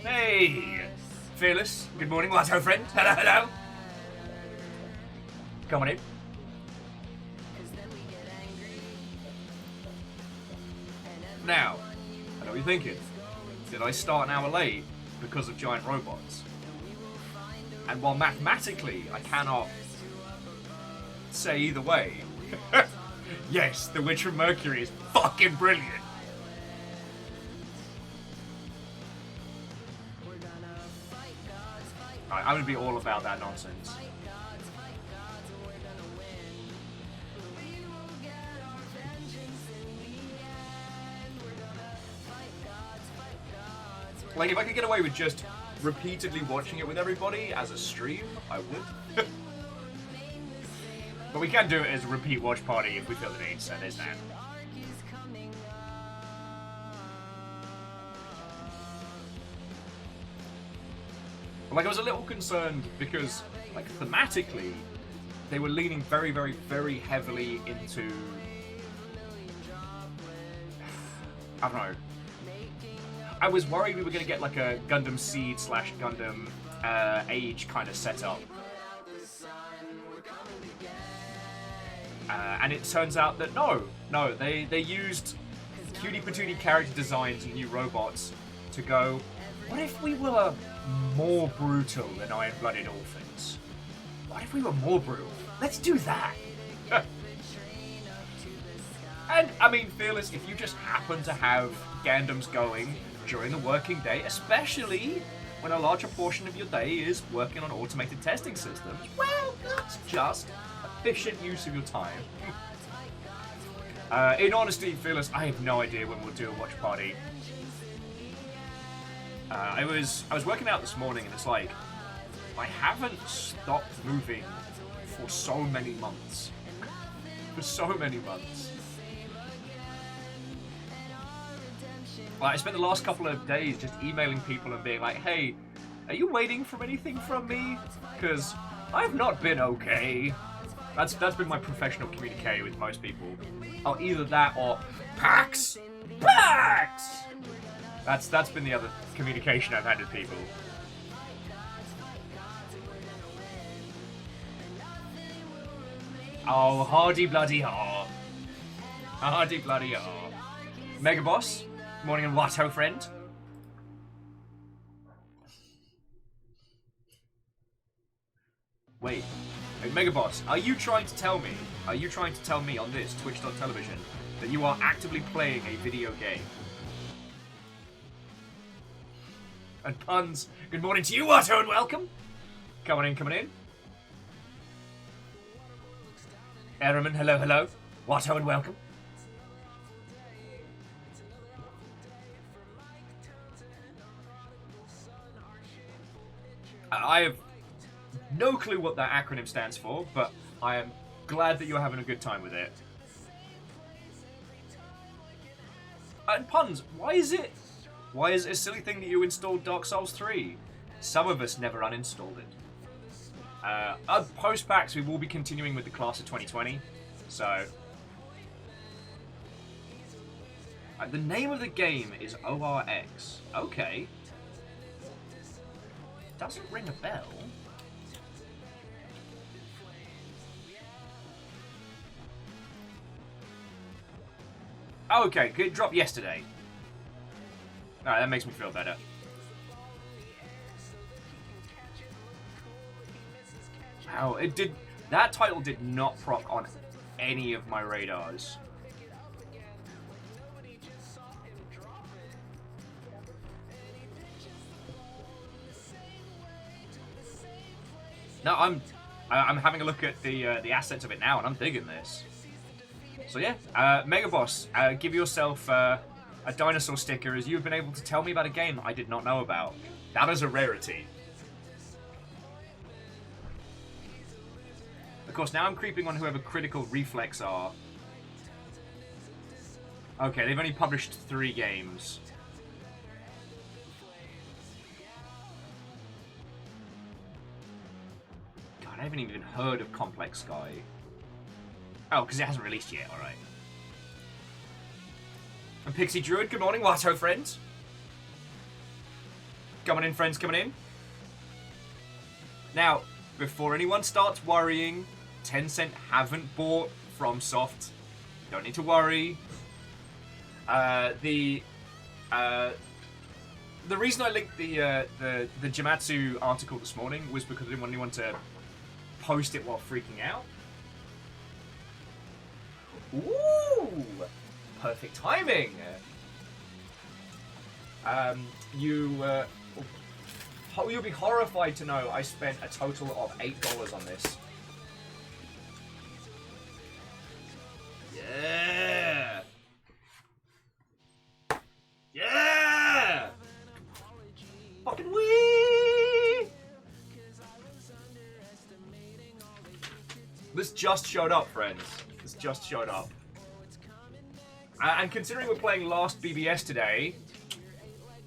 Hey, Fearless. Good morning, what's up, friend? Hello, hello. Come on in. Now, I know what you're thinking. Did I start an hour late because of giant robots? And while mathematically I cannot say either way, yes, The Witch from Mercury is fucking brilliant. Right, I'm gonna be all about that nonsense. Like, if I could get away with just repeatedly watching it with everybody as a stream, I would. But we can do it as a repeat watch party if we feel the need, so there's that. Like, I was a little concerned because, like, thematically, they were leaning very, very, very heavily into... I don't know. I was worried we were going to get, like, a Gundam Seed / Gundam Age kind of setup. And it turns out that no, they used cutie patootie character designs and new robots to go, what if we were more brutal than Iron-Blooded Orphans? What if we were more brutal? Let's do that! And, I mean, Fearless, if you just happen to have Gundams going during the working day, especially when a larger portion of your day is working on automated testing systems, well, that's just efficient use of your time. In honesty, Fearless, I have no idea when we'll do a watch party. I was working out this morning, and it's like, I haven't stopped moving for so many months. For so many months. Like, I spent the last couple of days just emailing people and being like, hey, are you waiting for anything from me? Because I've not been okay. That's been my professional communique with most people. Oh, either that or PAX! PAX! That's been the other communication I've had with people. Oh, hardy bloody haw. Hardy bloody haw. Mega Boss, morning and Watto friend. Wait. Hey, Mega Boss, are you trying to tell me on this Twitch.television that you are actively playing a video game? And Puns, good morning to you, Watto, and welcome. Coming in. Airman, hello. Watto, and welcome. I have no clue what that acronym stands for, but I am glad that you're having a good time with it. And Puns, why is it a silly thing that you installed Dark Souls 3? Some of us never uninstalled it. Post-PAX, we will be continuing with the class of 2020, so... the name of the game is ORX. Okay. Doesn't ring a bell. Okay, it dropped yesterday. Alright, that makes me feel better. Wow, that title did not proc on any of my radars. No, I'm having a look at the assets of it now, and I'm digging this. So yeah, Mega Boss, give yourself a dinosaur sticker, as you've been able to tell me about a game I did not know about. That is a rarity. Of course, now I'm creeping on whoever Critical Reflex are. Okay, they've only published 3 games. God, I haven't even heard of Complex Sky. Oh, because it hasn't released yet, alright. And Pixie Druid, good morning. Watto, friends. Coming in, friends, coming in. Now, before anyone starts worrying, Tencent haven't bought FromSoft. Don't need to worry. The reason I linked the Jamatsu article this morning was because I didn't want anyone to post it while freaking out. Ooh! Perfect timing! You'll be horrified to know I spent a total of $8 on this. Yeah! Yeah! Fucking wee! This just showed up, friends. This just showed up. And considering we're playing Last BBS today,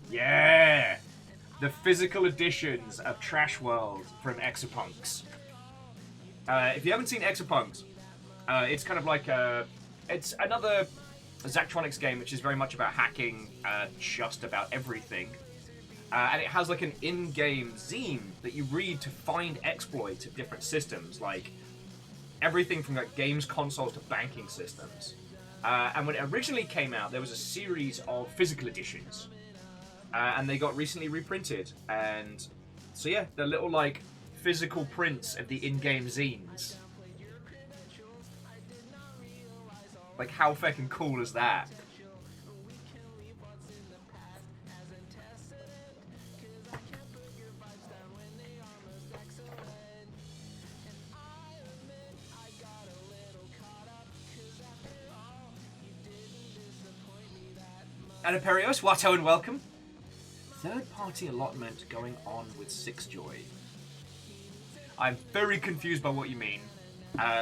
yeah! The physical editions of Trash World from Exapunks. If you haven't seen Exapunks, it's kind of like it's another Zachtronics game which is very much about hacking just about everything. And it has like an in-game zine that you read to find exploits of different systems, like everything from like games consoles to banking systems. And when it originally came out, there was a series of physical editions. And they got recently reprinted. And so yeah, they're little like physical prints of the in-game zines. Like how fucking cool is that? And Imperios, Watto and welcome. Third-party allotment going on with Sixjoy. I'm very confused by what you mean.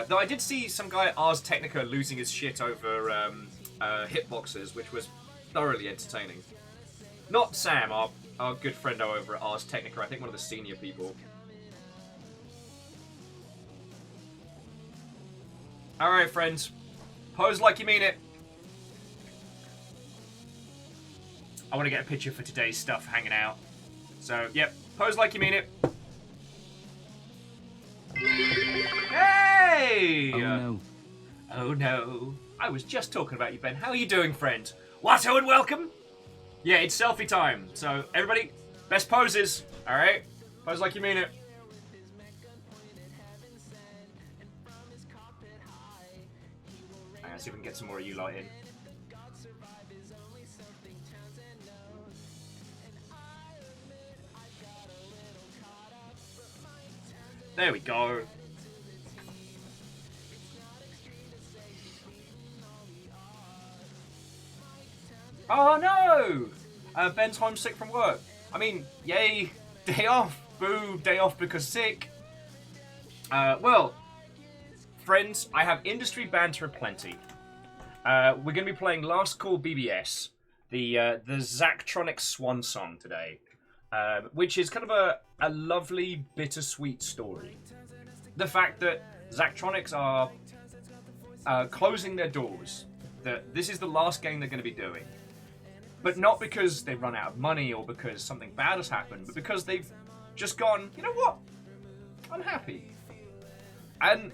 Though I did see some guy at Ars Technica losing his shit over hitboxes, which was thoroughly entertaining. Not Sam, our good friend over at Ars Technica, I think one of the senior people. Alright, friends. Pose like you mean it. I want to get a picture for today's stuff hanging out. So, yep, pose like you mean it. Hey! Oh no. Oh no. I was just talking about you, Ben. How are you doing, friend? Watto and welcome! Yeah, it's selfie time. So, everybody, best poses. Alright? Pose like you mean it. Alright, see if we can get some more of you lot in. There we go. Oh no! Ben's homesick from work. I mean, yay, day off. Boo, day off because sick. Well, friends, I have industry banter aplenty. We're going to be playing Last Call BBS, the Zachtronics Swansong today. Which is kind of a lovely, bittersweet story. The fact that Zachtronics are closing their doors, that this is the last game they're going to be doing. But not because they've run out of money or because something bad has happened, but because they've just gone, you know what? I'm happy. And,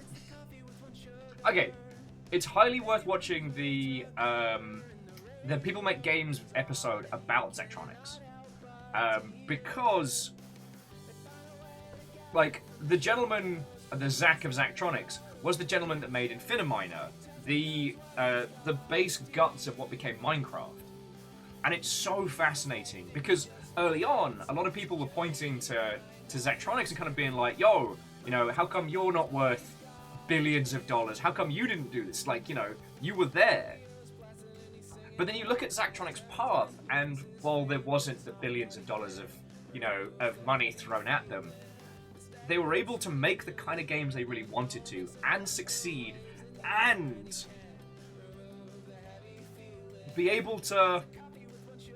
okay, it's highly worth watching the People Make Games episode about Zachtronics. Because, like, the gentleman, the Zach of Zachtronics, was the gentleman that made Infiniminer, the base guts of what became Minecraft. And it's so fascinating, because early on, a lot of people were pointing to Zachtronics and kind of being like, yo, you know, how come you're not worth billions of dollars? How come you didn't do this? Like, you know, you were there. But then you look at Zachtronics' path, and while there wasn't the billions of dollars of, you know, of money thrown at them, they were able to make the kind of games they really wanted to, and succeed, and be able to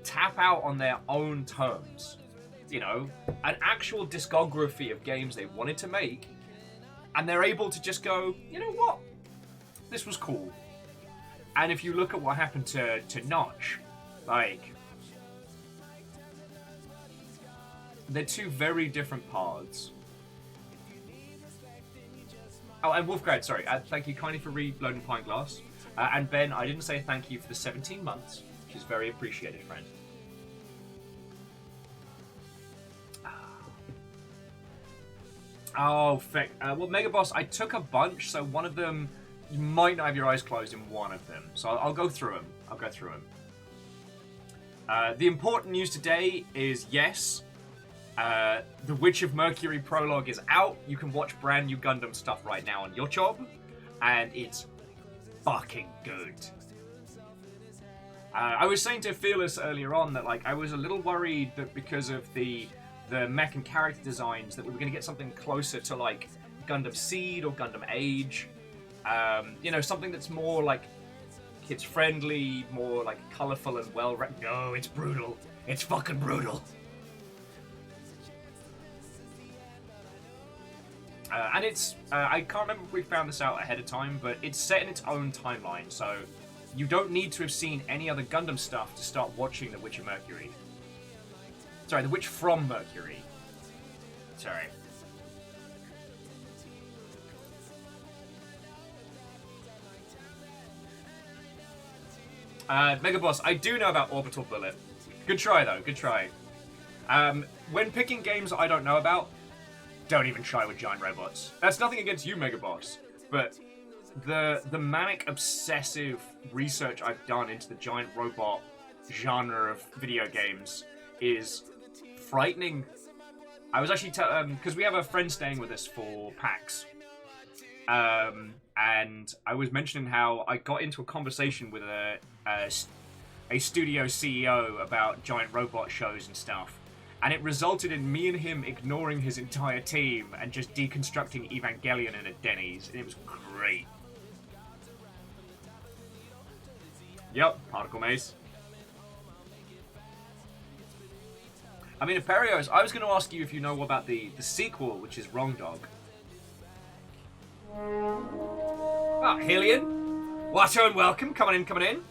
tap out on their own terms. You know, an actual discography of games they wanted to make, And they're able to just go, you know what? This was cool. And if you look at what happened to Notch, like, they're two very different paths. Oh, and Wolfgrad, sorry, thank you kindly for reloading Pine Glass. And Ben, I didn't say thank you for the 17 months, which is very appreciated, friend. Oh, feck. Well, Mega Boss, I took a bunch, so one of them, you might not have your eyes closed in one of them. So I'll go through them. I'll go through them. The important news today is, yes, The Witch of Mercury prologue is out. You can watch brand new Gundam stuff right now on YouTube, and it's fucking good. I was saying to Fearless earlier on that, like, I was a little worried that because of the mech and character designs that we were going to get something closer to, like, Gundam Seed or Gundam Age. You know, something that's more, like, kids-friendly, more, like, colourful and well-written. No, it's brutal. It's fucking brutal. And it's, I can't remember if we found this out ahead of time, but it's set in its own timeline, so you don't need to have seen any other Gundam stuff to start watching The Witch of Mercury. Sorry, The Witch from Mercury. Sorry. Mega Boss, I do know about Orbital Bullet. Good try, though. Good try. When picking games I don't know about, don't even try with giant robots. That's nothing against you, Mega Boss, but the manic, obsessive research I've done into the giant robot genre of video games is frightening. I was actually because we have a friend staying with us for PAX, and I was mentioning how I got into a conversation with a studio CEO about giant robot shows and stuff, and it resulted in me and him ignoring his entire team and just deconstructing Evangelion in a Denny's, and it was great. Yep, Particle Maze. I mean, Imperios, I was going to ask you if you know about the sequel, which is Wrong Dog. Ah, Hillian. Watto and welcome. Coming in, coming in.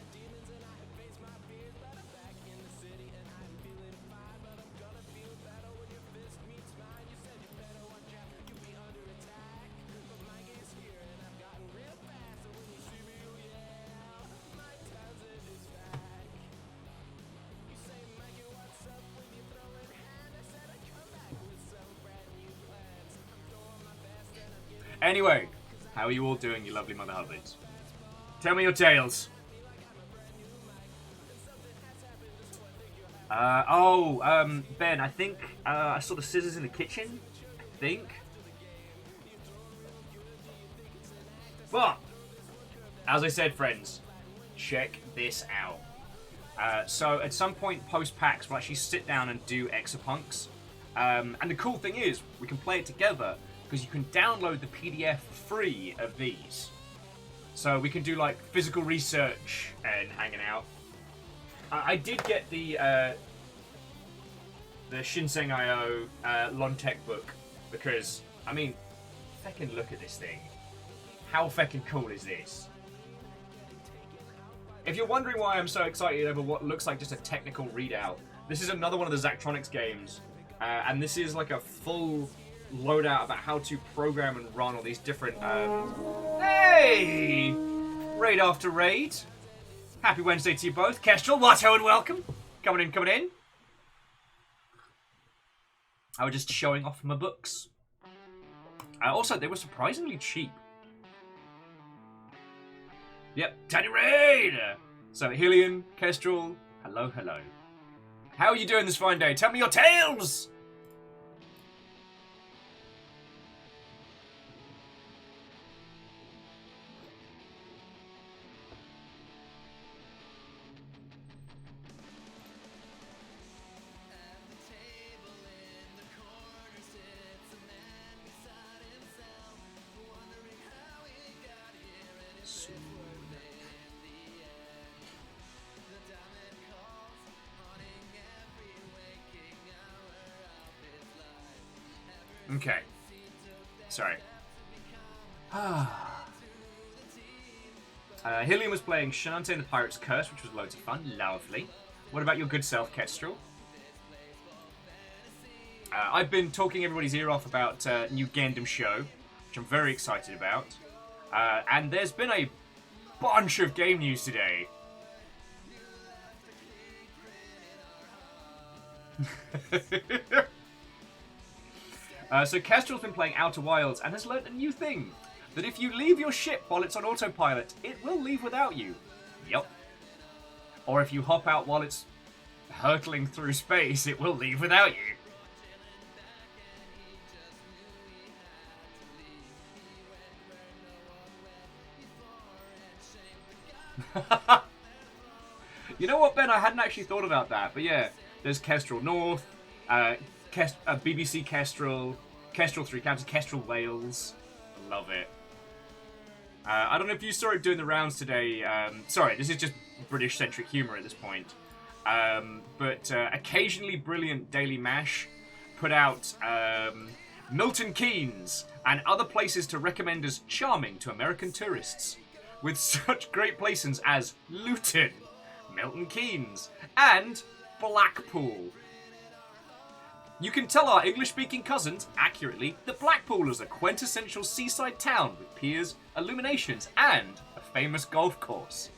Anyway, how are you all doing, you lovely mother hubbies? Tell me your tales. Ben, I think I saw the scissors in the kitchen. I think. But, as I said, friends, check this out. So, at some point post-PAX, we'll actually sit down and do Exapunks. And the cool thing is, we can play it together, because you can download the PDF for free of these. So we can do, like, physical research and hanging out. I did get the Shinseng IO Lontech book, because, I mean, feckin' look at this thing. How feckin' cool is this? If you're wondering why I'm so excited over what looks like just a technical readout, this is another one of the Zachtronics games, and this is like a full loadout about how to program and run all these different, Hey! Raid after raid. Happy Wednesday to you both. Kestrel, Watto, and welcome. Coming in, coming in. I was just showing off my books. Also, they were surprisingly cheap. Yep, Tiny Raid! So, Hillian, Kestrel, hello, hello. How are you doing this fine day? Tell me your tales! Okay. Sorry. Hillian was playing Shantae and the Pirate's Curse, which was loads of fun. Lovely. What about your good self, Kestrel? I've been talking everybody's ear off about new Gundam show, which I'm very excited about. And there's been a bunch of game news today. So Kestrel's been playing Outer Wilds and has learnt a new thing. That if you leave your ship while it's on autopilot, it will leave without you. Yep. Or if you hop out while it's hurtling through space, it will leave without you. You know what, Ben? I hadn't actually thought about that. But yeah, there's Kestrel North, BBC Kestrel, Kestrel 3 Counties, Kestrel Wales. Love it. I don't know if you saw it doing the rounds today. Sorry, this is just British-centric humour at this point. But occasionally brilliant Daily Mash put out Milton Keynes and other places to recommend as charming to American tourists, with such great places as Luton, Milton Keynes, and Blackpool. You can tell our English-speaking cousins, accurately, that Blackpool is a quintessential seaside town with piers, illuminations, and a famous golf course.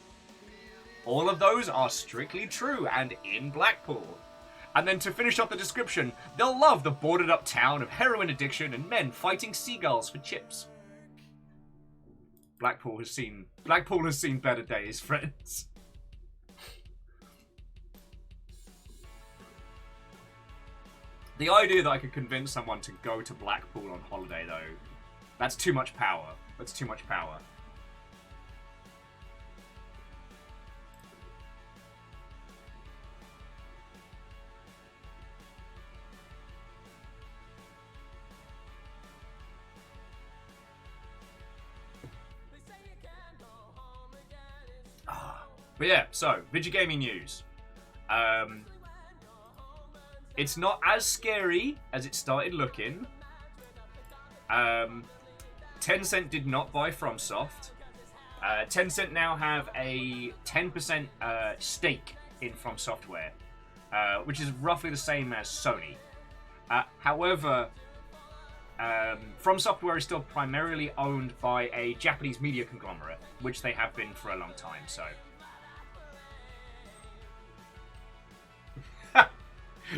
All of those are strictly true and in Blackpool. And then to finish off the description, they'll love the boarded-up town of heroin addiction and men fighting seagulls for chips. Blackpool has seen better days, friends. The idea that I could convince someone to go to Blackpool on holiday, though, that's too much power. That's too much power. But yeah, so, video gaming news. It's not as scary as it started looking. Tencent did not buy FromSoft. Tencent now have a 10% stake in From Software, which is roughly the same as Sony. However, From Software is still primarily owned by a Japanese media conglomerate, which they have been for a long time, so...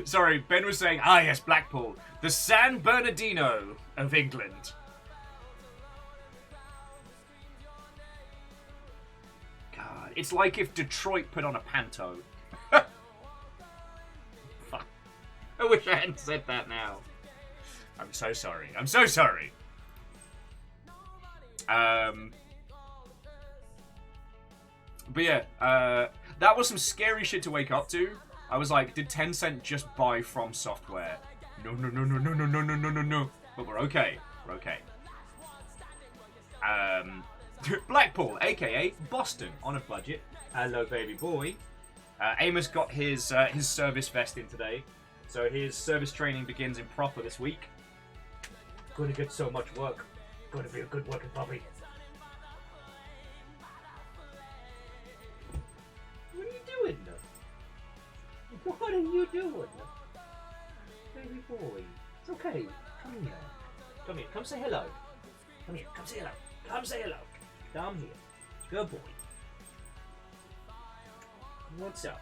Sorry, Ben was saying, ah yes, Blackpool, the San Bernardino of England. God, it's like if Detroit put on a panto. Fuck. I wish I hadn't said that now. I'm so sorry. I'm so sorry. But yeah, that was some scary shit to wake up to. I was like, did Tencent just buy From Software? No, no, no, no, no, no, no, no, no, no, no. But we're okay. We're okay. Blackpool, aka Boston, on a budget. Hello, baby boy. Amos got his service vest in today, so his service training begins in proper this week. Gonna get so much work. Gonna be a good working puppy. What are you doing? What are you doing? Baby boy. It's okay. Come here. Come here. Come say hello. Come here. Come say hello. Come say hello. Come here. Good boy. What's up?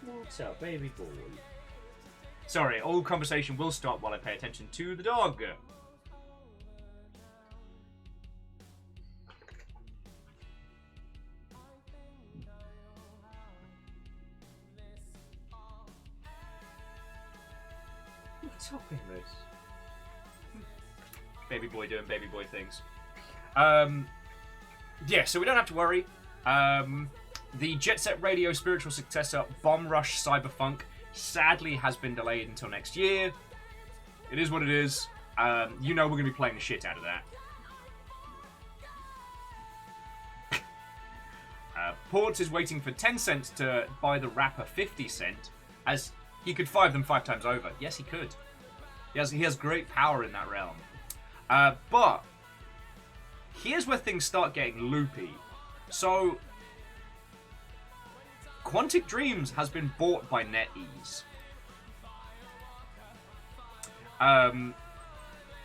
What's up, baby boy? Sorry, all conversation will stop while I pay attention to the dog. What's up, Amos? Baby boy doing baby boy things. Yeah, so we don't have to worry. The Jet Set Radio spiritual successor, Bomb Rush Cyberfunk, sadly has been delayed until next year. It is what it is. You know we're going to be playing the shit out of that. Ports is waiting for Tencent to buy the rapper 50 Cent, as he could fire them 5 times over. Yes, he could. He has great power in that realm. But here's where things start getting loopy. So, Quantic Dreams has been bought by NetEase.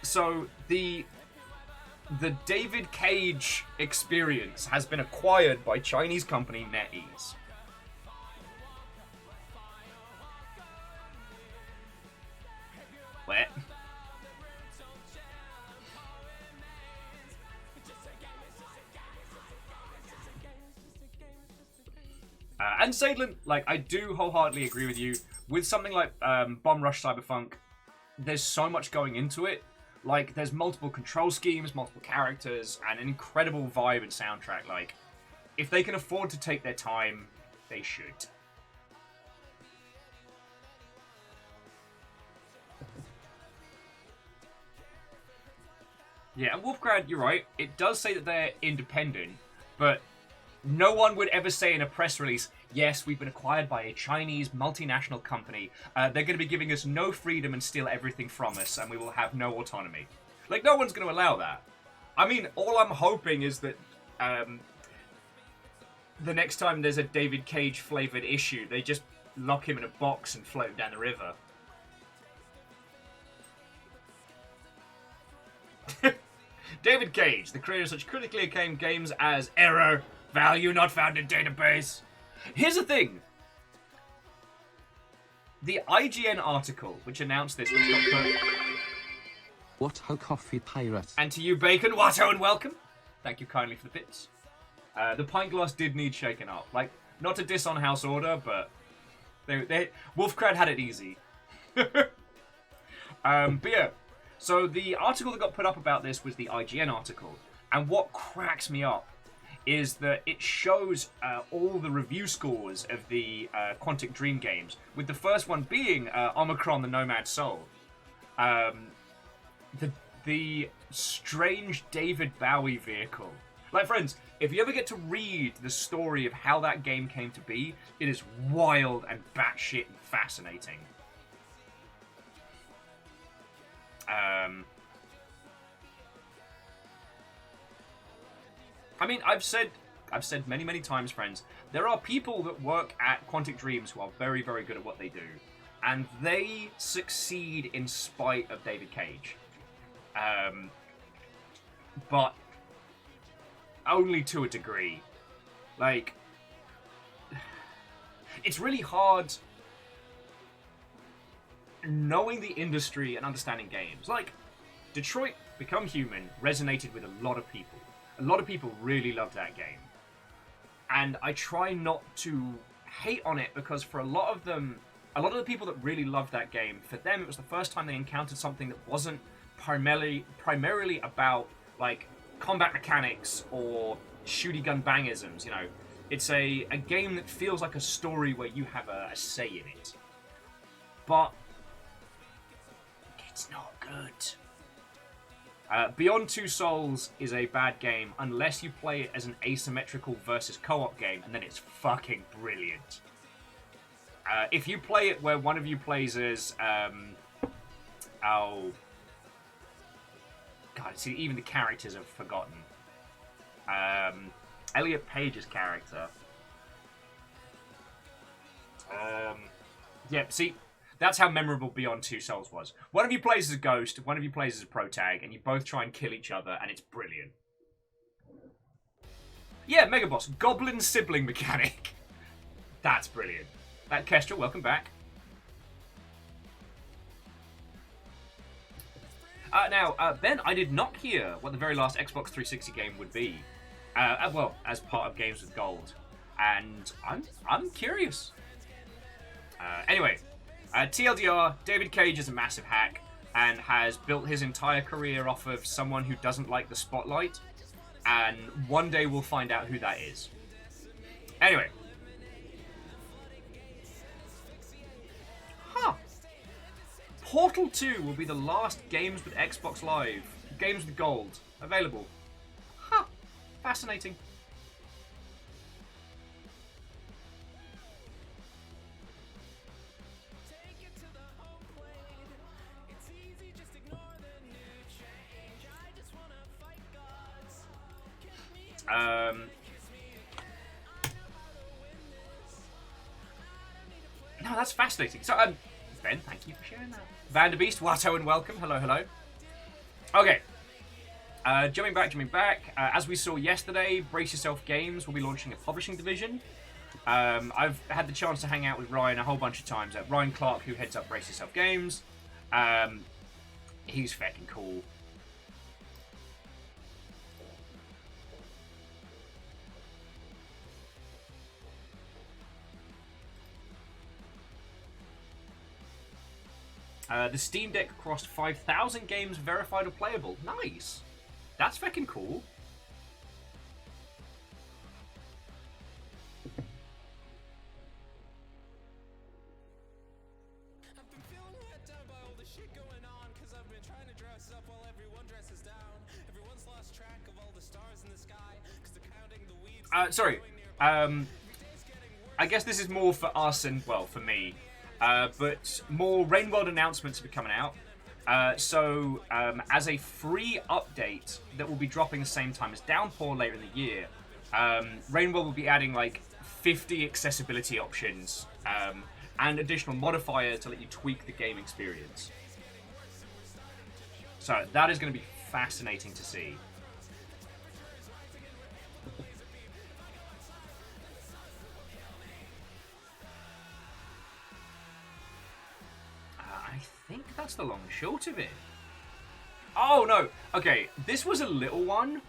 So the David Cage experience has been acquired by Chinese company NetEase. Where? And Sadlin, like, I do wholeheartedly agree with you. With something like Bomb Rush Cyberpunk, there's so much going into it. Like, there's multiple control schemes, multiple characters, and an incredible vibe and soundtrack. Like, if they can afford to take their time, they should. Yeah, and Wolfgrad, you're right. It does say that they're independent, but no one would ever say in a press release, yes, we've been acquired by a Chinese multinational company. They're going to be giving us no freedom and steal everything from us, and we will have no autonomy. Like, no one's going to allow that. I mean, all I'm hoping is that the next time there's a David Cage-flavored issue, they just lock him in a box and float him down the river. David Cage, the creator of such critically acclaimed games as Error, Value Not Found in Database. Here's the thing. The IGN article, which announced this, which got put... What ho coffee pirate? And to you, Bacon, Watto, and welcome. Thank you kindly for the bits. The pint glass did need shaken up. Like, not to diss on House Order, but... Wolfcrad had it easy. But yeah. So the article that got put up about this was the IGN article. And what cracks me up is that it shows all the review scores of the Quantic Dream games, with the first one being Omicron the Nomad Soul. The strange David Bowie vehicle. Like, friends, if you ever get to read the story of how that game came to be, it is wild and batshit and fascinating. I mean, I've said many, many times, friends, there are people that work at Quantic Dreams who are very, very good at what they do. And they succeed in spite of David Cage. But only to a degree. Like, it's really hard knowing the industry and understanding games. Like, Detroit Become Human resonated with a lot of people. A lot of people really loved that game. And I try not to hate on it because for a lot of them, a lot of the people that really loved that game, for them it was the first time they encountered something that wasn't primarily about, like, combat mechanics or shooty gun bangisms, you know. It's a game that feels like a story where you have a say in it. But it's not good. Beyond Two Souls is a bad game unless you play it as an asymmetrical versus co-op game, and then it's fucking brilliant. If you play it where one of you plays as, God, see, even the characters are forgotten. Elliot Page's character. Yeah, see, that's how memorable Beyond Two Souls was. One of you plays as a ghost, one of you plays as a protag, and you both try and kill each other, and it's brilliant. Yeah, Megaboss, Goblin Sibling Mechanic. That's brilliant. Kestrel, welcome back. Now, Ben, I did not hear what the very last Xbox 360 game would be. Well, as part of Games with Gold. And I'm curious. Anyway, TLDR, David Cage is a massive hack and has built his entire career off of someone who doesn't like the spotlight. And one day we'll find out who that is. Anyway. Huh. Portal 2 will be the last Games with Xbox Live, Games with Gold, available. Huh. Fascinating. No, that's fascinating. So, Ben, thank you for sharing that. Vanderbeest, Watto, and welcome. Hello, hello. Okay. Jumping back. As we saw yesterday, Brace Yourself Games will be launching a publishing division. I've had the chance to hang out with Ryan a whole bunch of times. Ryan Clark, who heads up Brace Yourself Games. He's fucking cool. The Steam Deck crossed 5,000 games verified or playable. Nice. That's fucking cool. I've been feeling let down by all the shit going on, cause I've been trying to dress up while everyone dresses down. Everyone's lost track of all the stars in the sky, cause they're counting the weeds. Sorry. I guess this is more for us and, well, for me. But more Rain World announcements will be coming out. As a free update that will be dropping the same time as Downpour later in the year, Rain World will be adding like 50 accessibility options and additional modifiers to let you tweak the game experience. So that is going to be fascinating to see. I think that's the long and short of it. Oh, no. Okay, this was a little one,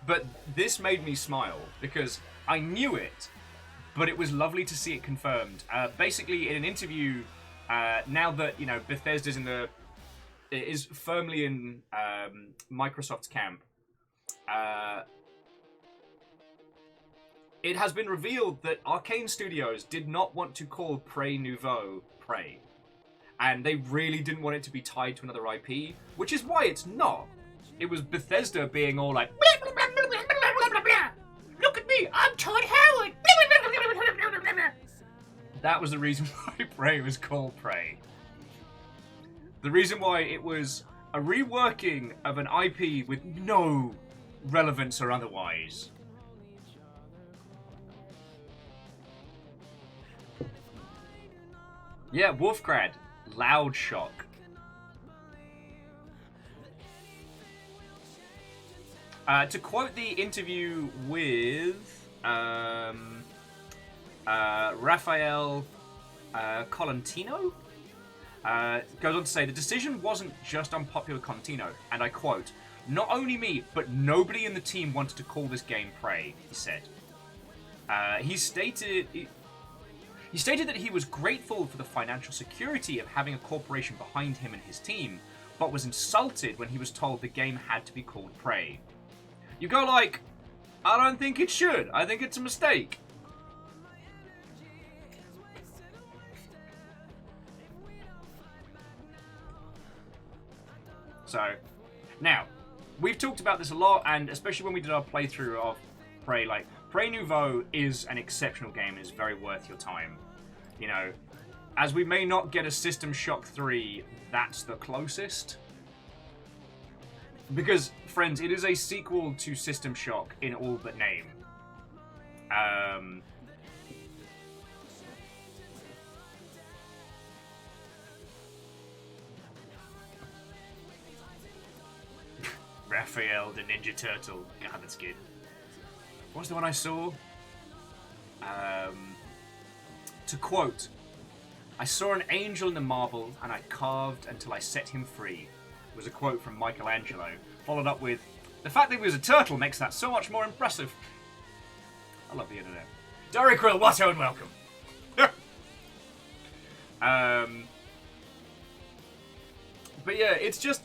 but this made me smile because I knew it, but it was lovely to see it confirmed. Basically, in an interview, now that, you know, Bethesda's is firmly in Microsoft's camp, it has been revealed that Arcane Studios did not want to call Prey Nouveau Prey. And they really didn't want it to be tied to another IP, which is why it's not. It was Bethesda being all like, blah, blah, blah, blah, blah, blah, blah. Look at me, I'm Todd Howard. That was the reason why Prey was called Prey. The reason why it was a reworking of an IP with no relevance or otherwise. Yeah, Wolfgrad. Loud shock. To quote the interview with Raphael Colantino, goes on to say, the decision wasn't just unpopular Colantino, and I quote, "Not only me, but nobody in the team wanted to call this game Prey," he said. He stated that he was grateful for the financial security of having a corporation behind him and his team, but was insulted when he was told the game had to be called Prey. You go like, I don't think it should. I think it's a mistake. So, now, we've talked about this a lot, and especially when we did our playthrough of Prey, like, Prey Nouveau is an exceptional game and is very worth your time. You know, as we may not get a System Shock 3, that's the closest. Because, friends, it is a sequel to System Shock in all but name. Raphael the Ninja Turtle. God, that's good. What was the one I saw? To quote, "I saw an angel in the marble, and I carved until I set him free," was a quote from Michelangelo, followed up with, "The fact that he was a turtle makes that so much more impressive." I love the internet. Derek Quill, Watto, and welcome. But yeah, it's just,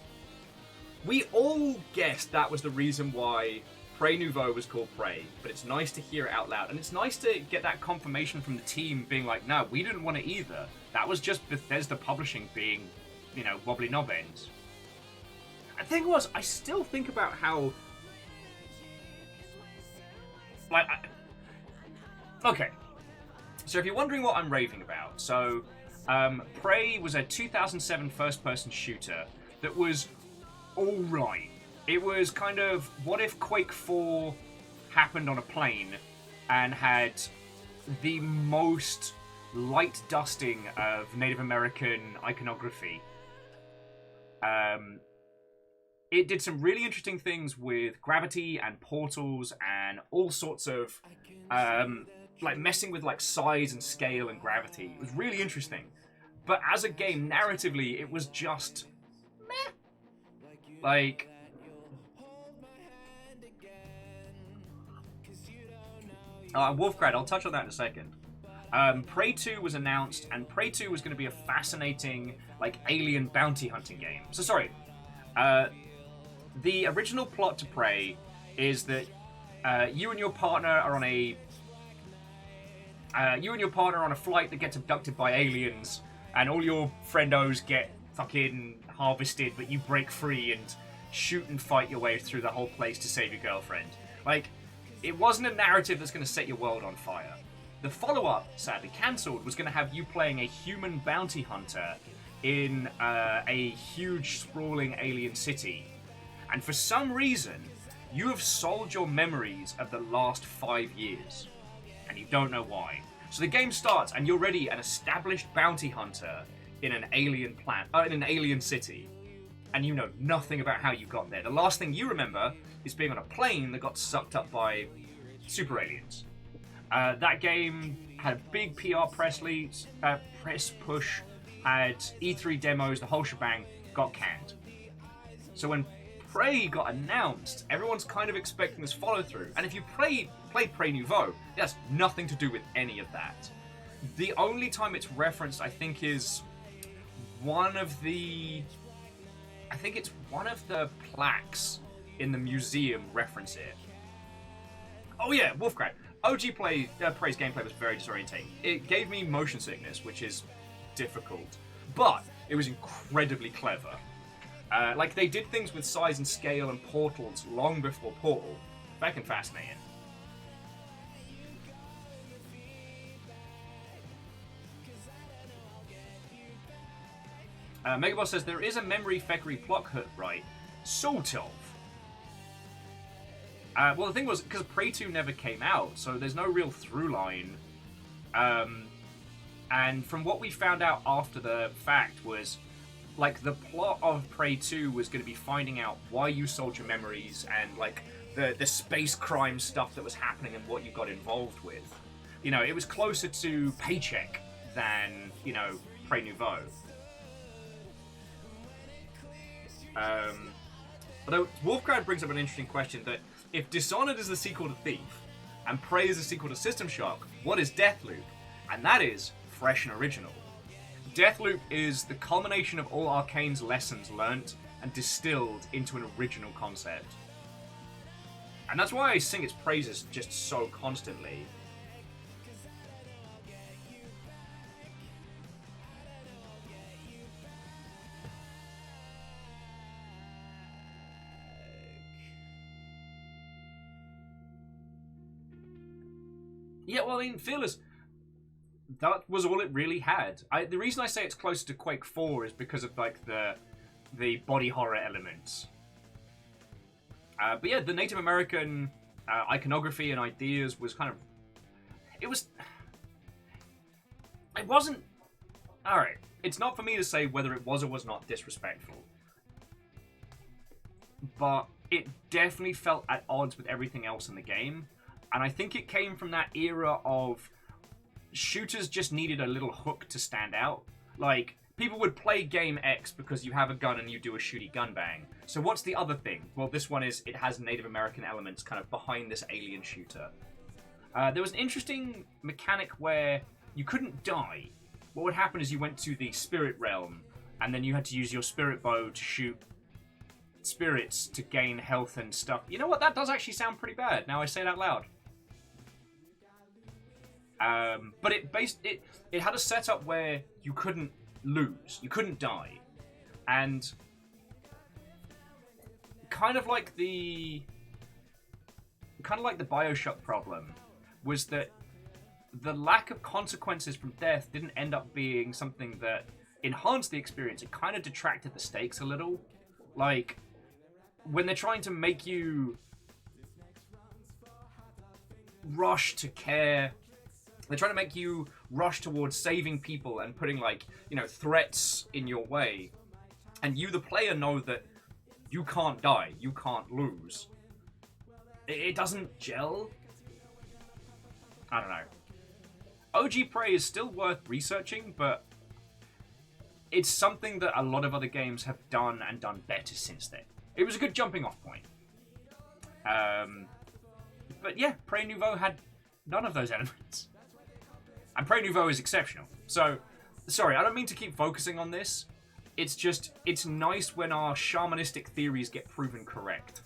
we all guessed that was the reason why Prey Nouveau was called Prey, but it's nice to hear it out loud, and it's nice to get that confirmation from the team being like, no, we didn't want it either. That was just Bethesda Publishing being, you know, wobbly knob ends. The thing was, I still think about how, like, okay, so if you're wondering what I'm raving about, so, Prey was a 2007 first-person shooter that was alright. It was kind of, what if Quake 4 happened on a plane and had the most light dusting of Native American iconography. It did some really interesting things with gravity and portals and all sorts of like messing with like size and scale and gravity. It was really interesting. But as a game, narratively, it was just meh. Like, Wolfgrad, I'll touch on that in a second. Prey 2 was announced, and Prey 2 was going to be a fascinating, like, alien bounty hunting game. So, sorry. The original plot to Prey is that you and your partner are on a flight that gets abducted by aliens, and all your friendos get fucking harvested, but you break free and shoot and fight your way through the whole place to save your girlfriend. Like, it wasn't a narrative that's going to set your world on fire. The follow-up, sadly cancelled, was going to have you playing a human bounty hunter in a huge, sprawling alien city. And for some reason, you have sold your memories of the last 5 years. And you don't know why. So the game starts, and you're already an established bounty hunter in an alien in an alien city. And you know nothing about how you got there. The last thing you remember is being on a plane that got sucked up by super aliens. That game had a big PR press push, had E3 demos, the whole shebang, got canned. So when Prey got announced, everyone's kind of expecting this follow-through. And if you played Prey Nouveau, it has nothing to do with any of that. The only time it's referenced, I think, is one of the plaques in the museum reference it. Oh yeah, Wolfgrad. OG Prey's gameplay was very disorientating. It gave me motion sickness, which is difficult, but it was incredibly clever. Like, they did things with size and scale and portals long before Portal. Fucking fascinating. Megaboss says, there is a memory feckery plot hook, right? Sort of. Well, the thing was, because Prey 2 never came out, so there's no real through line. And from what we found out after the fact was, like, the plot of Prey 2 was going to be finding out why you sold your memories and, like, the space crime stuff that was happening and what you got involved with. You know, it was closer to Paycheck than, you know, Prey Nouveau. Although Wolfgrad brings up an interesting question that if Dishonored is the sequel to Thief and Prey is the sequel to System Shock, what is Deathloop? And that is fresh and original. Deathloop is the culmination of all Arcane's lessons learnt and distilled into an original concept. And that's why I sing its praises just so constantly. Yeah, well, I mean, Fearless, that was all it really had. The reason I say it's closer to Quake 4 is because of, like, the body horror elements. But yeah, the Native American iconography and ideas was kind of... It wasn't... Alright, it's not for me to say whether it was or was not disrespectful. But it definitely felt at odds with everything else in the game. And I think it came from that era of shooters just needed a little hook to stand out. Like, people would play game X because you have a gun and you do a shooty gun bang. So what's the other thing? Well, this one is it has Native American elements kind of behind this alien shooter. There was an interesting mechanic where you couldn't die. What would happen is you went to the spirit realm and then you had to use your spirit bow to shoot spirits to gain health and stuff. You know what? That does actually sound pretty bad now I say it out loud. But it had a setup where you couldn't lose, you couldn't die, and kind of like the BioShock problem was that the lack of consequences from death didn't end up being something that enhanced the experience. It kind of detracted the stakes a little. Like, when they're trying to make you rush to care. They're trying to make you rush towards saving people and putting, like, you know, threats in your way. And you, the player, know that you can't die. You can't lose. It doesn't gel. I don't know. OG Prey is still worth researching, but it's something that a lot of other games have done and done better since then. It was a good jumping off point. But yeah, Prey Nouveau had none of those elements. And Prey Nouveau is exceptional. So, sorry, I don't mean to keep focusing on this. It's just, it's nice when our shamanistic theories get proven correct.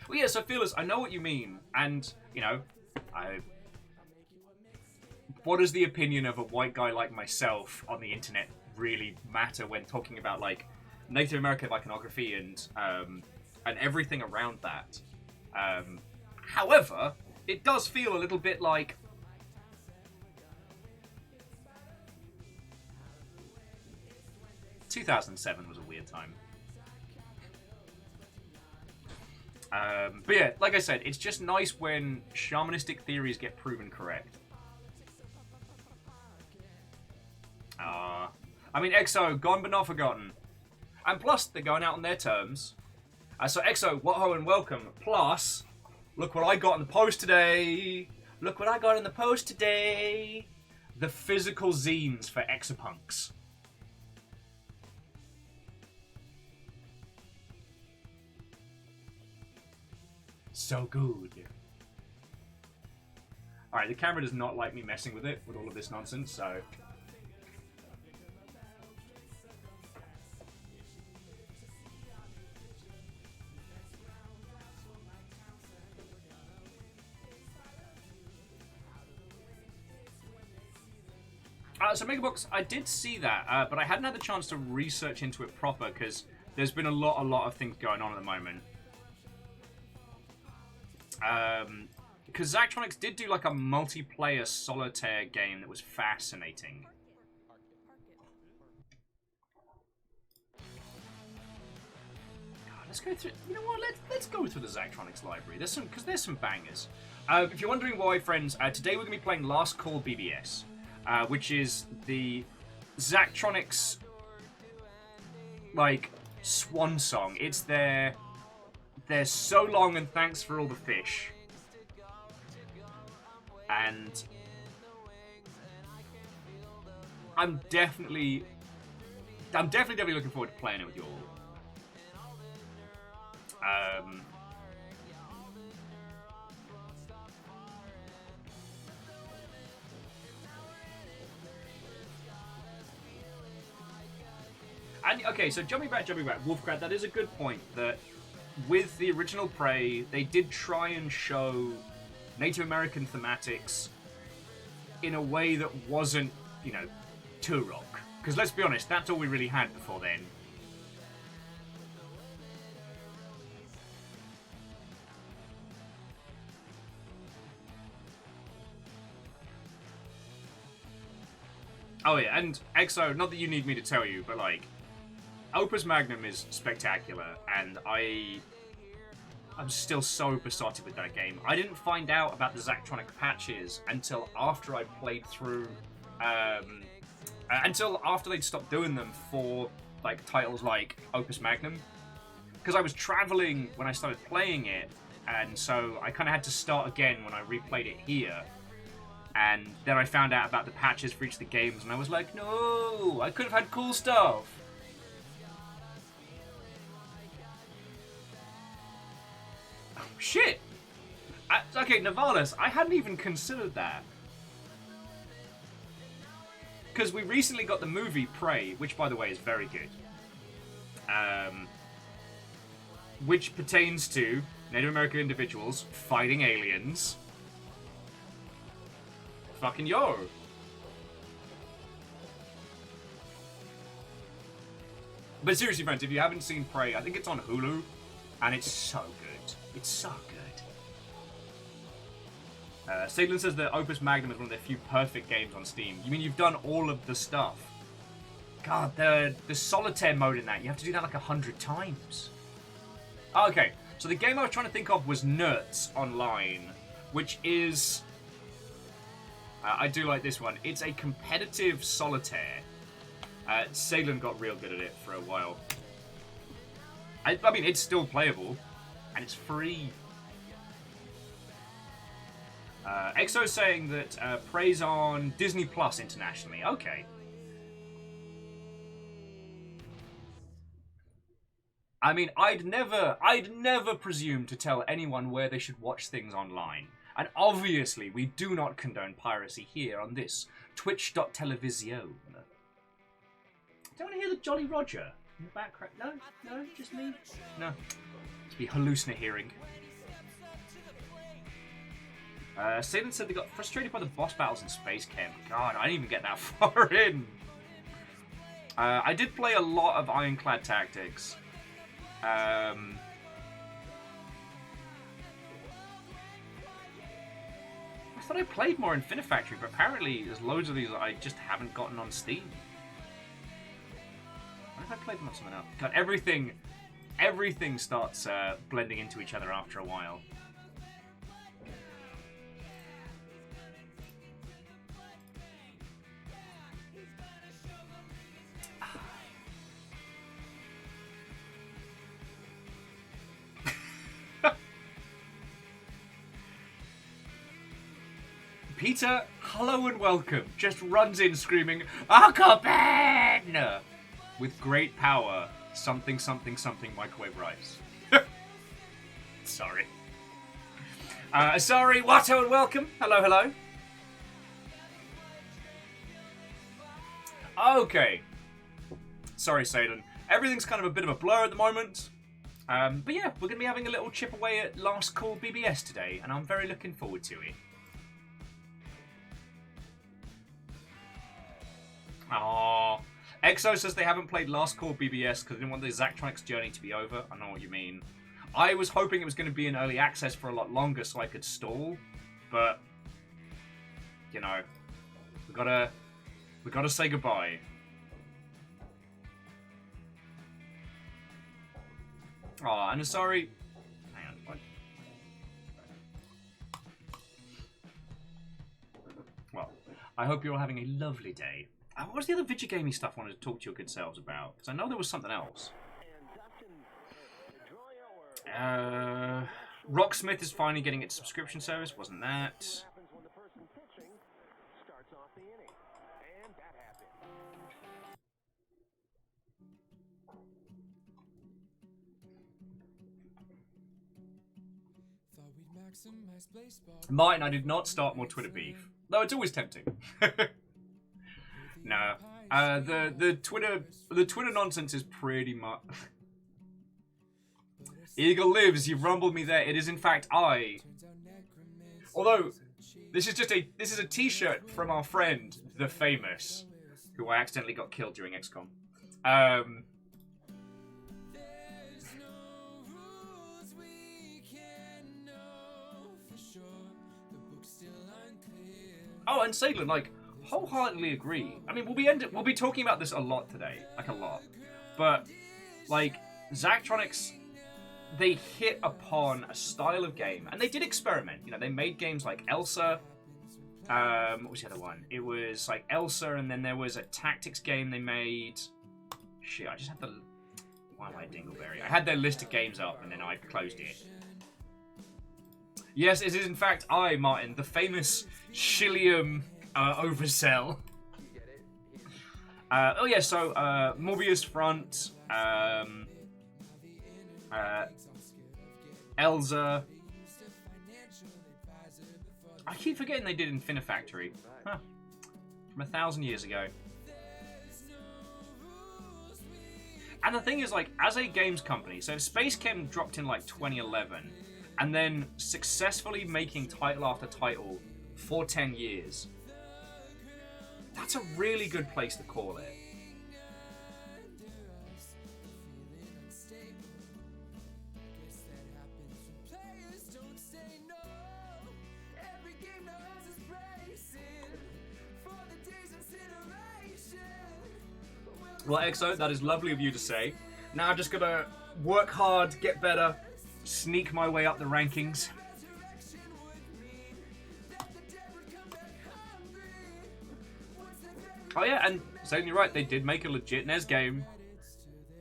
Well, yeah, so Fearless, I know what you mean. And, you know, what does the opinion of a white guy like myself on the internet really matter when talking about, like, Native American iconography and everything around that? However, it does feel a little bit like 2007 was a weird time. But yeah, like I said, it's just nice when shamanistic theories get proven correct. I mean, EXO, gone but not forgotten. And plus, they're going out on their terms. So EXO, what ho and welcome. Plus, look what I got in the post today. Look what I got in the post today. The physical zines for Exopunks. So good. Alright, the camera does not like me messing with it, with all of this nonsense, so... So Megabox, I did see that, but I hadn't had the chance to research into it proper, because there's been a lot of things going on at the moment. Because Zachtronics did do like a multiplayer solitaire game that was fascinating. God, let's go through. You know what? Let's go through the Zachtronics library. There's some bangers. If you're wondering why, friends, today we're gonna be playing Last Call BBS, which is the Zachtronics like Swansong. It's their so long and thanks for all the fish. And I'm definitely looking forward to playing it with you all. And okay, so jumping back, Wolfcrad, that is a good point. That with the original Prey, they did try and show Native American thematics in a way that wasn't, you know, Turok. Because let's be honest, that's all we really had before then. Oh yeah, and EXO, not that you need me to tell you, but like, Opus Magnum is spectacular, and I'm still so besotted with that game. I didn't find out about the Zachtronic patches until after I played through, until after they'd stopped doing them for like titles like Opus Magnum, because I was traveling when I started playing it, and so I kind of had to start again when I replayed it here. And then I found out about the patches for each of the games, and I was like, no, I could have had cool stuff. Shit! Okay, Navalis, I hadn't even considered that. Because we recently got the movie Prey, which, by the way, is very good. Which pertains to Native American individuals fighting aliens. Fucking yo! But seriously, friends, if you haven't seen Prey, I think it's on Hulu, and it's so good. It's so good. Seedlin says that Opus Magnum is one of their few perfect games on Steam. You mean you've done all of the stuff? God, the solitaire mode in that, you have to do that like 100 times. Okay, so the game I was trying to think of was Nerds Online, which is... I do like this one. It's a competitive solitaire. Salem got real good at it for a while. I mean, it's still playable, and it's free. EXO's saying that praise on Disney Plus internationally. Okay. I mean, I'd never presume to tell anyone where they should watch things online. And obviously, we do not condone piracy here on this Twitch.television. Don't want to hear the Jolly Roger in the background. No, just me. No, to be hallucinating. Salem said they got frustrated by the boss battles in Space Camp. God, I didn't even get that far in. I did play a lot of Ironclad Tactics. I thought I played more Infinifactory, but apparently there's loads of these that I just haven't gotten on Steam. What if I played them on something else? God, everything starts blending into each other after a while. Peter, hello and welcome, just runs in screaming, Akaben! With great power, something, something, something, microwave rice. Sorry. Sorry, Watto and welcome. Hello, hello. Okay. Sorry, Satan. Everything's kind of a bit of a blur at the moment. But yeah, we're going to be having a little chip away at Last Call BBS today, and I'm very looking forward to it. Aww. EXO says they haven't played Last Call BBS because they didn't want the Zachtronics journey to be over. I know what you mean. I was hoping it was going to be in early access for a lot longer so I could stall, but you know, we gotta say goodbye. Aw, and sorry. Hang on, what? Well, I hope you're all having a lovely day. What was the other video gaming stuff I wanted to talk to your good selves about? Because I know there was something else. Rocksmith is finally getting its subscription service. Wasn't that? Martin, I did not start more Twitter beef. Though it's always tempting. No. The Twitter nonsense is pretty much... Eagle lives, you've rumbled me there. It is in fact I. Although, this is a t-shirt from our friend, The Famous, who I accidentally got killed during XCOM. Oh, and Salem, like, wholeheartedly agree. I mean, we'll be talking about this a lot today, like a lot. But like Zachtronics, they hit upon a style of game, and they did experiment. You know, they made games like Elsa. What was the other one? It was like Elsa, and then there was a tactics game they made. Shit, I just had the... Why am I a dingleberry? I had their list of games up, and then I closed it. Yes, it is in fact I, Martin, the famous Shillium oversell. Oh yeah, so Morbius Front, Elsa. I keep forgetting they did Infinifactory. Huh. From 1,000 years ago. And the thing is, like, as a games company, so Space Chem dropped in like 2011, and then successfully making title after title for 10 years. That's a really good place to call it. Well, EXO, that is lovely of you to say. Now I'm just gonna work hard, get better, sneak my way up the rankings. Oh yeah, and saying you're right, they did make a legit NES game.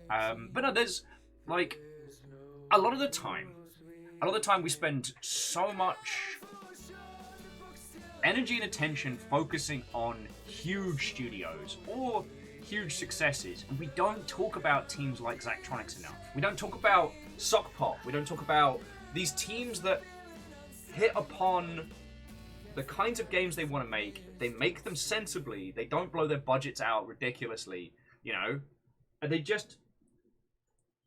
But no, there's, like, a lot of the time we spend so much energy and attention focusing on huge studios or huge successes, and we don't talk about teams like Zachtronics enough. We don't talk about Sock Pop. We don't talk about these teams that hit upon the kinds of games they want to make. They make them sensibly. They don't blow their budgets out ridiculously, you know? And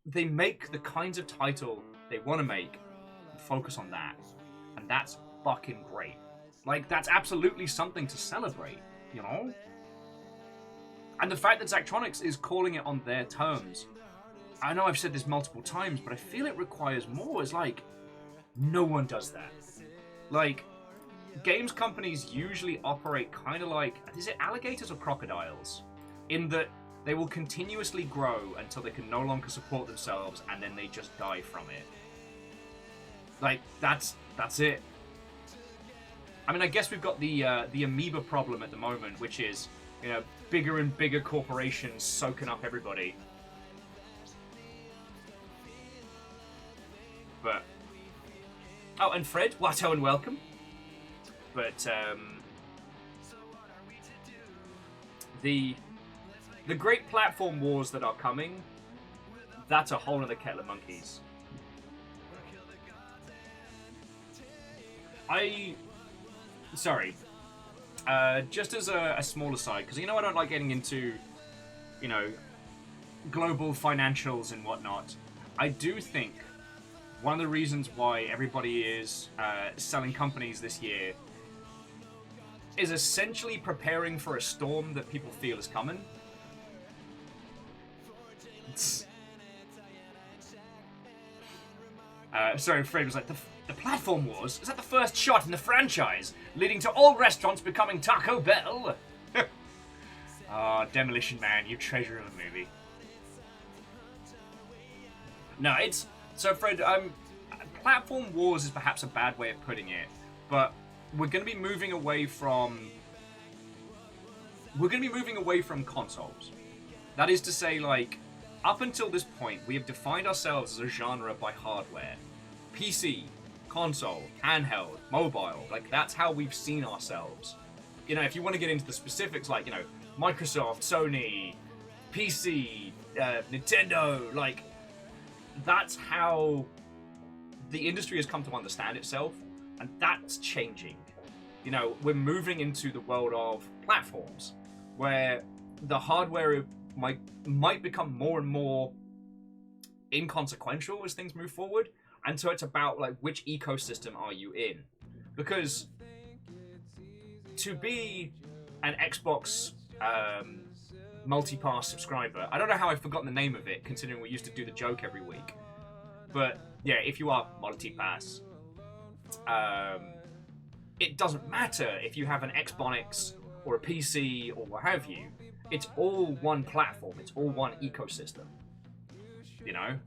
they make the kinds of title they want to make and focus on that. And that's fucking great. Like, that's absolutely something to celebrate, you know? And the fact that Zachtronics is calling it on their terms, I know I've said this multiple times, but I feel it requires more. It's like, no one does that. Like, games companies usually operate kind of like, is it alligators or crocodiles? In that they will continuously grow until they can no longer support themselves, and then they just die from it. Like, that's it. I mean, I guess we've got the amoeba problem at the moment, which is, you know, bigger and bigger corporations soaking up everybody. But oh, and Fred, Watto and welcome. But the great platform wars that are coming, that's a whole other kettle of monkeys. Sorry. Just as a small aside, because you know I don't like getting into, you know, global financials and whatnot. I do think one of the reasons why everybody is selling companies this year is essentially preparing for a storm that people feel is coming. Sorry, Fred was like, the platform wars? Is that the first shot in the franchise, leading to all restaurants becoming Taco Bell? Oh, Demolition Man, you treasure of a movie. No, it's... So, Fred, platform wars is perhaps a bad way of putting it, but we're going to be moving away from... We're going to be moving away from consoles. That is to say, like, up until this point, we have defined ourselves as a genre by hardware. PC, console, handheld, mobile. Like, that's how we've seen ourselves. You know, if you want to get into the specifics, like, you know, Microsoft, Sony, PC, Nintendo, like, that's how the industry has come to understand itself, and that's changing. You know, we're moving into the world of platforms, where the hardware might become more and more inconsequential as things move forward, and so it's about, like, which ecosystem are you in? Because to be an Xbox multi-pass subscriber, I don't know how I've forgotten the name of it, considering we used to do the joke every week, but yeah, if you are multi-pass, it doesn't matter if you have an Xbox or a PC or what have you. It's all one platform. It's all one ecosystem. You know?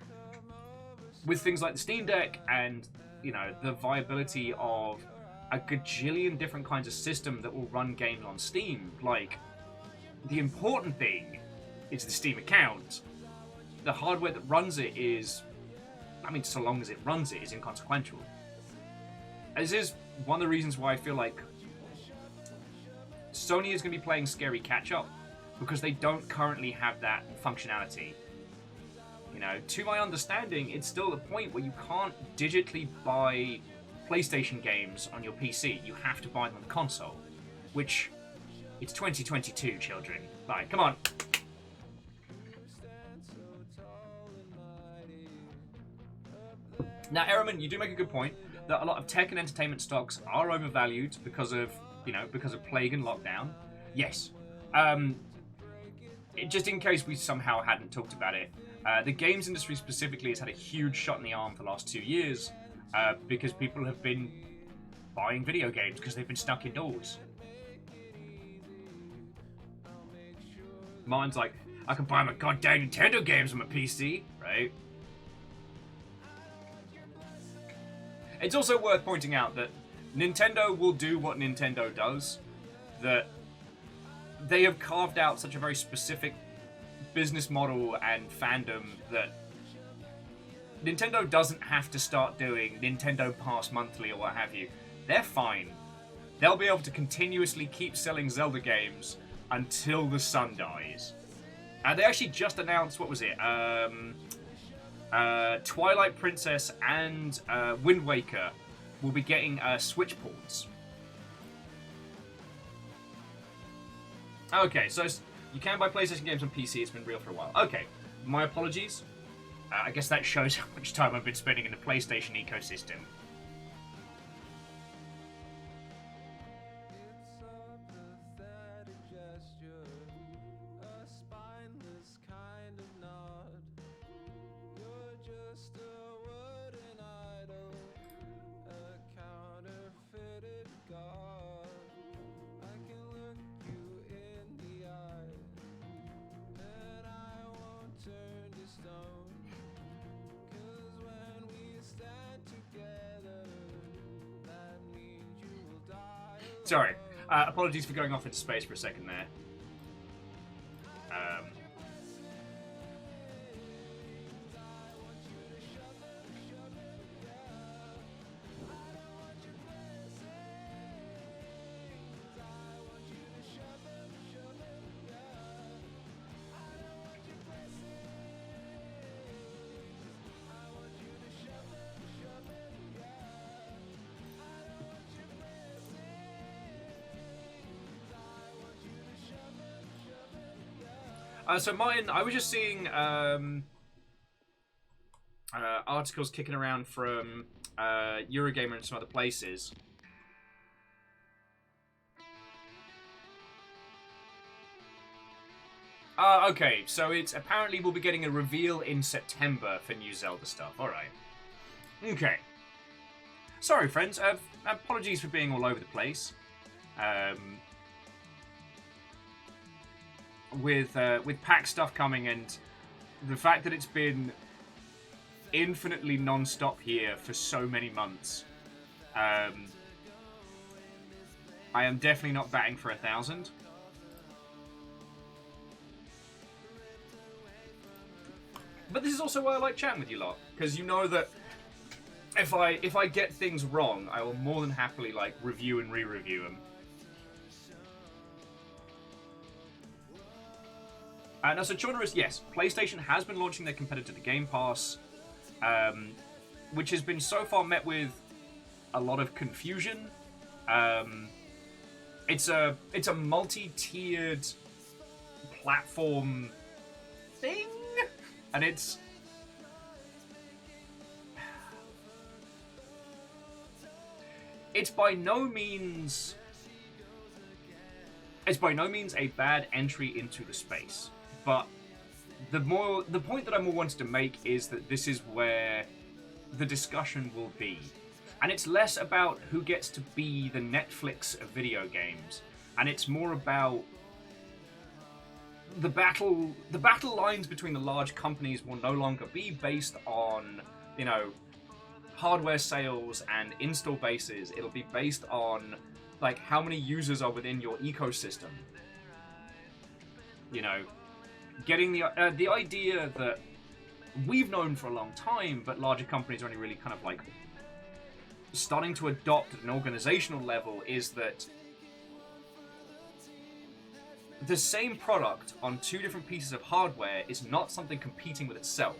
With things like the Steam Deck and, you know, the viability of a gajillion different kinds of system that will run games on Steam, like, the important thing is the Steam account. The hardware that runs it is, I mean, so long as it runs it, is inconsequential. This is one of the reasons why I feel like Sony is going to be playing scary catch-up, because they don't currently have that functionality. You know, to my understanding, it's still the point where you can't digitally buy PlayStation games on your PC. You have to buy them on the console, which, it's 2022, children. Like, come on. Now, Ehrman, you do make a good point that a lot of tech and entertainment stocks are overvalued because of, you know, because of plague and lockdown. Yes. Just in case we somehow hadn't talked about it, the games industry specifically has had a huge shot in the arm for the last 2 years because people have been buying video games because they've been stuck indoors. Mine's like, I can buy my goddamn Nintendo games on my PC, right? It's also worth pointing out that Nintendo will do what Nintendo does, that they have carved out such a very specific business model and fandom that Nintendo doesn't have to start doing Nintendo Pass Monthly or what have you. They're fine. They'll be able to continuously keep selling Zelda games until the sun dies. And they actually just announced, what was it? Twilight Princess and Wind Waker will be getting Switch ports. Okay, so you can buy PlayStation games on PC. It's been real for a while. Okay, my apologies. I guess that shows how much time I've been spending in the PlayStation ecosystem. Sorry. Apologies for going off into space for a second there. So Martin, I was just seeing articles kicking around from Eurogamer and some other places. Okay, so it's apparently we'll be getting a reveal in September for new Zelda stuff. Alright. Okay. Sorry, friends. Apologies for being all over the place. With pack stuff coming and the fact that it's been infinitely non-stop here for so many months, I am definitely not batting for 1,000. But this is also why I like chatting with you lot, because you know that if I get things wrong, I will more than happily like review and re-review them. Now, so Chornerist, yes, PlayStation has been launching their competitor to Game Pass, which has been so far met with a lot of confusion. It's a multi-tiered platform thing, and it's by no means a bad entry into the space. But the point that I more wanted to make is that this is where the discussion will be. And it's less about who gets to be the Netflix of video games, and it's more about the battle lines between the large companies will no longer be based on, you know, hardware sales and install bases. It'll be based on like how many users are within your ecosystem. You know, getting the idea that we've known for a long time, but larger companies are only really kind of like starting to adopt at an organizational level, is that the same product on two different pieces of hardware is not something competing with itself.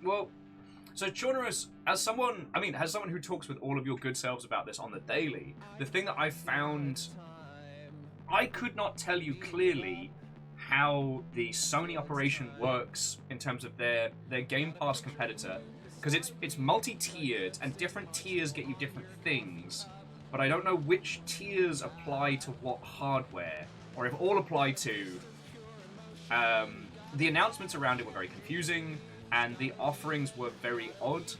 Well, so Chornerus, as someone who talks with all of your good selves about this on the daily, the thing that I found, I could not tell you clearly how the Sony operation works in terms of their Game Pass competitor, because it's multi-tiered and different tiers get you different things, but I don't know which tiers apply to what hardware, or if all apply to the announcements around it were very confusing, and the offerings were very odd.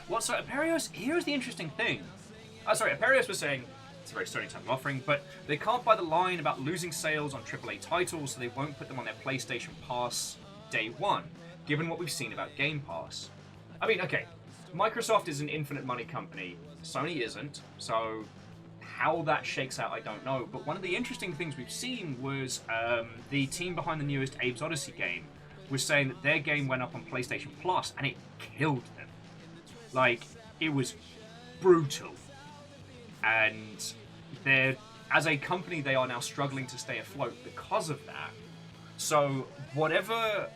Well, so Aperios, here's the interesting thing. Aperios was saying, it's a very Sony type of offering, but they can't buy the line about losing sales on AAA titles, so they won't put them on their PlayStation Pass day one, given what we've seen about Game Pass. I mean, okay, Microsoft is an infinite money company, Sony isn't, so how that shakes out, I don't know. But one of the interesting things we've seen was the team behind the newest Abe's Odyssey game was saying that their game went up on PlayStation Plus, and it killed them. Like, it was brutal. And they're, as a company, they are now struggling to stay afloat because of that. So however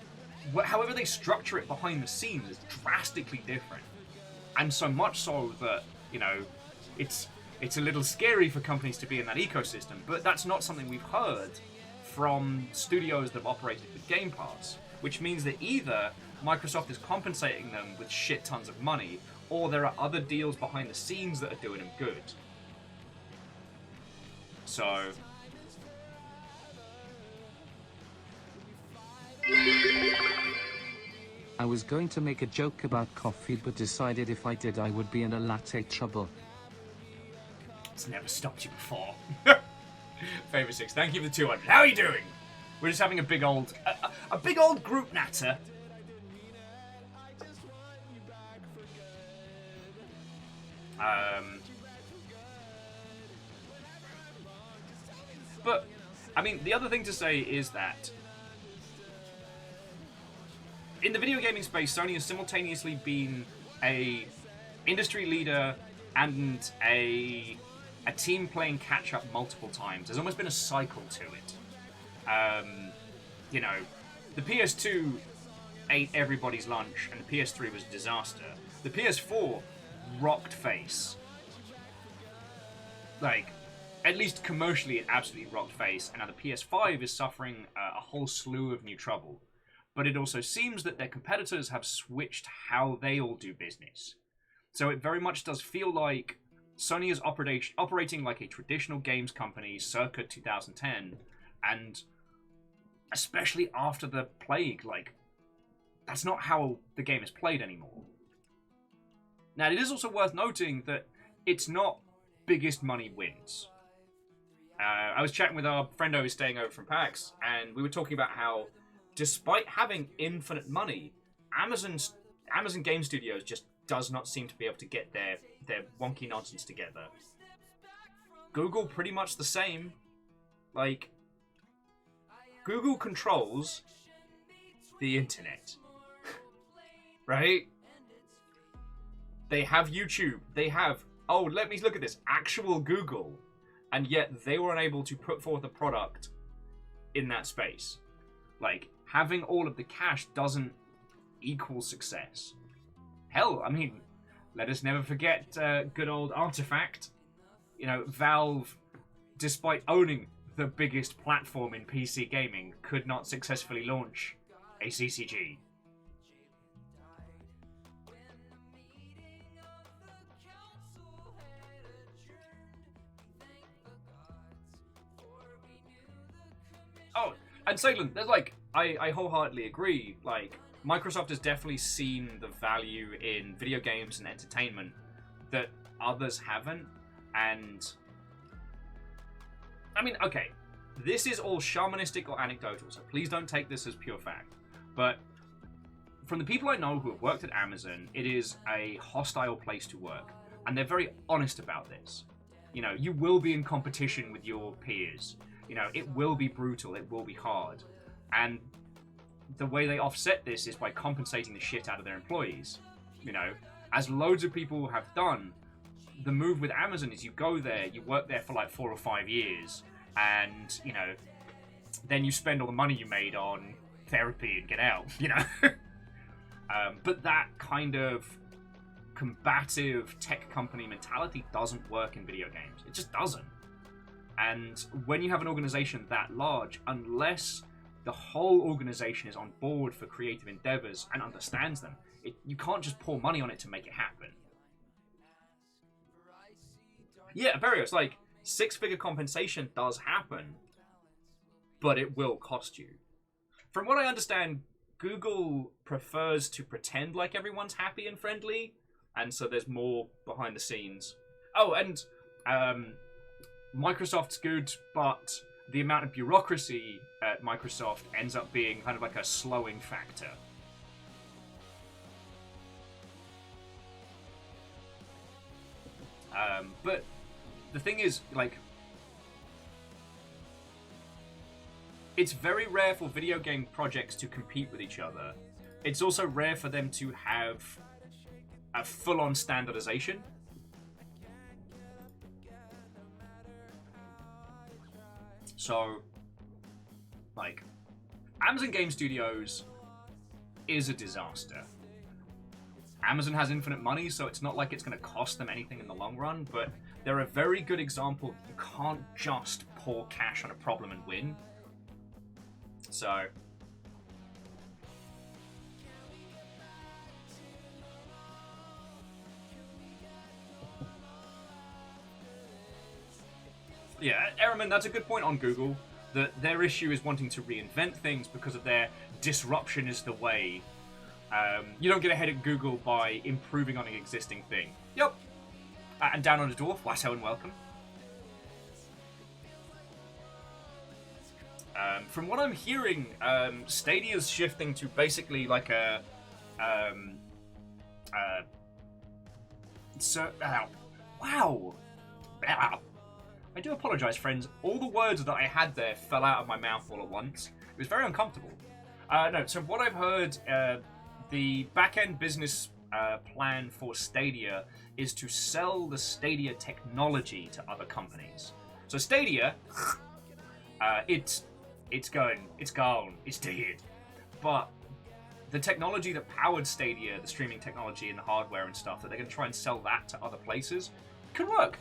they structure it behind the scenes is drastically different. And so much so that, you know, it's a little scary for companies to be in that ecosystem. But that's not something we've heard from studios that have operated with Game Pass. Which means that either Microsoft is compensating them with shit tons of money, or there are other deals behind the scenes that are doing them good. So... I was going to make a joke about coffee, but decided if I did I would be in a latte trouble. It's never stopped you before. Favorite 6, thank you for the 200. How are you doing? We're just having a big old group natter. But, I mean, the other thing to say is that in the video gaming space, Sony has simultaneously been a industry leader and a team playing catch-up multiple times. There's almost been a cycle to it. You know, the PS2 ate everybody's lunch, and the PS3 was a disaster. The PS4 rocked face. Like, at least commercially, it absolutely rocked face, and now the PS5 is suffering a whole slew of new trouble. But it also seems that their competitors have switched how they all do business. So it very much does feel like Sony is operating like a traditional games company circa 2010, and especially after the plague, like, that's not how the game is played anymore. Now, it is also worth noting that it's not biggest money wins. I was chatting with our friend who was staying over from PAX, and we were talking about how, despite having infinite money, Amazon Game Studios just does not seem to be able to get their wonky nonsense together. Google, pretty much the same. Like, Google controls the internet. Right? They have YouTube. They have, oh, let me look at this, actual Google. And yet they were unable to put forth a product in that space. Like, having all of the cash doesn't equal success. Hell, I mean, let us never forget good old Artifact. You know, Valve, despite owning the biggest platform in PC gaming, could not successfully launch a CCG. Oh, and Salem, there's like, I wholeheartedly agree, like, Microsoft has definitely seen the value in video games and entertainment that others haven't, and I mean, okay, this is all shamanistic or anecdotal, so please don't take this as pure fact, but from the people I know who have worked at Amazon, it is a hostile place to work, and they're very honest about this. You know, you will be in competition with your peers. You know, it will be brutal, it will be hard, and the way they offset this is by compensating the shit out of their employees. You know, as loads of people have done, the move with Amazon is you go there, you work there for like 4 or 5 years, and, you know, then you spend all the money you made on therapy and get out, you know? But that kind of combative tech company mentality doesn't work in video games. It just doesn't. And when you have an organization that large, unless the whole organization is on board for creative endeavors and understands them. You can't just pour money on it to make it happen. Yeah, Berios, like, 6-figure compensation does happen, but it will cost you. From what I understand, Google prefers to pretend like everyone's happy and friendly, and so there's more behind the scenes. Oh, and Microsoft's good, but the amount of bureaucracy at Microsoft ends up being kind of like a slowing factor. But the thing is, like, it's very rare for video game projects to compete with each other. It's also rare for them to have a full-on standardization. So, like, Amazon Game Studios is a disaster. Amazon has infinite money, so it's not like it's going to cost them anything in the long run, but they're a very good example. You can't just pour cash on a problem and win. So, yeah, Ehrman, that's a good point on Google, that their issue is wanting to reinvent things because of their disruption is the way. You don't get ahead at Google by improving on an existing thing. Yep. And down on the dwarf, Watto and welcome. From what I'm hearing, Stadia's shifting to basically like a... wow! I do apologise, friends. All the words that I had there fell out of my mouth all at once. It was very uncomfortable. No, so what I've heard, the back-end business plan for Stadia is to sell the Stadia technology to other companies. So Stadia, it's gone, it's dead. But the technology that powered Stadia, the streaming technology and the hardware and stuff, that they're going to try and sell that to other places, could work.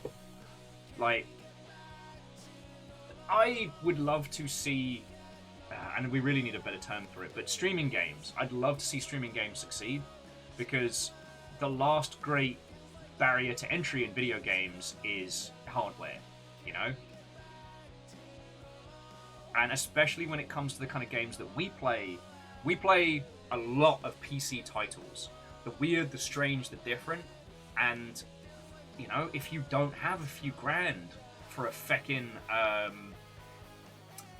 Like, I would love to see, and we really need a better term for it, but streaming games. I'd love to see streaming games succeed, because the last great barrier to entry in video games is hardware, you know? And especially when it comes to the kind of games that we play a lot of PC titles. The weird, the strange, the different, and, you know, if you don't have a few grand for a feckin',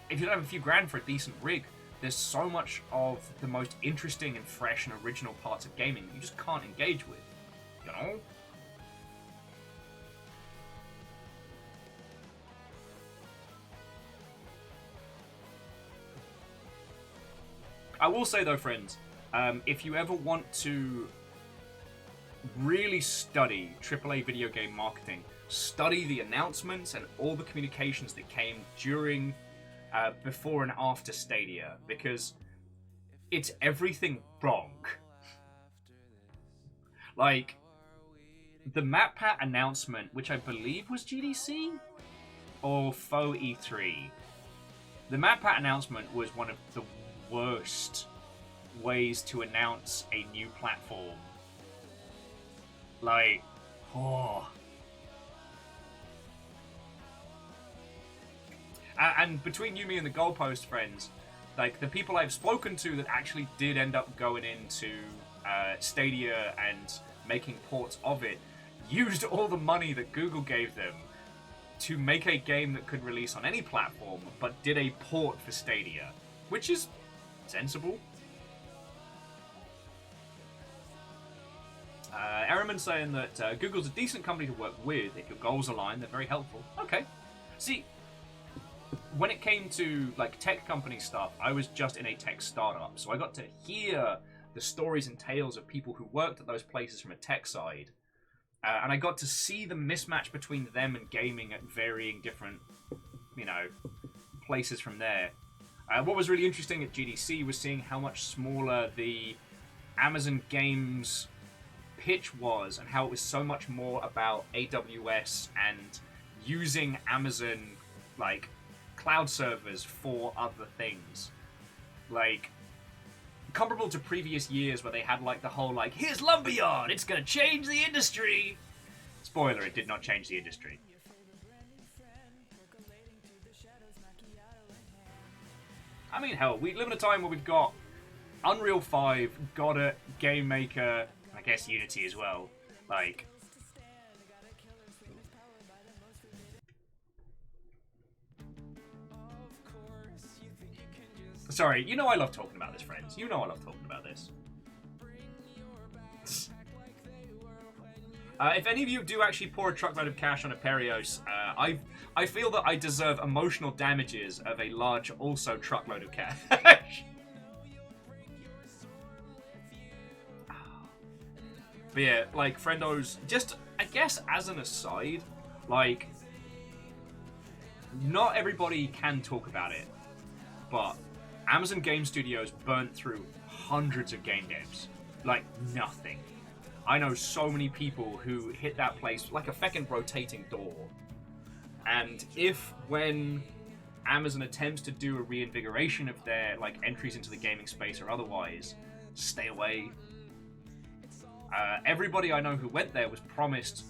if you don't have a few grand for a decent rig, there's so much of the most interesting and fresh and original parts of gaming you just can't engage with, you know? I will say though, friends, if you ever want to really study AAA video game marketing, study the announcements and all the communications that came during, before and after Stadia, because it's everything wrong. Like, the MatPat announcement, which I believe was GDC or faux E3, the MatPat announcement was one of the worst ways to announce a new platform. Like, oh. And between you, me, and the goalpost friends, like, the people I've spoken to that actually did end up going into Stadia and making ports of it, used all the money that Google gave them to make a game that could release on any platform, but did a port for Stadia, which is sensible. Ehrman's saying that Google's a decent company to work with. If your goals align, they're very helpful. Okay. See, when it came to like tech company stuff, I was just in a tech startup, so I got to hear the stories and tales of people who worked at those places from a tech side, and I got to see the mismatch between them and gaming at varying different, you know, places from there. What was really interesting at GDC was seeing how much smaller the Amazon Games pitch was, and how it was so much more about AWS and using Amazon like cloud servers for other things. Like, comparable to previous years where they had, like, the whole, like, here's Lumberyard, it's gonna change the industry! Spoiler, it did not change the industry. I mean, hell, we live in a time where we've got Unreal 5, Godot, Game Maker, I guess Unity as well. Like... Sorry, you know I love talking about this, friends. You know I love talking about this. If any of you do actually pour a truckload of cash on a Perios, I feel that I deserve emotional damages of a large, also truckload of cash. But yeah, like, friendos, just, I guess as an aside, like, not everybody can talk about it, but Amazon Game Studios burnt through hundreds of game devs. Like, nothing. I know so many people who hit that place like a feckin' rotating door. And if, when Amazon attempts to do a reinvigoration of their, like, entries into the gaming space or otherwise, stay away. Everybody I know who went there was promised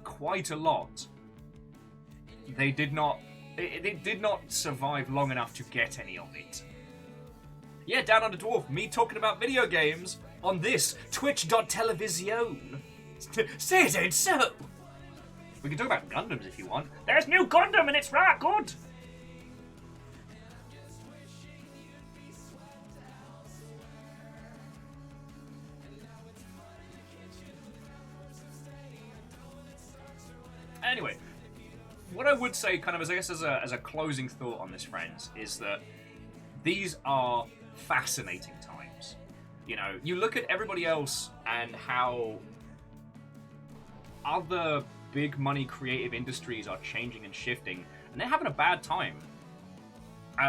quite a lot. They did not... It did not survive long enough to get any of it. Yeah, Down Under Dwarf, me talking about video games on this Twitch.television. Say it ain't so. We can talk about Gundams if you want. There's new Gundam and it's right good. Anyway, what I would say, kind of as I guess as a closing thought on this, friends, is that these are fascinating times. You know, you look at everybody else and how other big money creative industries are changing and shifting, and they're having a bad time.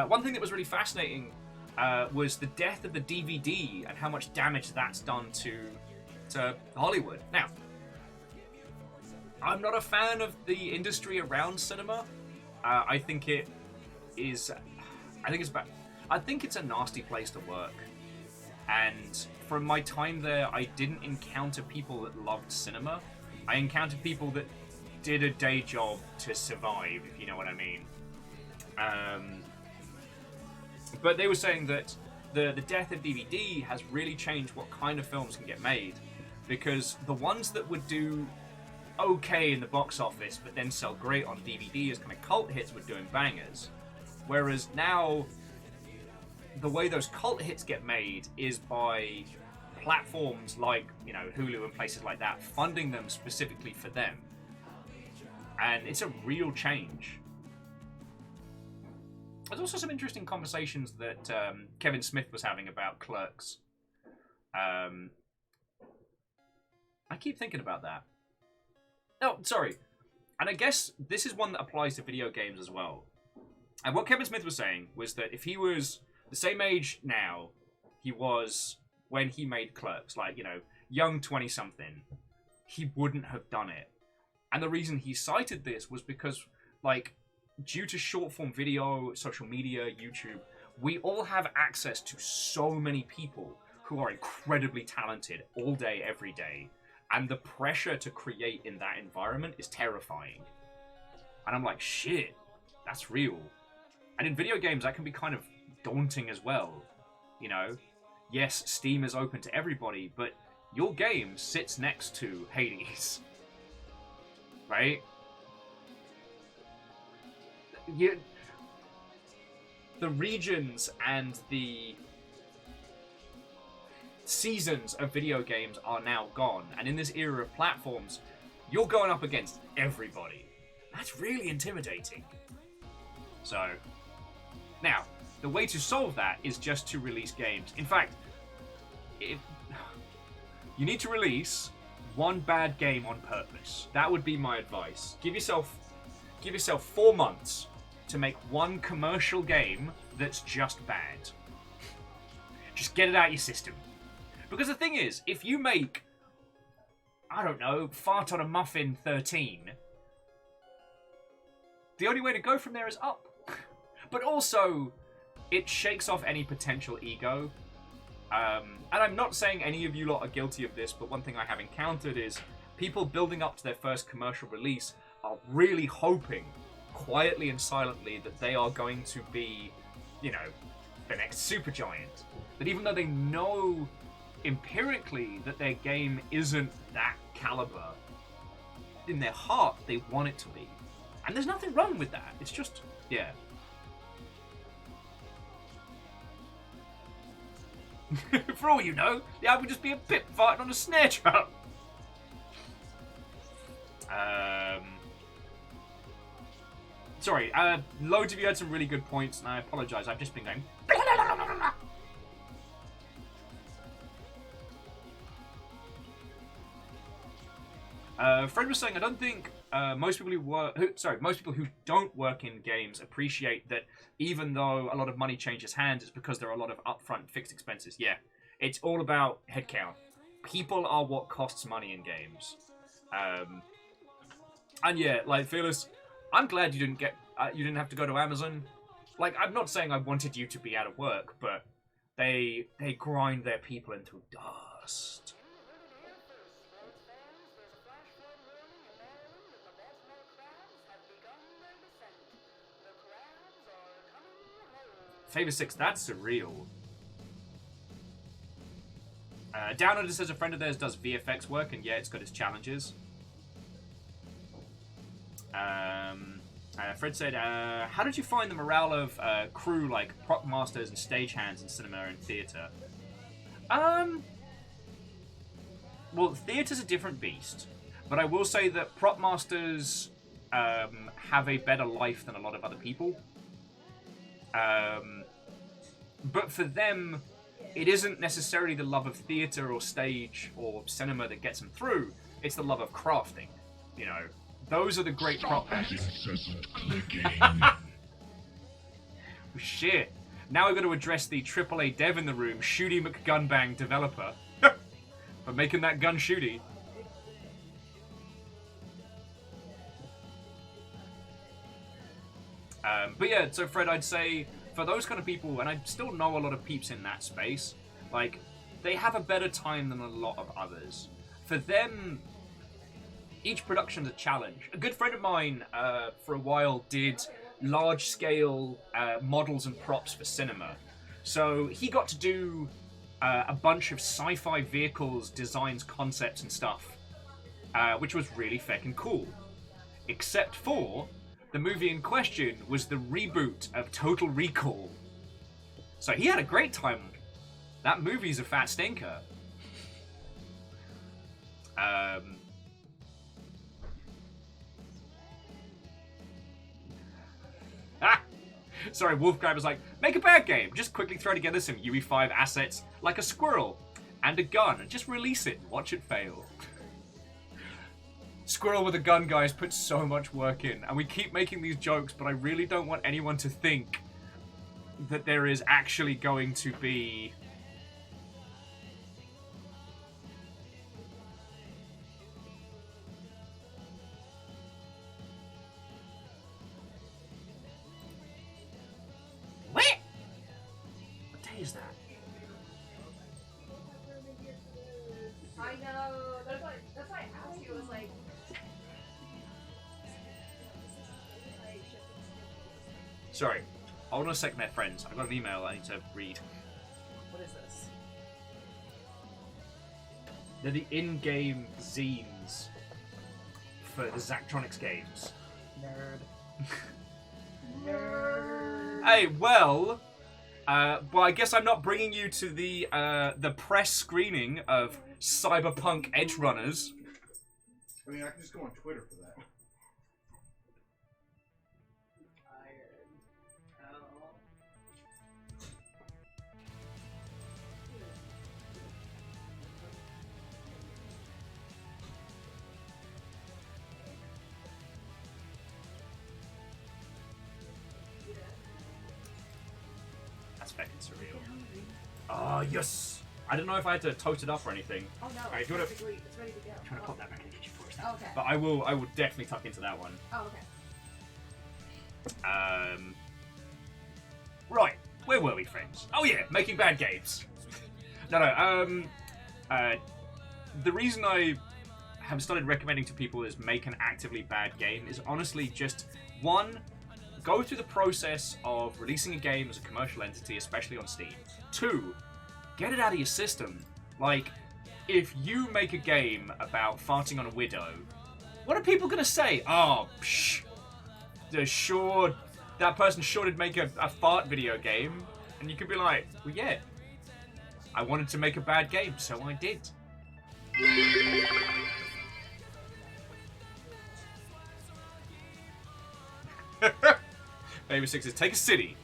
One thing that was really fascinating was the death of the DVD and how much damage that's done to Hollywood. Now, I'm not a fan of the industry around cinema. I think it is... I think it's bad. I think it's a nasty place to work. And from my time there, I didn't encounter people that loved cinema. I encountered people that did a day job to survive, if you know what I mean. But they were saying that the death of DVD has really changed what kind of films can get made. Because the ones that would do okay in the box office, but then sell great on DVD as kind of cult hits were doing bangers. Whereas now, the way those cult hits get made is by platforms like, you know, Hulu and places like that, funding them specifically for them. And it's a real change. There's also some interesting conversations that Kevin Smith was having about Clerks. I keep thinking about that. Oh, sorry. And I guess this is one that applies to video games as well. And what Kevin Smith was saying was that if he was the same age now he was when he made Clerks, like, you know, young 20-something, he wouldn't have done it. And the reason he cited this was because, like, due to short-form video, social media, YouTube, we all have access to so many people who are incredibly talented all day, every day. And the pressure to create in that environment is terrifying. And I'm like, shit, that's real. And in video games, that can be kind of daunting as well. You know, yes, Steam is open to everybody, but your game sits next to Hades. Right? The regions and the seasons of video games are now gone, and in this era of platforms, you're going up against everybody. That's really intimidating. So, now, the way to solve that is just to release games. In fact, you need to release one bad game on purpose. That would be my advice. Give yourself 4 months to make one commercial game that's just bad. Just get it out of your system. Because the thing is, if you make, I don't know, Fart on a Muffin 13, the only way to go from there is up. But also, it shakes off any potential ego. And I'm not saying any of you lot are guilty of this, but one thing I have encountered is people building up to their first commercial release are really hoping, quietly and silently, that they are going to be, you know, the next Supergiant. That even though they know empirically that their game isn't that caliber, in their heart they want it to be. And there's nothing wrong with that. It's just, yeah. For all you know, the album would just be a pip farting on a snare drum. Sorry, loads of you had some really good points, and I apologise. I've just been going. Fred was saying, I don't think most people who don't work in games appreciate that even though a lot of money changes hands, it's because there are a lot of upfront fixed expenses. Yeah, it's all about headcount. People are what costs money in games. And yeah, like, Fearless, I'm glad you didn't have to go to Amazon. Like, I'm not saying I wanted you to be out of work, but they grind their people into dust. Favor 6, that's surreal. Downer says a friend of theirs does VFX work, and yeah, it's got its challenges. Fred said, how did you find the morale of crew like prop masters and stagehands in cinema and theatre? Well, theatre's a different beast, but I will say that prop masters have a better life than a lot of other people. But for them, it isn't necessarily the love of theatre or stage or cinema that gets them through. It's the love of crafting. You know, those are the great prop actors. Shit. Now we're going to address the AAA dev in the room, Shooty McGunbang developer, for making that gun shooty. But yeah, so Fred, I'd say for those kind of people, and I still know a lot of peeps in that space, like, they have a better time than a lot of others. For them, each production's a challenge. A good friend of mine, for a while, did large-scale models and props for cinema. So he got to do a bunch of sci-fi vehicles, designs, concepts, and stuff, which was really feckin' cool. Except for the movie in question was the reboot of Total Recall. So he had a great time. That movie's a fat stinker. Sorry, Wolfgang was like, make a bad game. Just quickly throw together some UE5 assets like a squirrel and a gun and just release it and watch it fail. Squirrel with a gun, guys, put so much work in. And we keep making these jokes, but I really don't want anyone to think that there is actually going to be... What? What day is that? I know. That's why I asked you. It was like... Sorry. Hold on a second there, friends. I've got an email I need to read. What is this? They're the in-game zines for the Zachtronics games. Nerd. Nerd. Hey, well, I guess I'm not bringing you to the press screening of Cyberpunk Edge Runners. I mean, I can just go on Twitter for that. That's fucking surreal. Oh, yes! I don't know if I had to toast it up or anything. Oh no, Alright, it's, do you wanna- basically, it's ready to go. I'm trying to pop that back in the kitchen for a Oh, second. okay. But I will definitely tuck into that one. Oh, okay. Right. Where were we, friends? Oh yeah, making bad games. No, the reason I have started recommending to people is make an actively bad game is honestly just, one, go through the process of releasing a game as a commercial entity, especially on Steam. Two, get it out of your system. Like, if you make a game about farting on a widow, what are people gonna say? Oh, psh, sure, that person sure did make a fart video game. And you could be like, well, yeah, I wanted to make a bad game, so I did. Baby Sixes, take a city,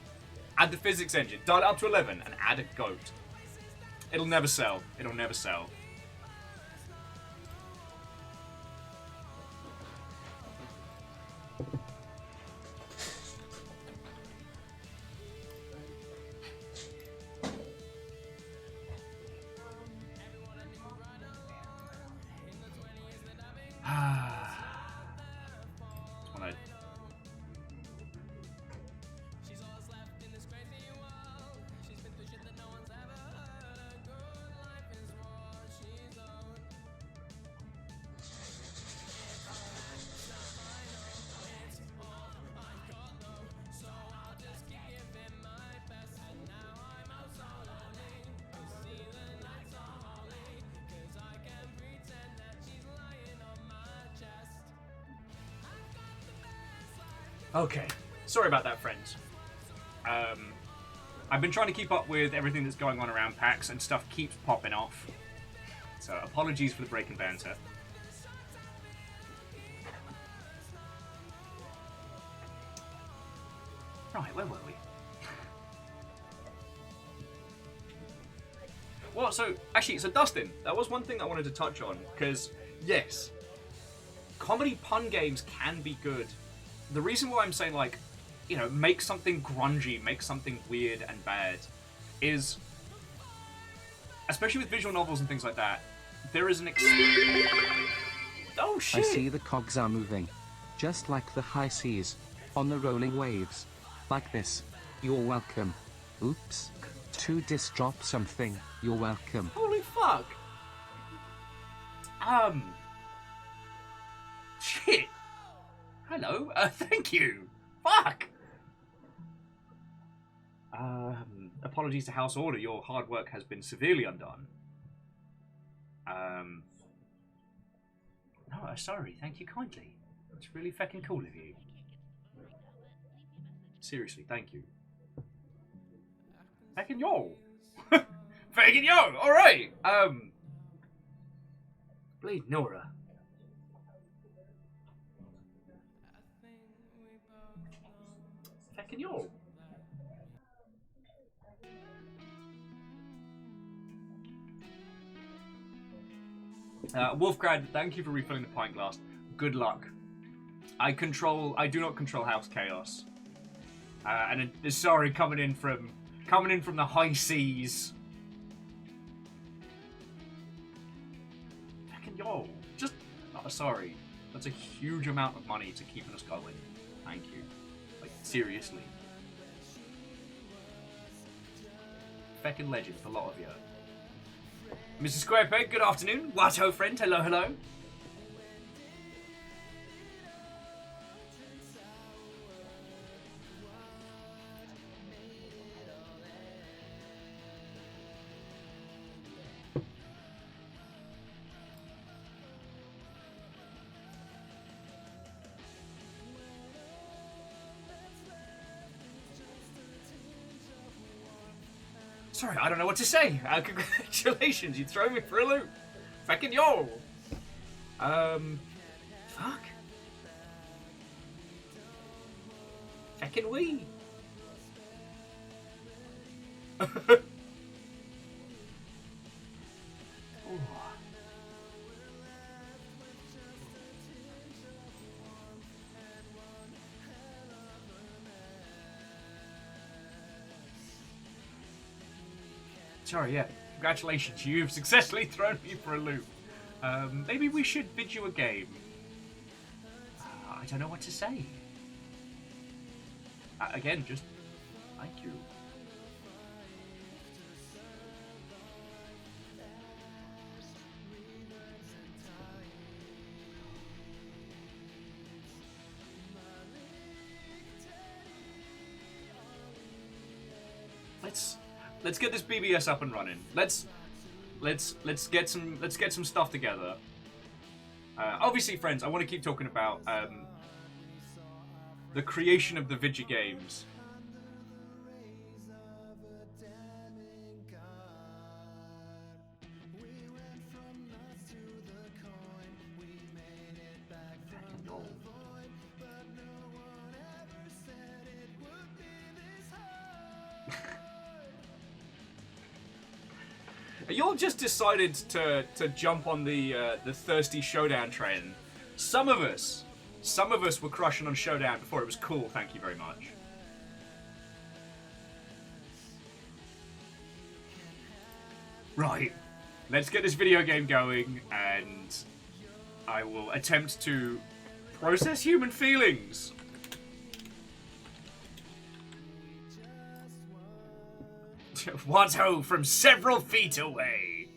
add the physics engine, dial it up to 11, and add a goat. It'll never sell. It'll never sell. Okay, sorry about that, friends. I've been trying to keep up with everything that's going on around PAX, and stuff keeps popping off. So apologies for the break and banter. Right, where were we? Well, so Dustin, that was one thing I wanted to touch on, because yes, comedy pun games can be good. The reason why I'm saying, like, you know, make something grungy, make something weird and bad, is, especially with visual novels and things like that, there is an oh shit! I see the cogs are moving, just like the high seas, on the rolling waves. Like this. You're welcome. Oops. To drop something. You're welcome. Holy fuck! Shit! Hello, thank you! Fuck! Apologies to House Order, your hard work has been severely undone. No, sorry, thank you kindly. It's really fucking cool of you. Seriously, thank you. Fucking yo! Fucking yo! Alright! Bleed Nora. Fucking yo! Wolfgrad, thank you for refilling the pint glass. Good luck. I do not control House Chaos. And sorry, coming in from the high seas. Fucking yo, just sorry. That's a huge amount of money to keeping us going. Thank you. Like, seriously. Fucking legend for a lot of you. Mrs. Squarepeg, good afternoon. Watto friend, hello, hello. Sorry, I don't know what to say. Congratulations, you throw me for a loop. Fucking yo. Fuck. Fucking we. Sorry, yeah. Congratulations, you've successfully thrown me for a loop. Maybe we should bid you a game. I don't know what to say. Again, just thank you. let's get this BBS up and running. Let's get some stuff together. Obviously, friends, I want to keep talking about the creation of the video games. Y'all just decided to jump on the thirsty showdown train. Some of us were crushing on showdown before it was cool. Thank you very much. Right, let's get this video game going, and I will attempt to process human feelings. Watto from several feet away.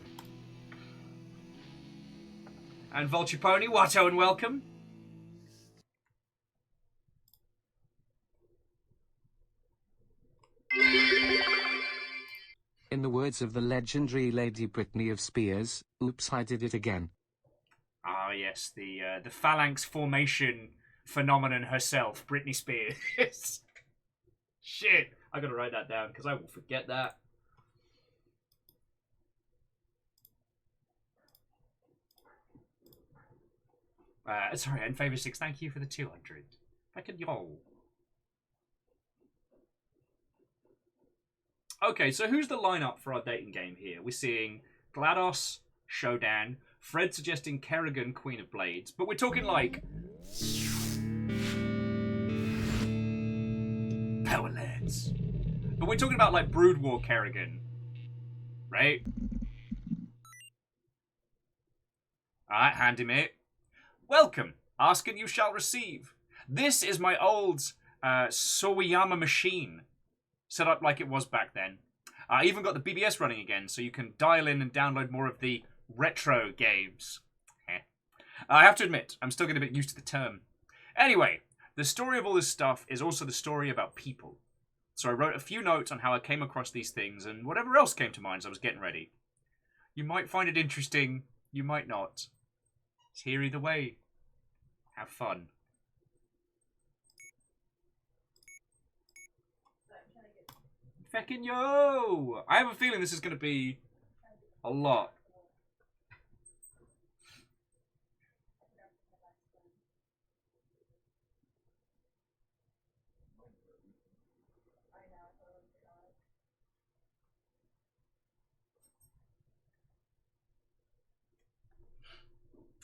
And Vulture Pony, Watto and welcome. In the words of the legendary Lady Brittany of Spears, oops, I did it again. Ah, yes, the phalanx formation phenomenon herself, Britney Spears. Shit, I gotta write that down because I will forget that. Sorry, and Favor 6, thank you for the 200. Fucking yo. Okay, so who's the lineup for our dating game here? We're seeing GLaDOS, Shodan, Fred suggesting Kerrigan, Queen of Blades, but we're talking like Powerlands. But we're talking about like Brood War Kerrigan, right? Alright, hand him it. Welcome. Ask and you shall receive. This is my old Sawayama machine. Set up like it was back then. I even got the BBS running again, so you can dial in and download more of the retro games. I have to admit, I'm still getting a bit used to the term. Anyway, the story of all this stuff is also the story about people. So I wrote a few notes on how I came across these things and whatever else came to mind as I was getting ready. You might find it interesting, you might not. It's here either way. Have fun. Feckin' yo! I have a feeling this is going to be a lot.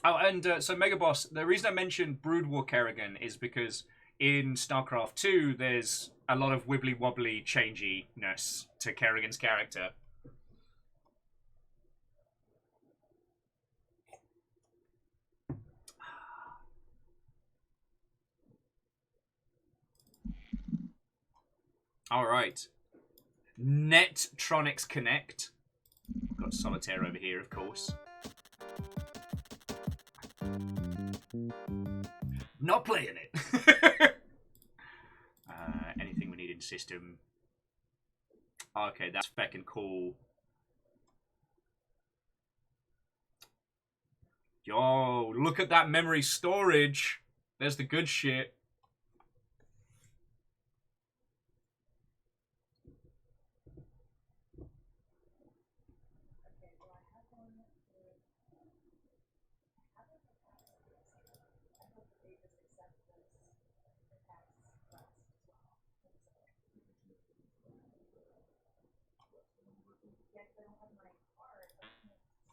Oh, and so Mega Boss, the reason I mentioned Brood War Kerrigan is because in StarCraft 2, there's a lot of wibbly-wobbly changiness to Kerrigan's character. Alright. Netronics Connect. Got Solitaire over here, of course. Not playing it. Anything we need in system. Okay, that's feckin' cool. Yo, look at that memory storage. There's the good shit.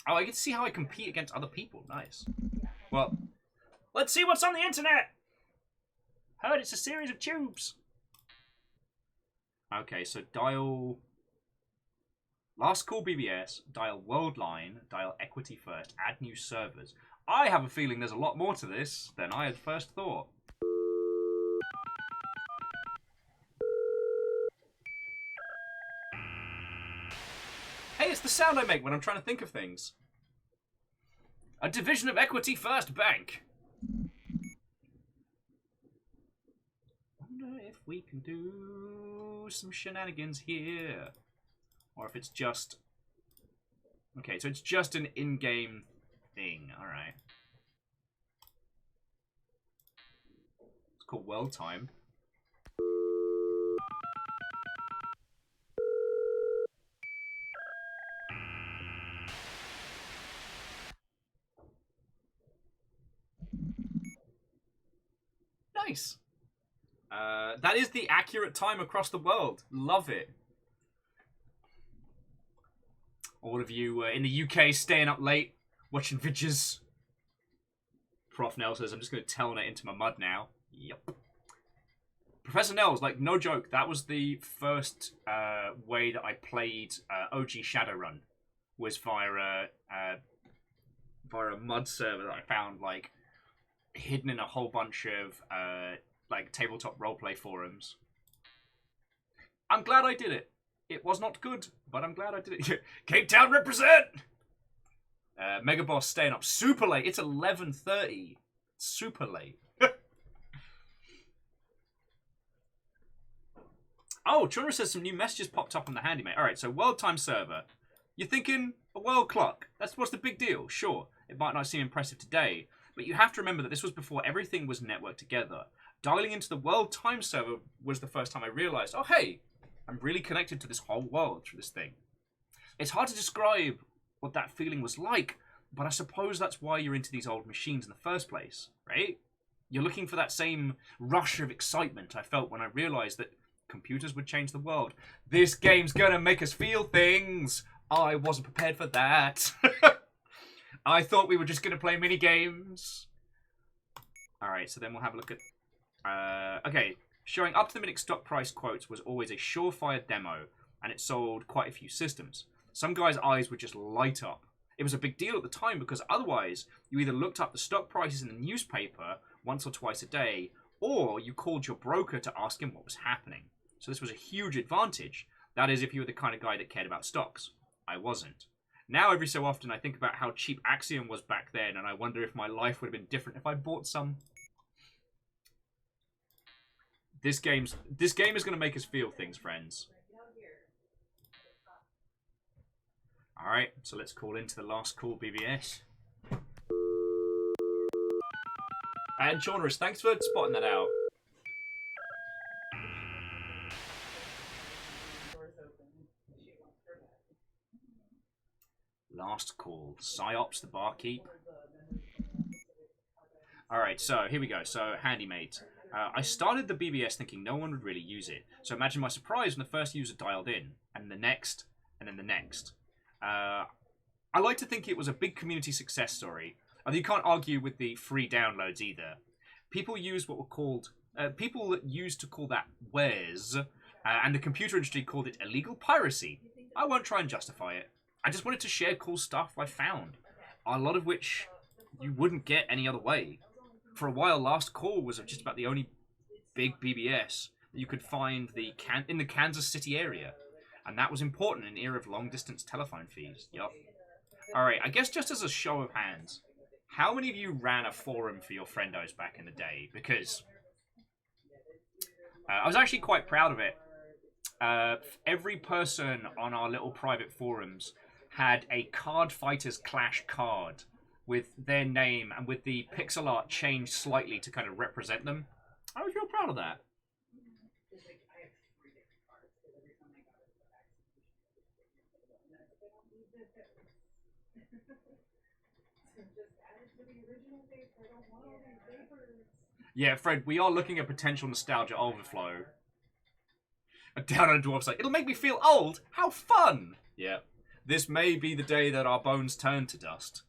Oh, I get to see how I compete against other people. Nice. Well, let's see what's on the internet. Heard it's a series of tubes. Okay, so dial last call BBS, dial Worldline, dial Equity First, add new servers. I have a feeling there's a lot more to this than I had first thought. Hey, it's the sound I make when I'm trying to think of things. A division of Equity First Bank. Wonder if we can do some shenanigans here. or if it's just... Okay, so it's just an in-game thing. Alright. It's called World Time. Nice. That is the accurate time across the world. Love it. All of you in the UK staying up late, watching videos. Prof. Nell says, I'm just going to telnet into my mud now. Yep. Professor Nels, like, no joke, that was the first way that I played OG Shadowrun. Was via a mud server that I found, like, hidden in a whole bunch of, like, tabletop roleplay forums. I'm glad I did it. It was not good, but I'm glad I did it. Cape Town represent! Mega Boss staying up super late. It's 11:30. Super late. Oh, Chundra says some new messages popped up on the Handymate. Alright, so World Time Server. You're thinking, a world clock. What's the big deal? Sure, it might not seem impressive today, but you have to remember that this was before everything was networked together. Dialing into the World Time Server was the first time I realized, oh hey, I'm really connected to this whole world through this thing. It's hard to describe what that feeling was like, but I suppose that's why you're into these old machines in the first place, right? You're looking for that same rush of excitement I felt when I realized that computers would change the world. This game's gonna make us feel things. I wasn't prepared for that. I thought we were just gonna play mini games. Alright, so then we'll have a look at... okay. Showing up-to-the-minute stock price quotes was always a surefire demo, and it sold quite a few systems. Some guys' eyes would just light up. It was a big deal at the time because otherwise you either looked up the stock prices in the newspaper once or twice a day, or you called your broker to ask him what was happening. So this was a huge advantage. That is, if you were the kind of guy that cared about stocks. I wasn't. Now, every so often, I think about how cheap Axiom was back then, and I wonder if my life would have been different if I bought some. This game is going to make us feel things, friends. Alright, so let's call into the last Call BBS. And Chaunerus, thanks for spotting that out. Last call. Psyops, the barkeep. Alright, so here we go. So, Handymate. I started the BBS thinking no one would really use it. So imagine my surprise when the first user dialed in. And the next. And then the next. I like to think it was a big community success story. Although you can't argue with the free downloads either. People used what were called... people used to call that wares. And the computer industry called it illegal piracy. I won't try and justify it. I just wanted to share cool stuff I found. A lot of which you wouldn't get any other way. For a while, Last Call was just about the only big BBS that you could find in the Kansas City area. And that was important in an era of long-distance telephone fees. Yup. Alright, I guess just as a show of hands, how many of you ran a forum for your friendos back in the day? Because I was actually quite proud of it. Every person on our little private forums had a Card Fighters Clash card with their name and with the pixel art changed slightly to kind of represent them. I was real proud of that. Yeah, Fred, we are looking at potential nostalgia overflow. Down on a dwarf site. It'll make me feel old. How fun! Yeah. This may be the day that our bones turn to dust.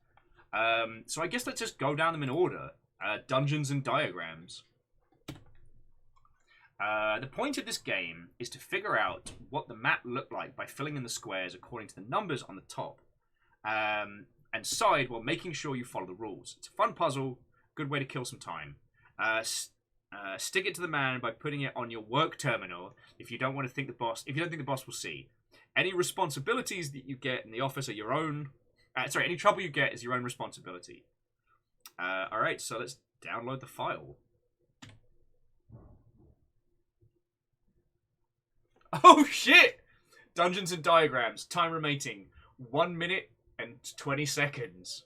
So I guess let's just go down them in order. Dungeons and diagrams. The point of this game is to figure out what the map looked like by filling in the squares according to the numbers on the top. And side while making sure you follow the rules. It's a fun puzzle. Good way to kill some time. Stick it to the man by putting it on your work terminal if you don't want to think the boss. If you don't think the boss will see. Any responsibilities that you get in the office are your own. Any trouble you get is your own responsibility. Alright, so let's download the file. Oh shit! Dungeons and Diagrams. Time remaining 1 minute and 20 seconds.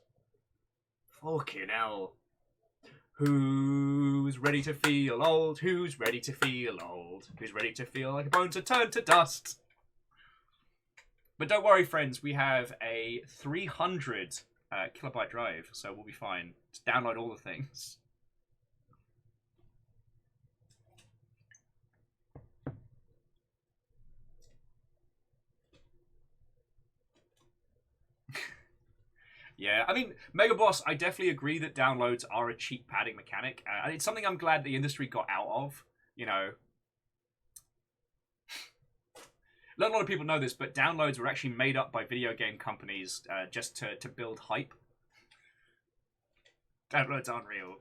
Fucking hell. Who's ready to feel old? Who's ready to feel old? Who's ready to feel like a bone to turn to dust? But don't worry, friends. We have a 300 kilobyte drive, so we'll be fine. Just download all the things. Yeah, I mean, Mega Boss, I definitely agree that downloads are a cheap padding mechanic. And it's something I'm glad the industry got out of, you know. Not a lot of people know this, but downloads were actually made up by video game companies just to build hype. Downloads aren't real.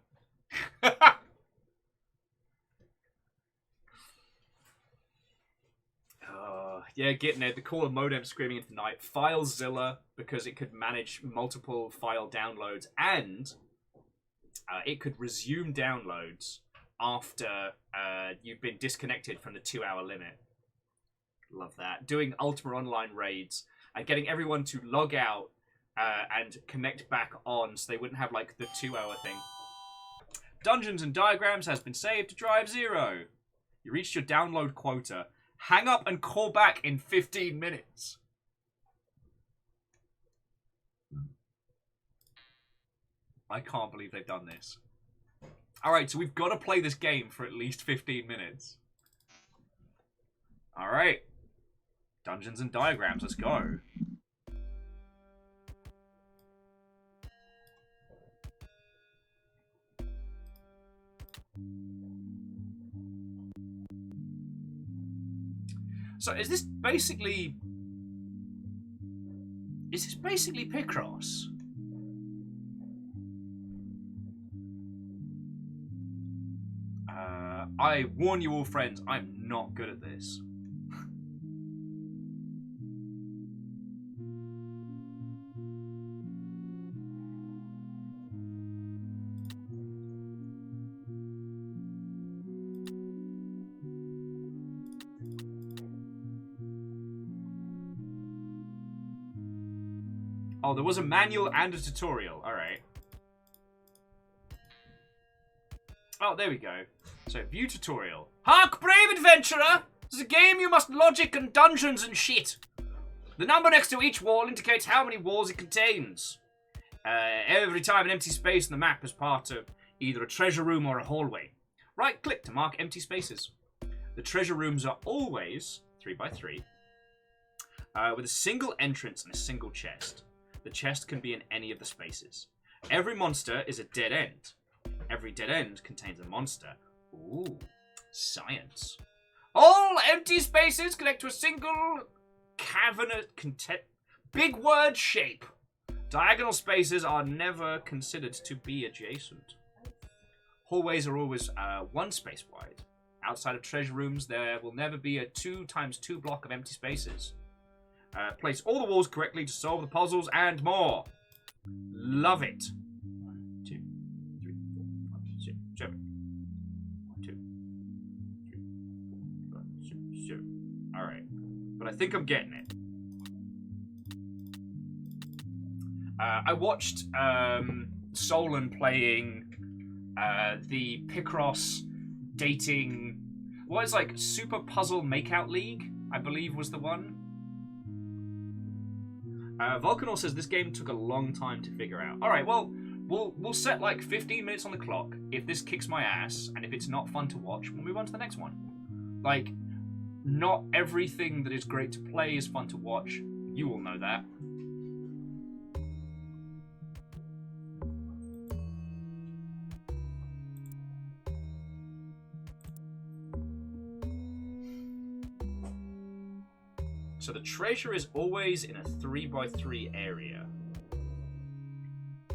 Yeah, getting it. The call of modem screaming into the night. FileZilla, because it could manage multiple file downloads, and it could resume downloads after you've been disconnected from the 2-hour limit. Love that. Doing Ultima Online raids and getting everyone to log out and connect back on so they wouldn't have, like, the 2-hour thing. Dungeons and Diagrams has been saved to drive 0. You reached your download quota. Hang up and call back in 15 minutes. I can't believe they've done this. Alright, so we've got to play this game for at least 15 minutes. Alright. Dungeons and Diagrams, let's go. So is this basically Picross? I warn you all, friends, I'm not good at this. Oh, there was a manual and a tutorial. Alright. Oh, there we go. So, view tutorial. Hark, brave adventurer! This is a game you must logic and dungeons and shit. The number next to each wall indicates how many walls it contains. Every time an empty space on the map is part of either a treasure room or a hallway. Right-click to mark empty spaces. The treasure rooms are always 3x3, with a single entrance and a single chest. The chest can be in any of the spaces. Every monster is a dead end. Every dead end contains a monster. Ooh, science. All empty spaces connect to a single cavernous big word shape. Diagonal spaces are never considered to be adjacent. Hallways are always 1 space wide. Outside of treasure rooms, there will never be a 2x2 block of empty spaces. Place all the walls correctly to solve the puzzles and more. Love it. 1, 2, 3, 4, 5, 6, 7. 1, 2, 3, 4, 5, 6, 7. Alright. But I think I'm getting it. I watched Solon playing the Picross dating... What is like Super Puzzle Makeout League, I believe was the one. Volcanor says this game took a long time to figure out. Alright, well, we'll set like 15 minutes on the clock. If this kicks my ass, and if it's not fun to watch, we'll move on to the next one. Like, not everything that is great to play is fun to watch. You all know that. So the treasure is always in a 3x3 area.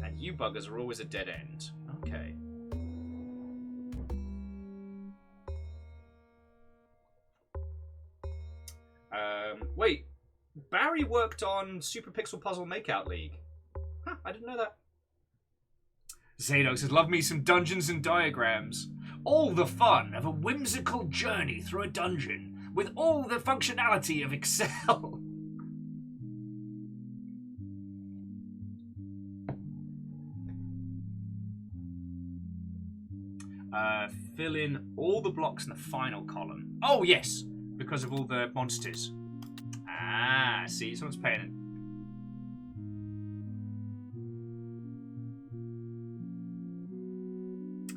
And you buggers are always a dead end. Okay. Wait. Barry worked on Super Pixel Puzzle Makeout League. Huh, I didn't know that. Zadok says, love me some Dungeons and Diagrams. All the fun of a whimsical journey through a dungeon with all the functionality of Excel. Fill in all the blocks in the final column. Oh, yes, because of all the monsters. Ah, see, someone's paying.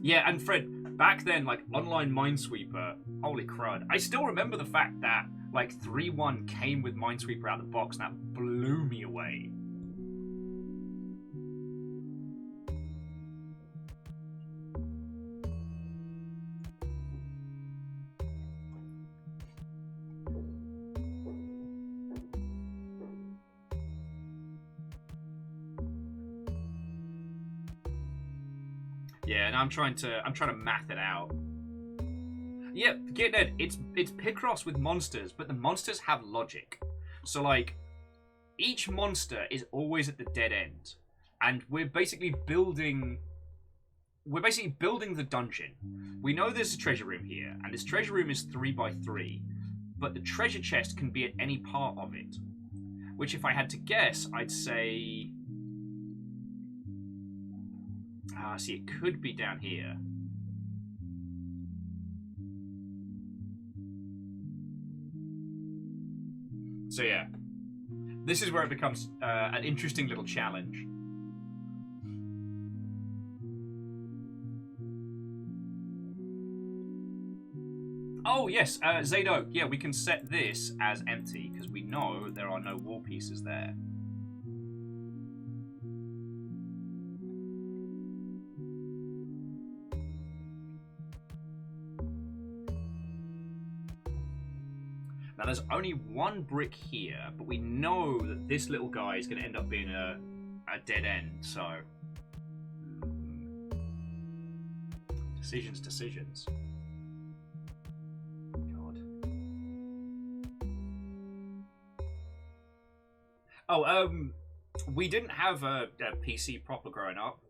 Yeah, and Fred, back then, like, online Minesweeper, holy crud. I still remember the fact that, like, 3.1 came with Minesweeper out of the box, and that blew me away. Yeah, and I'm trying to math it out. Yeah, get it. It's Picross with monsters, but the monsters have logic. So like, each monster is always at the dead end, and we're basically building the dungeon. We know there's a treasure room here, and this treasure room is 3x3, but the treasure chest can be at any part of it. Which, if I had to guess, I'd say. See, it could be down here. So yeah, this is where it becomes an interesting little challenge. Oh yes, Zado, yeah, we can set this as empty, because we know there are no wall pieces there. Now, there's only one brick here, but we know that this little guy is going to end up being a dead end, so... Decisions. God. Oh, we didn't have a PC proper growing up.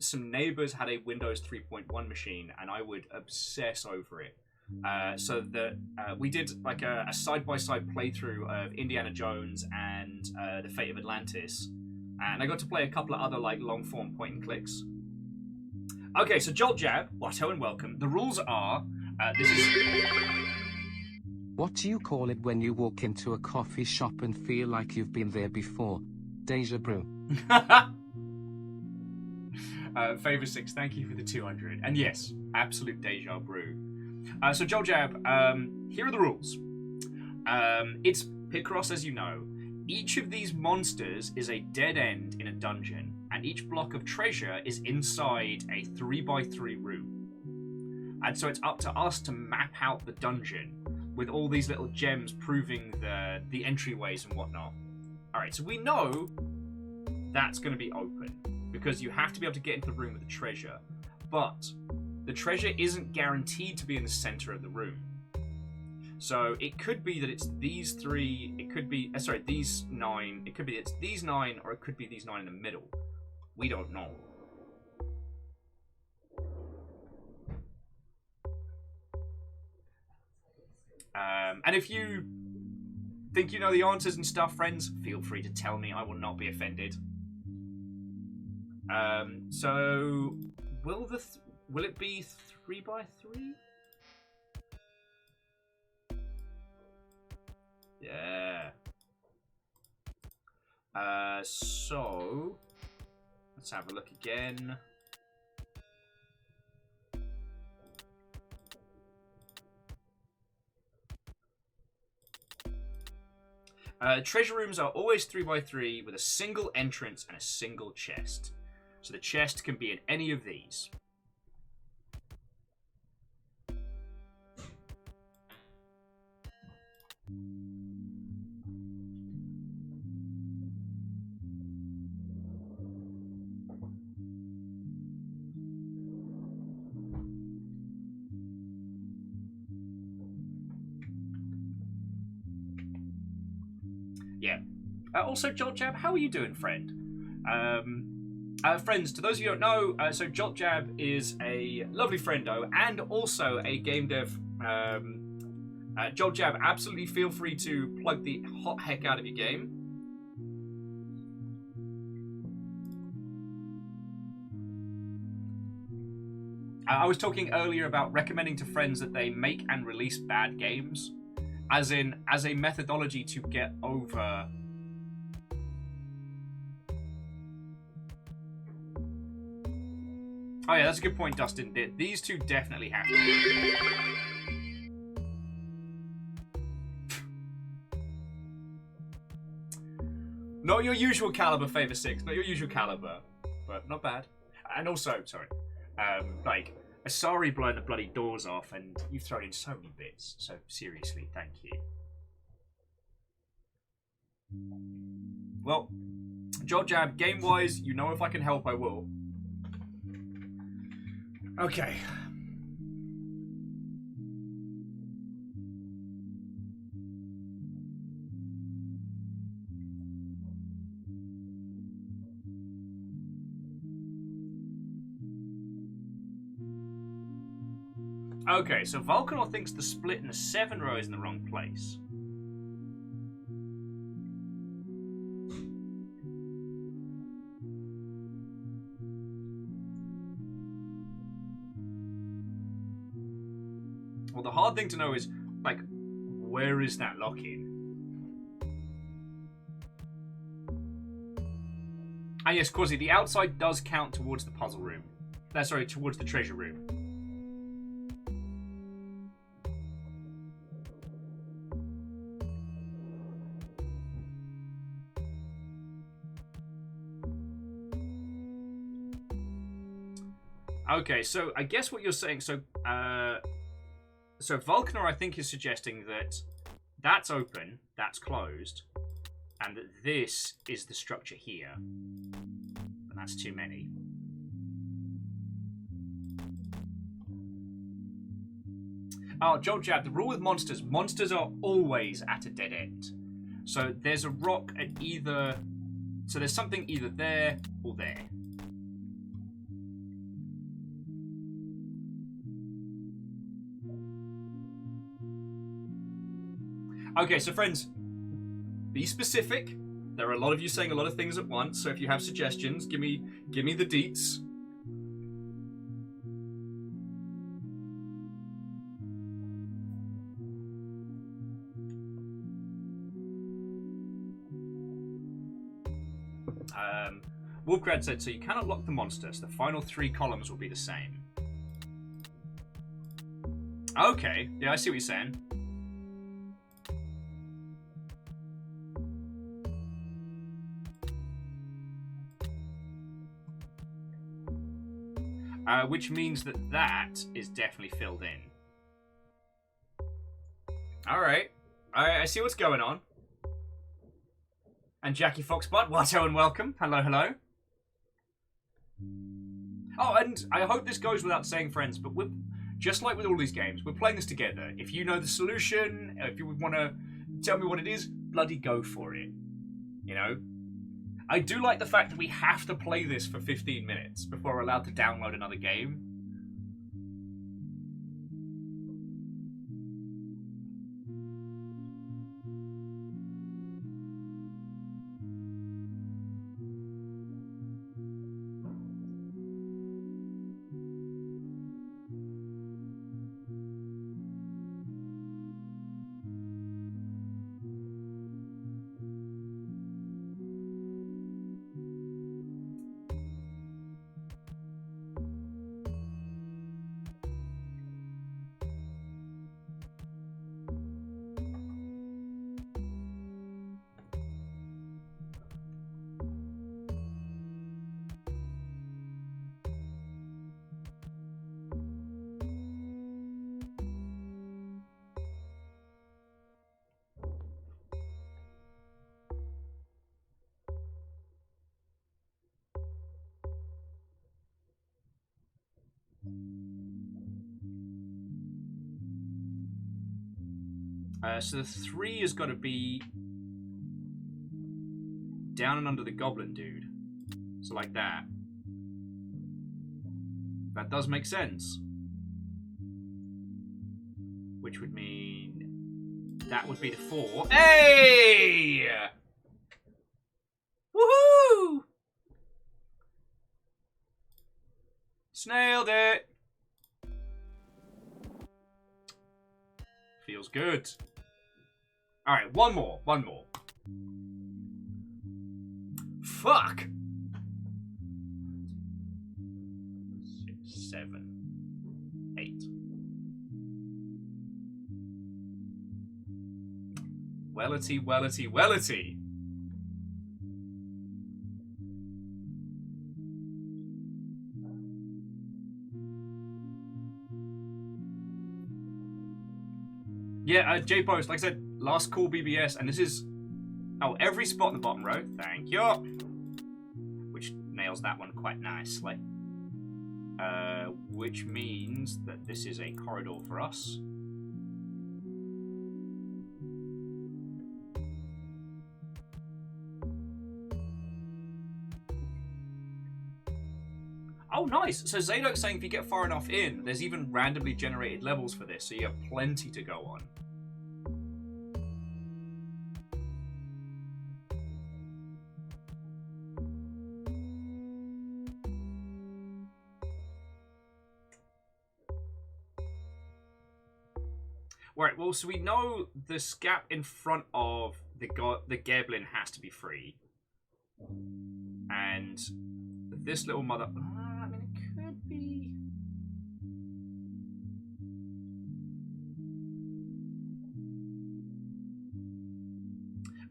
Some neighbors had a Windows 3.1 machine, and I would obsess over it. So that we did like a side-by-side playthrough of Indiana Jones and The Fate of Atlantis, and I got to play a couple of other like long-form point-and-clicks. Okay, so Jolt Jab, Watto and welcome. The rules are this is. What do you call it when you walk into a coffee shop and feel like you've been there before? Deja brew. Favor 6, thank you for the 200. And yes, absolute deja brew. So Joel Jab, here are the rules. It's Picross, as you know. Each of these monsters is a dead end in a dungeon, and each block of treasure is inside a 3x3 room. And so it's up to us to map out the dungeon with all these little gems proving the entryways and whatnot. Alright, so we know that's going to be open, because you have to be able to get into the room with the treasure. But the treasure isn't guaranteed to be in the center of the room. So it could be that it's these three, it could be, these 9, it could be it's these 9, or it could be these 9 in the middle. We don't know. And if you think you know the answers and stuff, friends, feel free to tell me. I will not be offended. So will it be 3x3? Yeah. So let's have a look again. Treasure rooms are always 3x3 with a single entrance and a single chest. So the chest can be in any of these. Yeah. Also, Jolt Jab, how are you doing, friend? Friends, to those of you who don't know, so Jolt Jab is a lovely friendo and also a game dev Joel Jab, absolutely feel free to plug the hot heck out of your game. I was talking earlier about recommending to friends that they make and release bad games, as a methodology to get over. Oh yeah, that's a good point, Dustin. These two definitely have to. Not your usual caliber, Favor 6. Not your usual caliber, but not bad. And also, sorry, like, Asari blowing the bloody doors off, and you've thrown in so many bits. So seriously, thank you. Well, Joel Jab, game-wise, you know if I can help, I will. Okay. Okay, so Volcanor thinks the split in the 7 row is in the wrong place. Well, the hard thing to know is, like, where is that lock-in? And yes, Quasi, the outside does count towards the puzzle room. Sorry, towards the treasure room. Okay, so I guess what you're saying, so Volcanar, I think, is suggesting that that's open, that's closed, and that this is the structure here. And that's too many. Oh, Joel Jab, the rule with monsters are always at a dead end. So there's a rock at either... So there's something either there or there. Okay, so friends, be specific. There are a lot of you saying a lot of things at once, so if you have suggestions, give me the deets. Wolfgrad said, so you cannot lock the monsters. The final 3 columns will be the same. Okay, yeah, I see what you're saying. Which means that is definitely filled in. Alright. I see what's going on. And Jackie Foxbutt, Watto and welcome. Hello, hello. Oh, and I hope this goes without saying, friends, but we're, just like with all these games, we're playing this together. If you know the solution, if you want to tell me what it is, bloody go for it. You know? I do like the fact that we have to play this for 15 minutes before we're allowed to download another game. So the 3 has got to be down and under the goblin dude. So like that. That does make sense. Which would mean That would be the 4. Hey! Woohoo! Snailed it. Feels good. Alright, one more. Fuck! 6, 7, 8. Wellity. Yeah, J-Post, like I said, last Call BBS, and this is... Oh, every spot in the bottom row. Thank you. Which nails that one quite nicely. Which means that this is a corridor for us. Oh, nice. So Zadok's saying if you get far enough in, there's even randomly generated levels for this, so you have plenty to go on. Right, well, so we know the scap in front of the Goblin has to be free. And this little mother... I mean, it could be...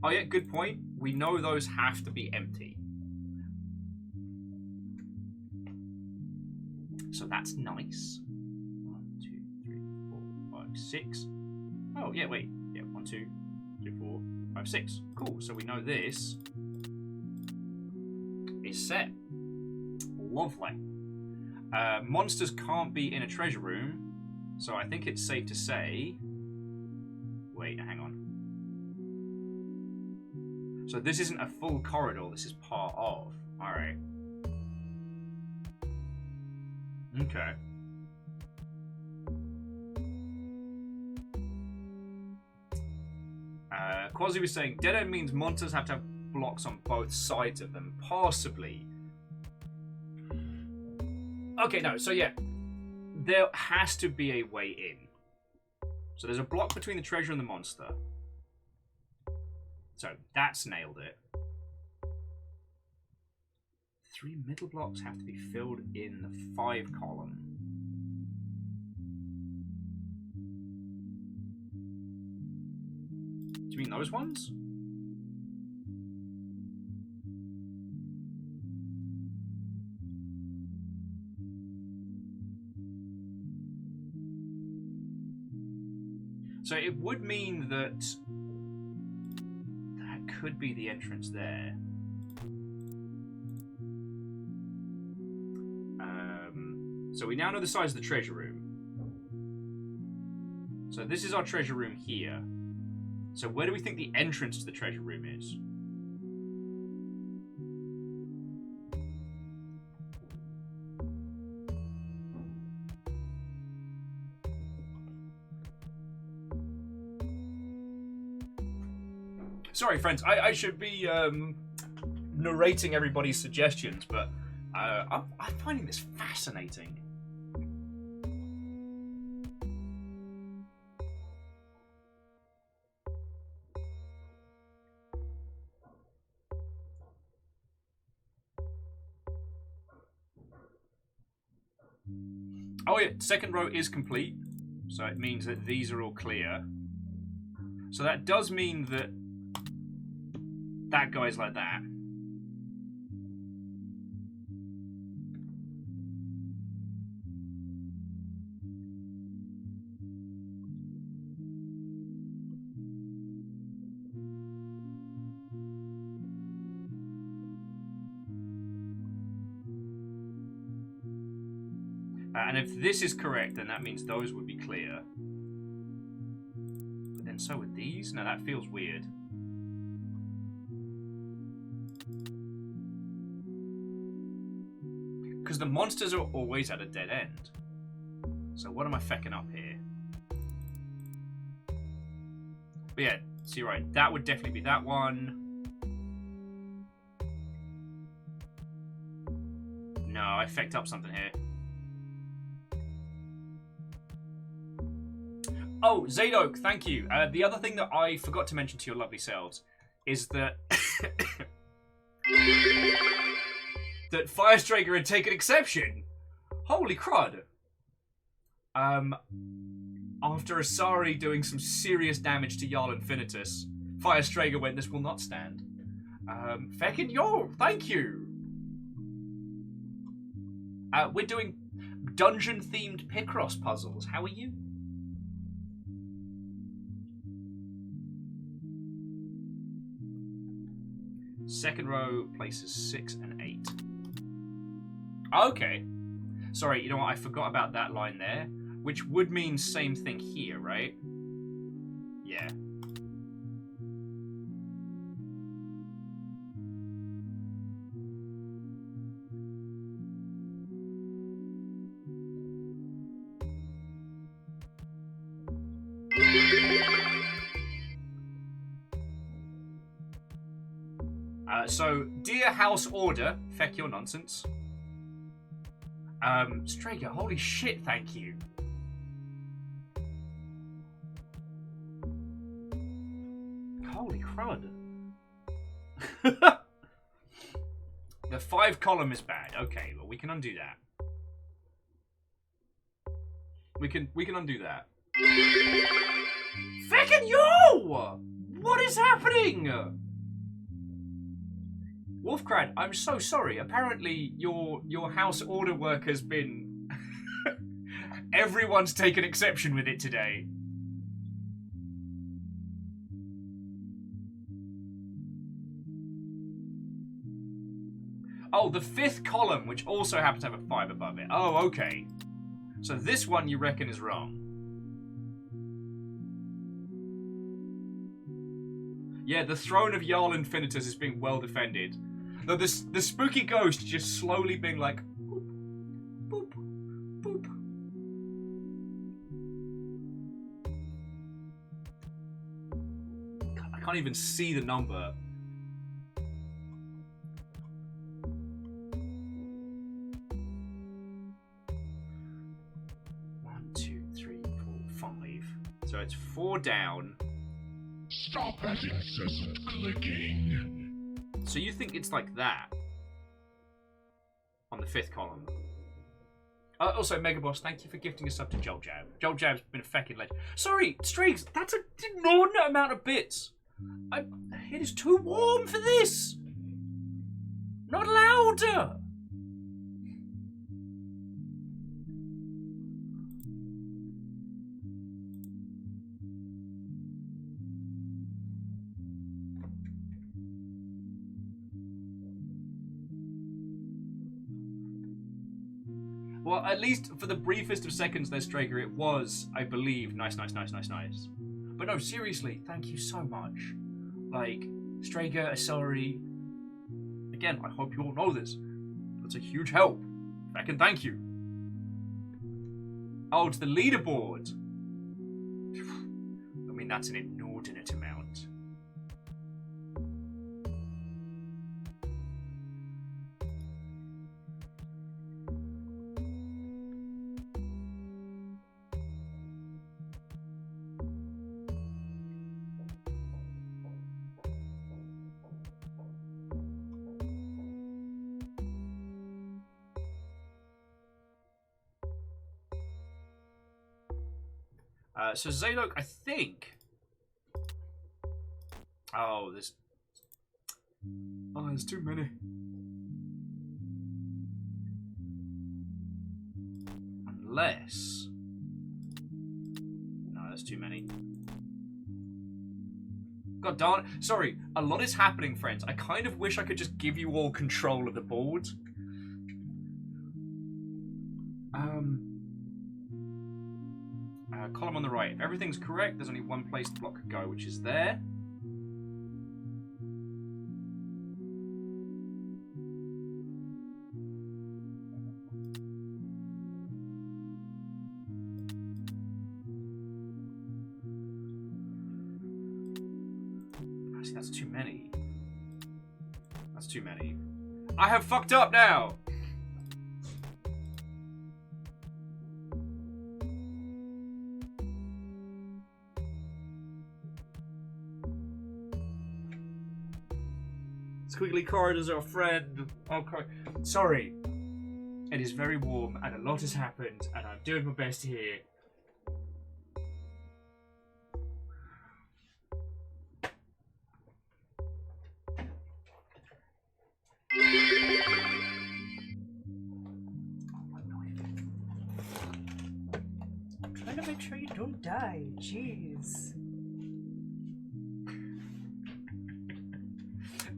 Oh yeah, good point. We know those have to be empty. So that's nice. 1, 2, 3, 4, 5, 6. Oh, yeah, wait. Yeah, 1, 2, 3, 4, 5, 6. Cool, so we know this is set. Lovely. Monsters can't be in a treasure room, so I think it's safe to say... Wait, hang on. So this isn't a full corridor, this is part of. Alright. Okay. Quasi was saying, dead end means monsters have to have blocks on both sides of them. Possibly. Okay, no, so yeah. There has to be a way in. So there's a block between the treasure and the monster. So that's nailed it. 3 middle blocks have to be filled in the 5 column. Do you mean those ones? So it would mean that that could be the entrance there. So we now know the size of the treasure room. So this is our treasure room here. So where do we think the entrance to the treasure room is? Sorry, friends, I should be narrating everybody's suggestions, but I'm finding this fascinating. Oh yeah, second row is complete, so it means that these are all clear. So that does mean that that guy's like that. And if this is correct, then that means those would be clear. But then so would these? No, that feels weird. Because the monsters are always at a dead end. So what am I fecking up here? But yeah, so you're right. That would definitely be that one. No, I fecked up something here. Oh, Zadok, thank you. The other thing that I forgot to mention to your lovely selves is that that Firestraker had taken exception. Holy crud. After Asari doing some serious damage to Jarl Infinitus, Firestraker went, this will not stand. Feckin' yo, thank you. We're doing dungeon-themed Picross puzzles. How are you? Second row, places 6 and 8. Okay. Sorry, you know what? I forgot about that line there, which would mean same thing here, right? Yeah. So, dear House Order, feck your nonsense. Straker, holy shit, thank you. Holy crud. The 5 column is bad. Okay, well we can undo that. We can undo that. Feckin' yo! What is happening? Wolfcrad, I'm so sorry. Apparently, your house order work has been... Everyone's taken exception with it today. Oh, the 5th column, which also happens to have a 5 above it. Oh, okay. So this one you reckon is wrong. Yeah, the throne of Jarl Infinitus is being well defended. Though the spooky ghost just slowly being like, boop, boop, boop. I can't even see the number. One, two, three, 4, 5. So it's 4 down. Stop that incessant clicking. So you think it's like that? On the 5th column. Also, Megaboss, thank you for gifting us up to Joel Jab. Joel Jab's been a feckin' legend. Sorry, Streaks, that's an inordinate amount of bits. It is too warm for this. Not louder. Well, at least for the briefest of seconds there, Straker, it was, I believe, nice. But no, seriously, thank you so much. Like, Straker, sorry. Again, I hope you all know this. That's a huge help. I can thank you. Oh, to the leaderboard. I mean, that's an inordinate amount. So Zadok, I think. Oh, there's too many. Unless. No, there's too many. God darn it. Sorry, a lot is happening, friends. I kind of wish I could just give you all control of the board. Column on the right. If everything's correct, there's only one place the block could go, which is there. That's too many. That's too many. I have fucked up now! Squiggly corridors are a friend. Okay. Sorry. It is very warm and a lot has happened and I'm doing my best here. I'm trying to make sure you don't die. Jeez.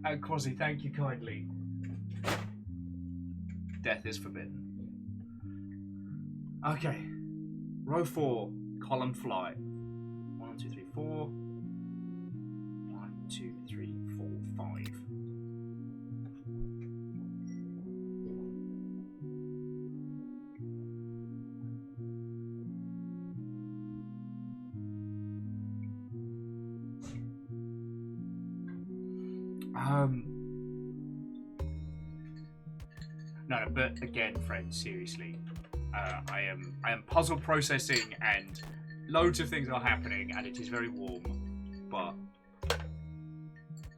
And Quasi, thank you kindly. Death is forbidden. Okay. Row 4, column fly. 1, 2, 3, 4. 1, 2, 3, 4, 5. No, but again, friends, seriously, I am puzzle processing and loads of things are happening, and it is very warm. But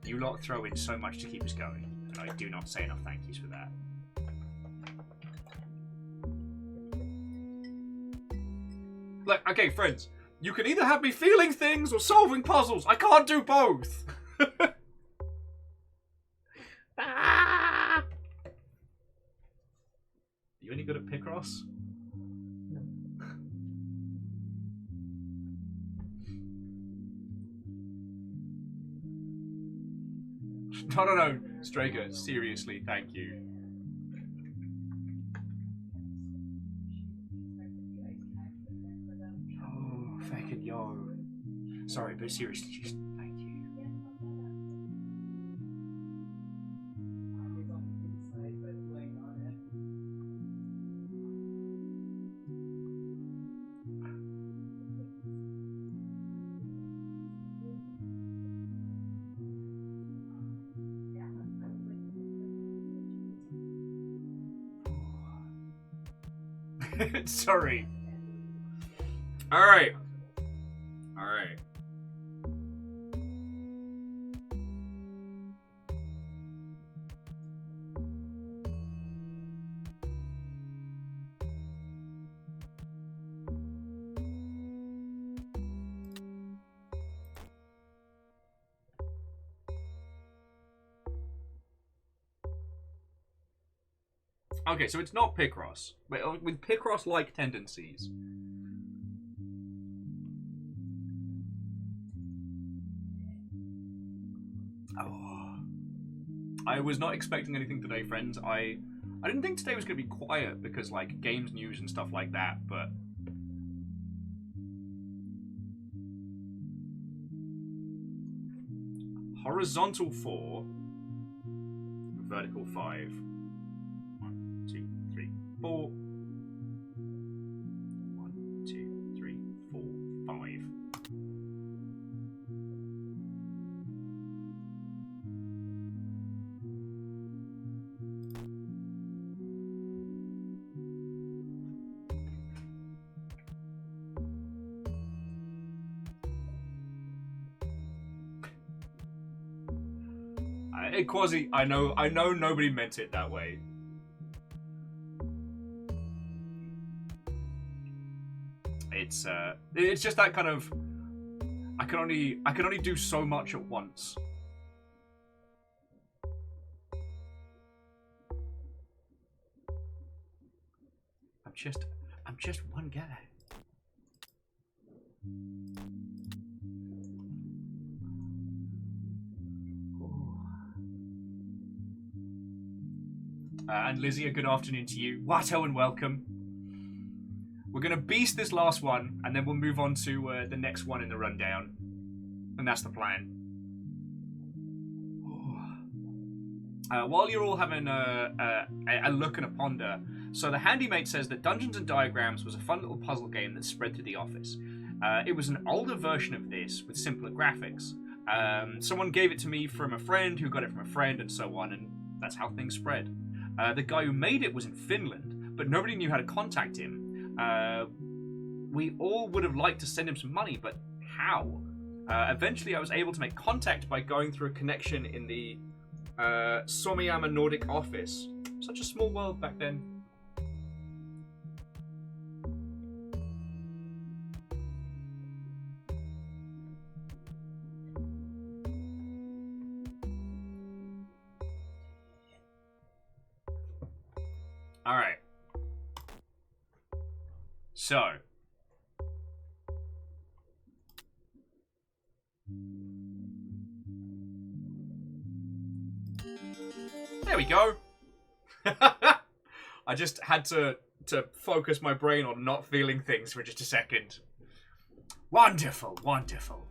you lot throw in so much to keep us going, and I do not say enough thank yous for that. Like, okay, friends, you can either have me feeling things or solving puzzles. I can't do both. You any good at Picross? No, Strager, seriously, thank you. Oh, fucking yo. Sorry, but seriously, just thank you. Sorry. Alright. Alright. Okay, so it's not Picross, but with Picross-like tendencies. Oh. I was not expecting anything today, friends. I didn't think today was going to be quiet because, like, games news and stuff like that, but... Horizontal 4. Vertical 5. 1, 2, 3, 4. 1, 2, 3, 4, 5. Quasi, I know nobody meant it that way. It's just that kind of I can only do so much at once. I'm just one guy. And Lizzie, a good afternoon to you. Watto and welcome. We're going to beast this last one, and then we'll move on to the next one in the rundown. And that's the plan. While you're all having a look and a ponder, so the handymate says that Dungeons and Diagrams was a fun little puzzle game that spread through the office. It was an older version of this with simpler graphics. Someone gave it to me from a friend who got it from a friend, and so on, and that's how things spread. The guy who made it was in Finland, but nobody knew how to contact him. We all would have liked to send him some money, but how? Eventually, I was able to make contact by going through a connection in the Somiyama Nordic office. Such a small world back then. Alright. So. There we go. I just had to focus my brain on not feeling things for just a second. Wonderful, wonderful.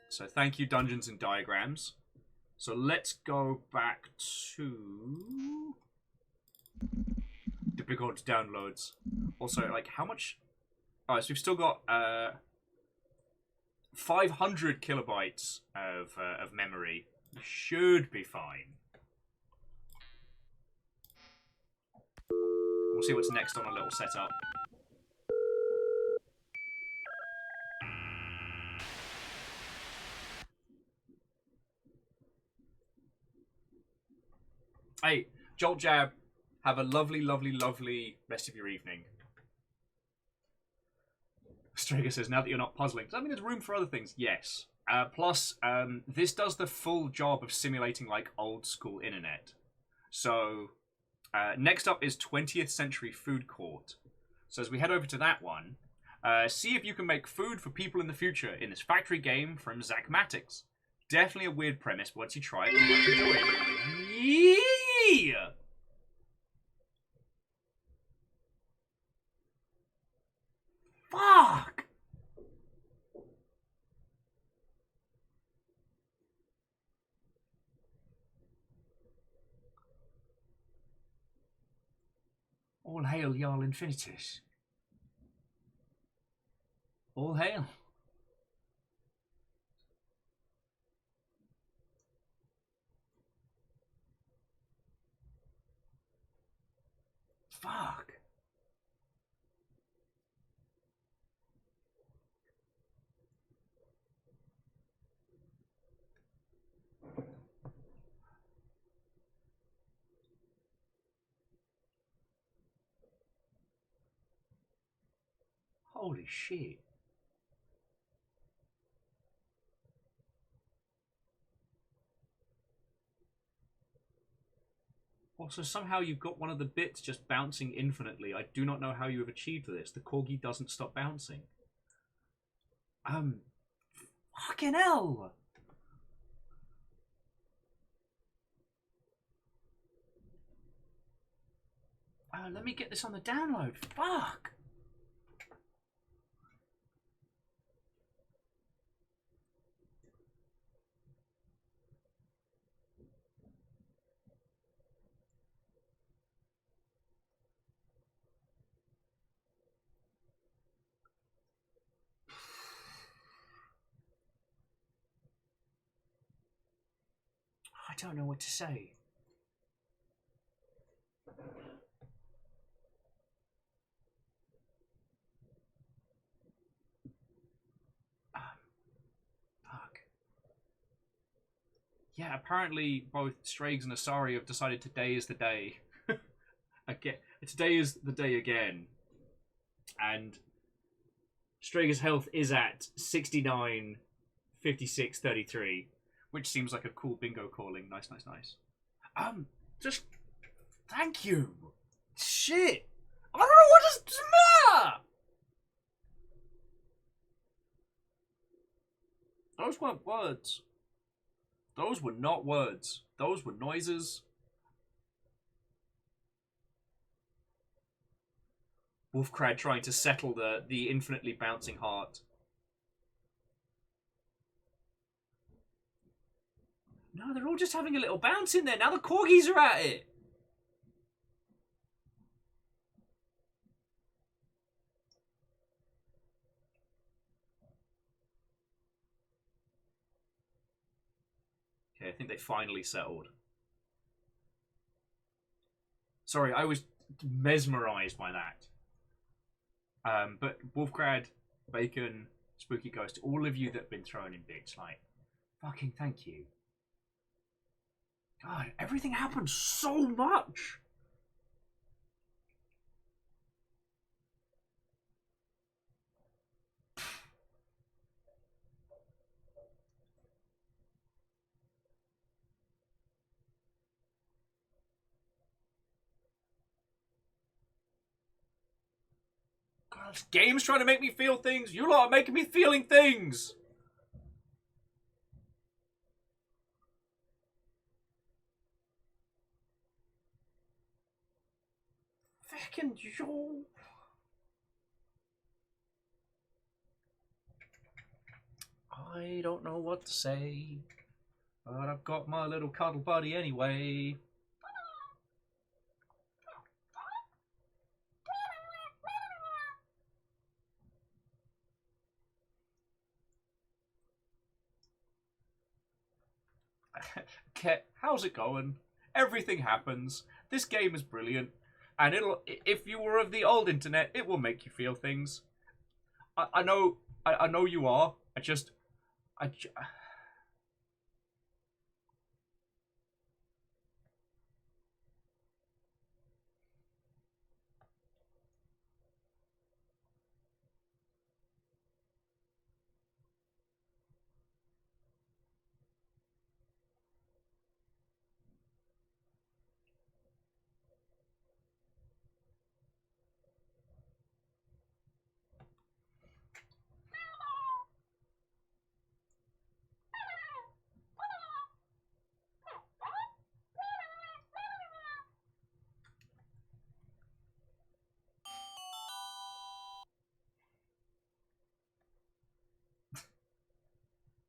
So thank you, Dungeons and Diagrams. So let's go back to the big old downloads. Also, like, how much? Oh, so we've still got 500 kilobytes of memory. Should be fine. We'll see what's next on our little setup. Hey, Jolt Jab, have a lovely, lovely, lovely rest of your evening. Strager says, now that you're not puzzling, does that mean there's room for other things? Yes. Plus, this does the full job of simulating, like, old school internet. So, next up is 20th Century Food Court. So as we head over to that one, see if you can make food for people in the future in this factory game from Zachmatics. Definitely a weird premise, but once you try it, you might enjoy it. Yeah! Fuck! All hail Jarl Infinitus. All hail. Fuck. Holy shit. Also, somehow you've got one of the bits just bouncing infinitely. I do not know how you have achieved this. The corgi doesn't stop bouncing. Fucking hell! Let me get this on the download. Fuck! I don't know what to say. Fuck. Yeah, apparently both Strags and Asari have decided today is the day. Again, today is the day again. And Strager's health is at 69, 56, 33. Which seems like a cool bingo calling. Nice, nice, nice. Just... Thank you. Shit. I don't know what is the matter. Those weren't words. Those were not words. Those were noises. Wolfcrad trying to settle the infinitely bouncing heart. No, they're all just having a little bounce in there. Now the corgis are at it. Okay, I think they finally settled. Sorry, I was mesmerized by that. But Wolfgrad, Bacon, Spooky Ghost, all of you that have been thrown in bits, like, fucking thank you. God, everything happened so much. God, this game's trying to make me feel things. You lot are making me feeling things. Fucking Joe. I don't know what to say, but I've got my little cuddle buddy anyway. Ket, how's it going? Everything happens. This game is brilliant, and if you were of the old internet, it will make you feel things. I know you are. I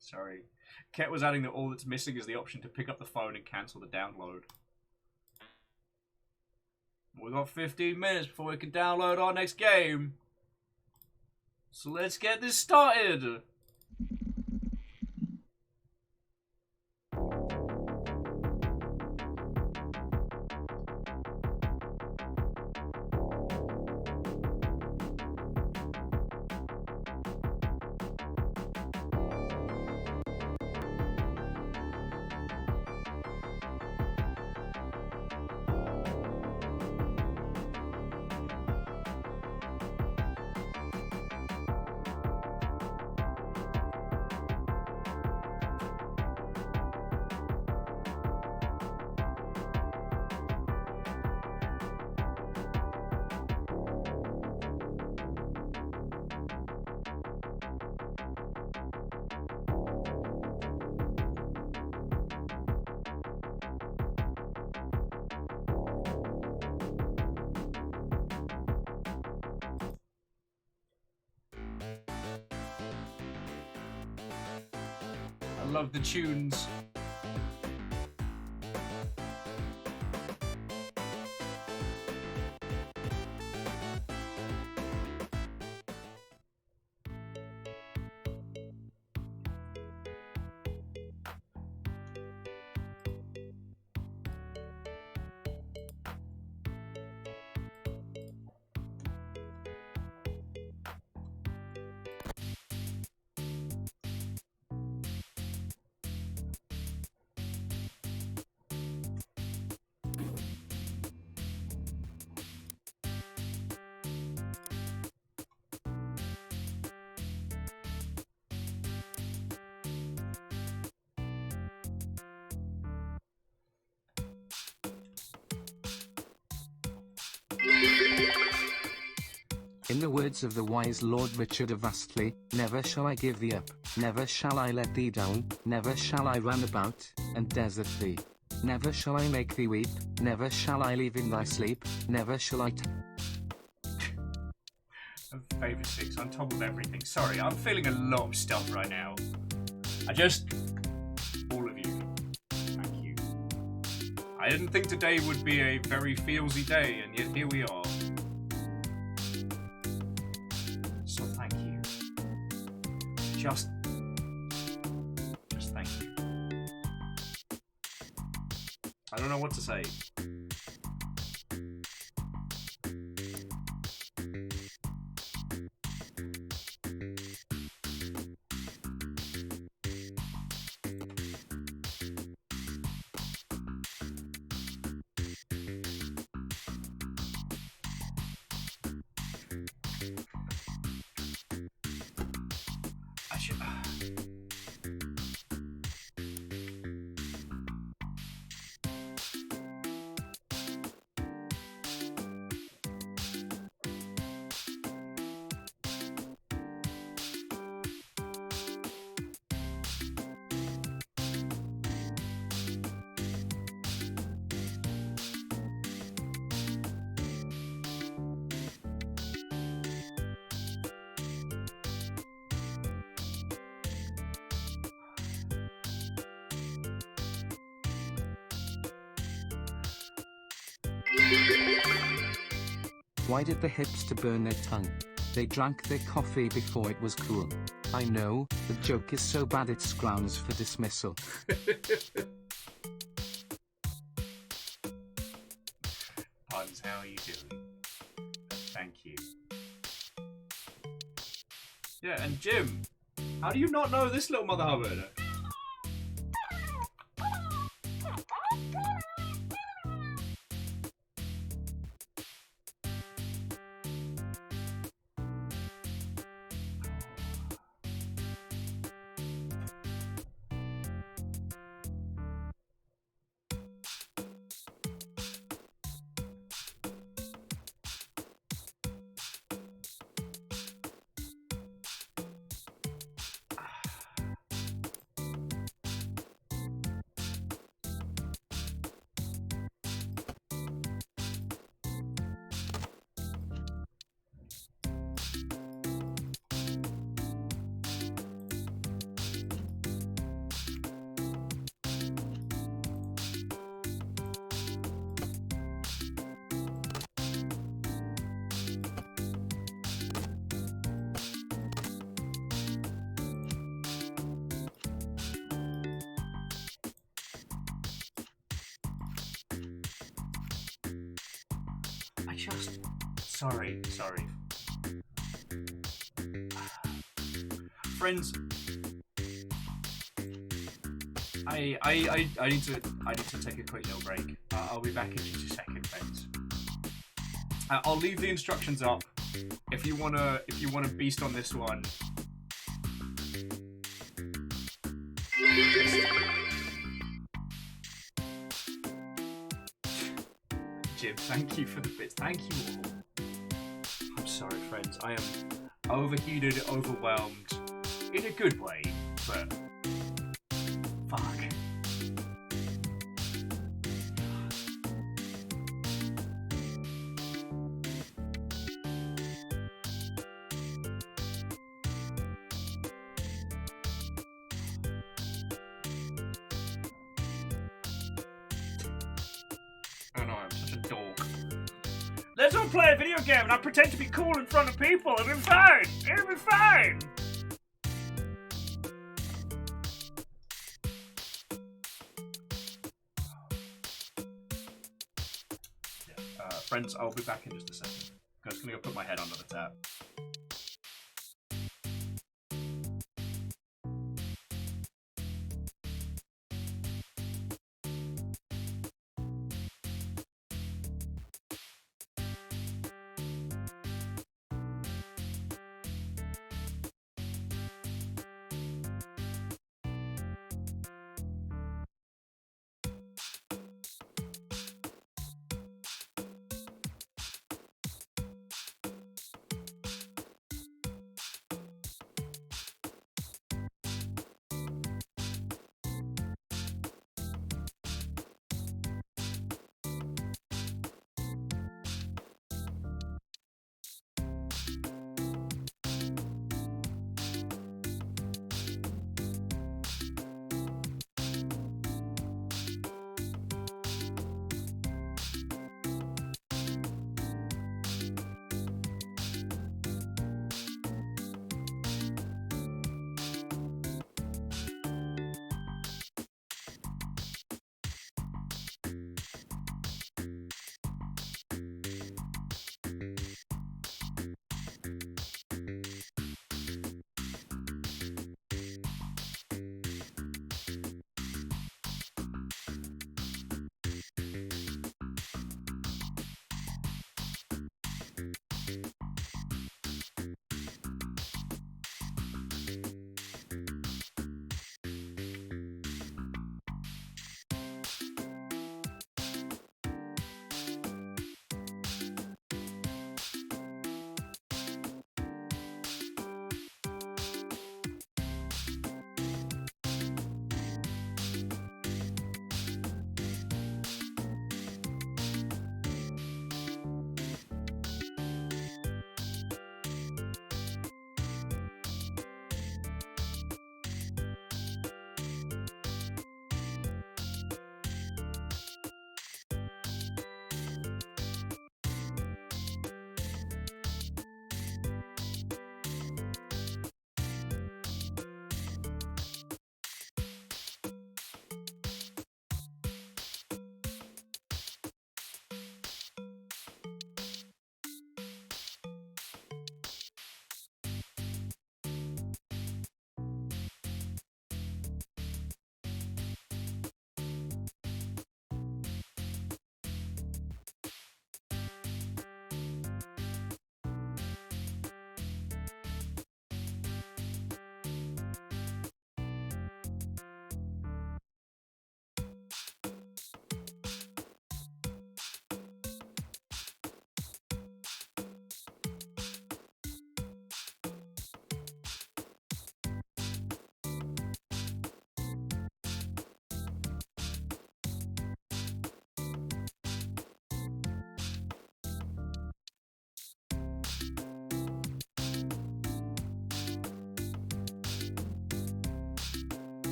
Sorry. Ket was adding that all that's missing is the option to pick up the phone and cancel the download. We've got 15 minutes before we can download our next game. So let's get this started. I love the tunes. In the words of the wise Lord Richard of Astley, never shall I give thee up, never shall I let thee down, never shall I run about, and desert thee. Never shall I make thee weep, never shall I leave in thy sleep, never shall I Favourite 6 on top of everything. Sorry, I'm feeling a lot of stuff right now. All of you, thank you. I didn't think today would be a very feelsy day, and yet here we are. So thank you. Just thank you. I don't know what to say. I should... Why did the hipster burn their tongue? They drank their coffee before it was cool. I know, the joke is so bad it's grounds for dismissal. Puns, how are you doing? Thank you. Yeah, and Jim, how do you not know this little Mother Hubbard? Sorry. Friends, I need to take a quick little break. I'll be back in just a second, friends. I'll leave the instructions up. If you wanna beast on this one. Jim, thank you for the bits. Thank you all. I'm sorry, friends. I am overheated, overwhelmed, in a good way, but fuck. Oh no, I'm such a dork. Let's all play a video game and I pretend to be cool in front of people. It'll be fine. It'll be fine. Friends, I'll be back in just a second. I'm just gonna go put my head under the tap.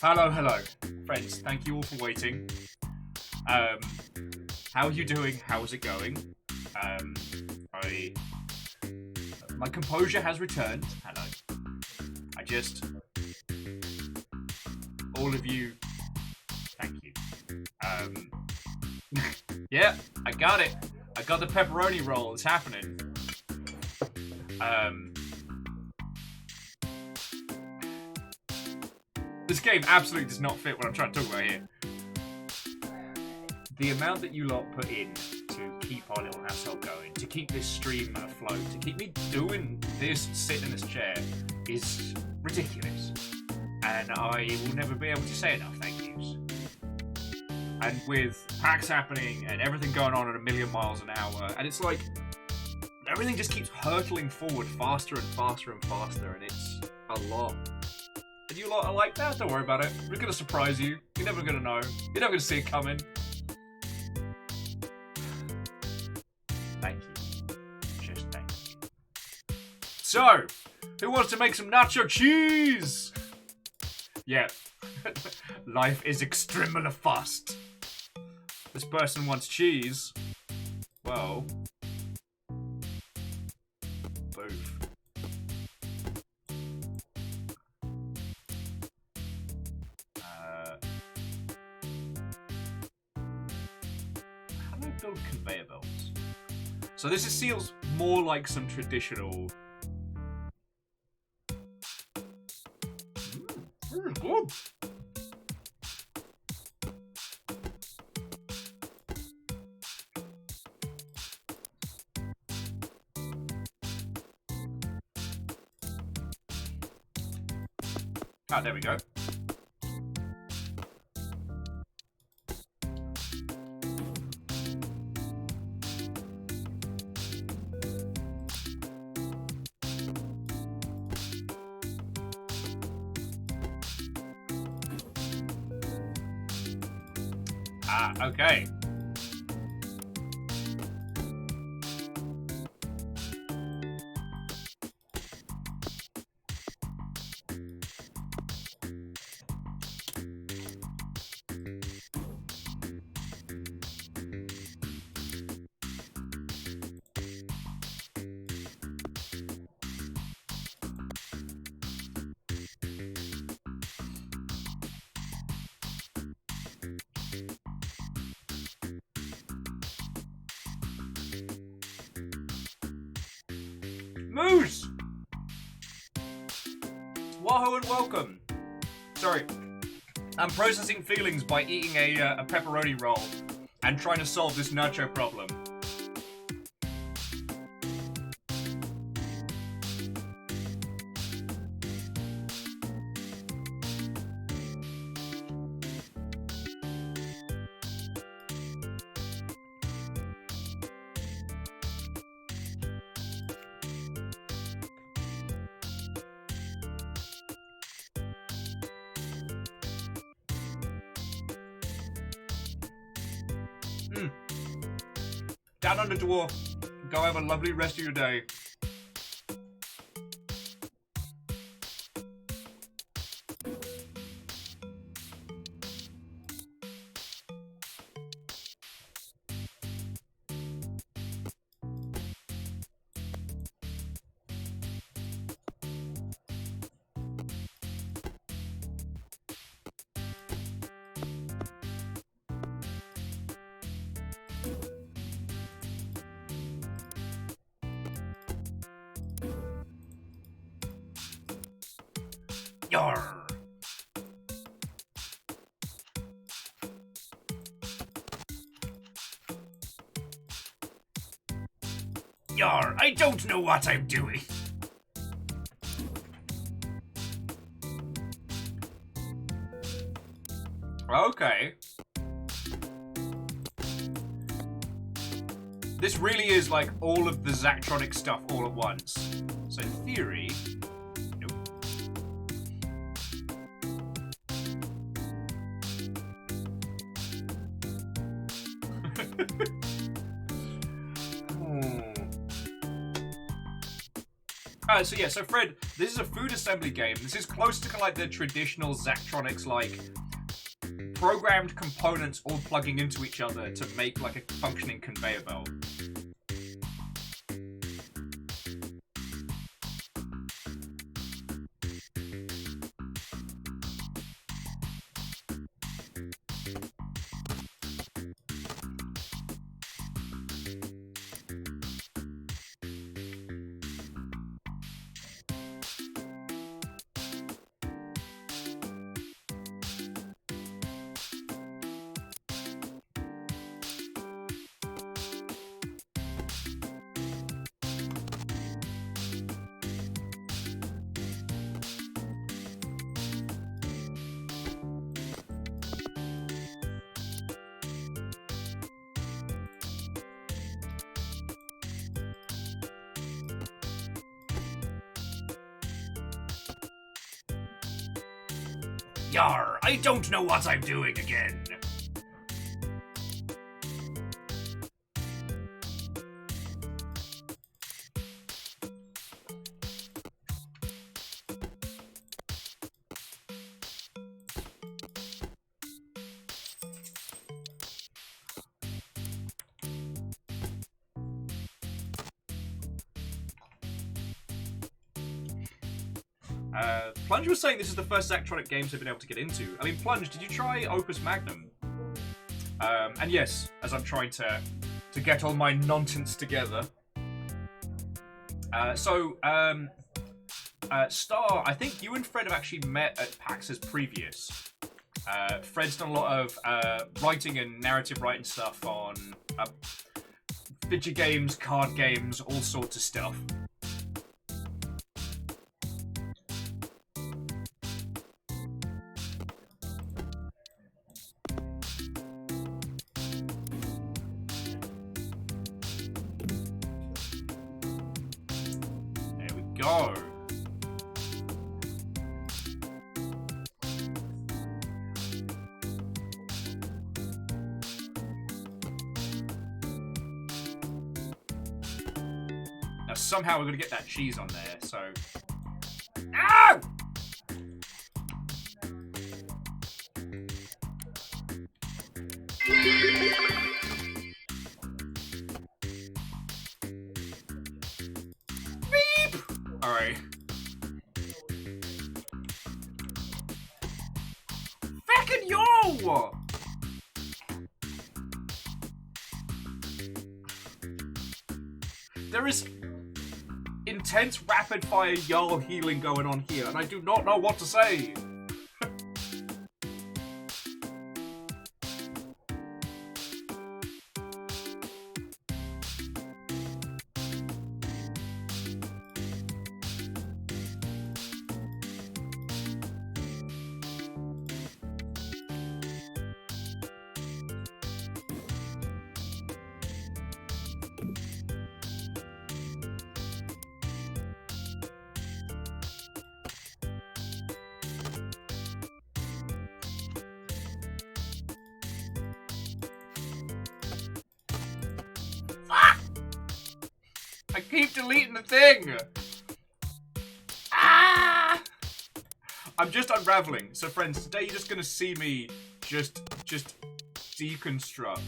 Hello, hello. Friends, thank you all for waiting. How are you doing? How's it going? My composure has returned. Hello. All of you, thank you. Yeah, I got it. I got the pepperoni roll. It's happening. This game absolutely does not fit what I'm trying to talk about here. The amount that you lot put in to keep our little household going, to keep this stream afloat, to keep me doing this, sitting in this chair, is ridiculous. And I will never be able to say enough thank yous. And with packs happening and everything going on at 1,000,000 miles an hour, and it's like everything just keeps hurtling forward faster and faster and faster, and it's a lot. And you lot are like, nah, don't worry about it. We're gonna surprise you. You're never gonna know. You're never gonna see it coming. Thank you. Just thank you. So, who wants to make some nacho cheese? Yeah. Life is extremely fast. This person wants cheese. Well. Boof. How do I build conveyor belts? So this feels more like some traditional. Good. Ah, there we go. Ah, okay. Moose! Wahoo and welcome. Sorry, I'm processing feelings by eating a pepperoni roll and trying to solve this nacho problem. Down under, dwarf. Go have a lovely rest of your day. Yarr. Yarr, I don't know what I'm doing. Okay. This really is like all of the Zachtronic stuff all at once. So in theory... So yeah, so Fred, this is a food assembly game. This is close to kind of like the traditional Zachtronics, like programmed components all plugging into each other to make like a functioning conveyor belt. Yar, I don't know what I'm doing again. Plunge was saying this is the first Zachtronic games they've been able to get into. I mean, Plunge, did you try Opus Magnum? And yes, as I'm trying to get all my nonsense together. Star, I think you and Fred have actually met at PAX's previous. Fred's done a lot of writing and narrative writing stuff on video games, card games, all sorts of stuff. Go. Now somehow we're gonna get that cheese on there, so. Ow! Alright. Fucking yo! There is intense rapid fire Jarl healing going on here, and I do not know what to say. I keep deleting the thing! Ah! I'm just unraveling. So friends, today you're just gonna see me just deconstruct.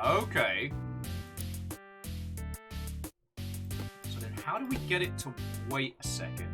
Okay. So then how do we get it to wait a second?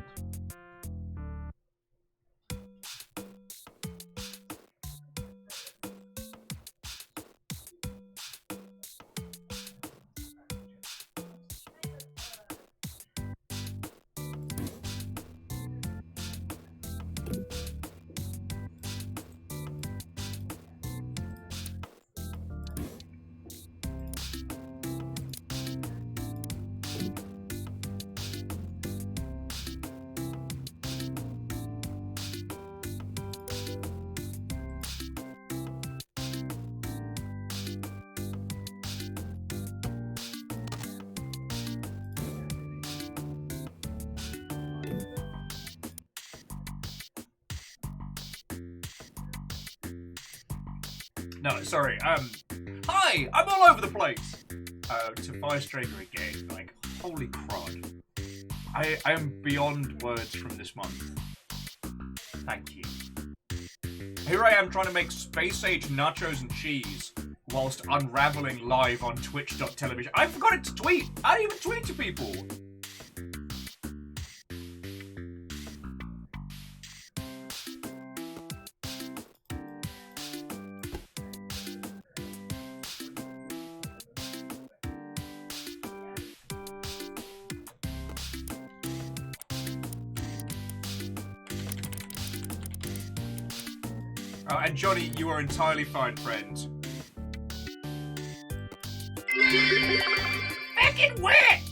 No, sorry. Hi, I'm all over the place. To Fire Striker again, like, holy crud. I am beyond words from this month. Thank you. Here I am trying to make space-age nachos and cheese whilst unraveling live on twitch.tv. I forgot to tweet! I didn't even tweet to people! Oh, and Johnny, you are entirely fine, friend. Fucking wet!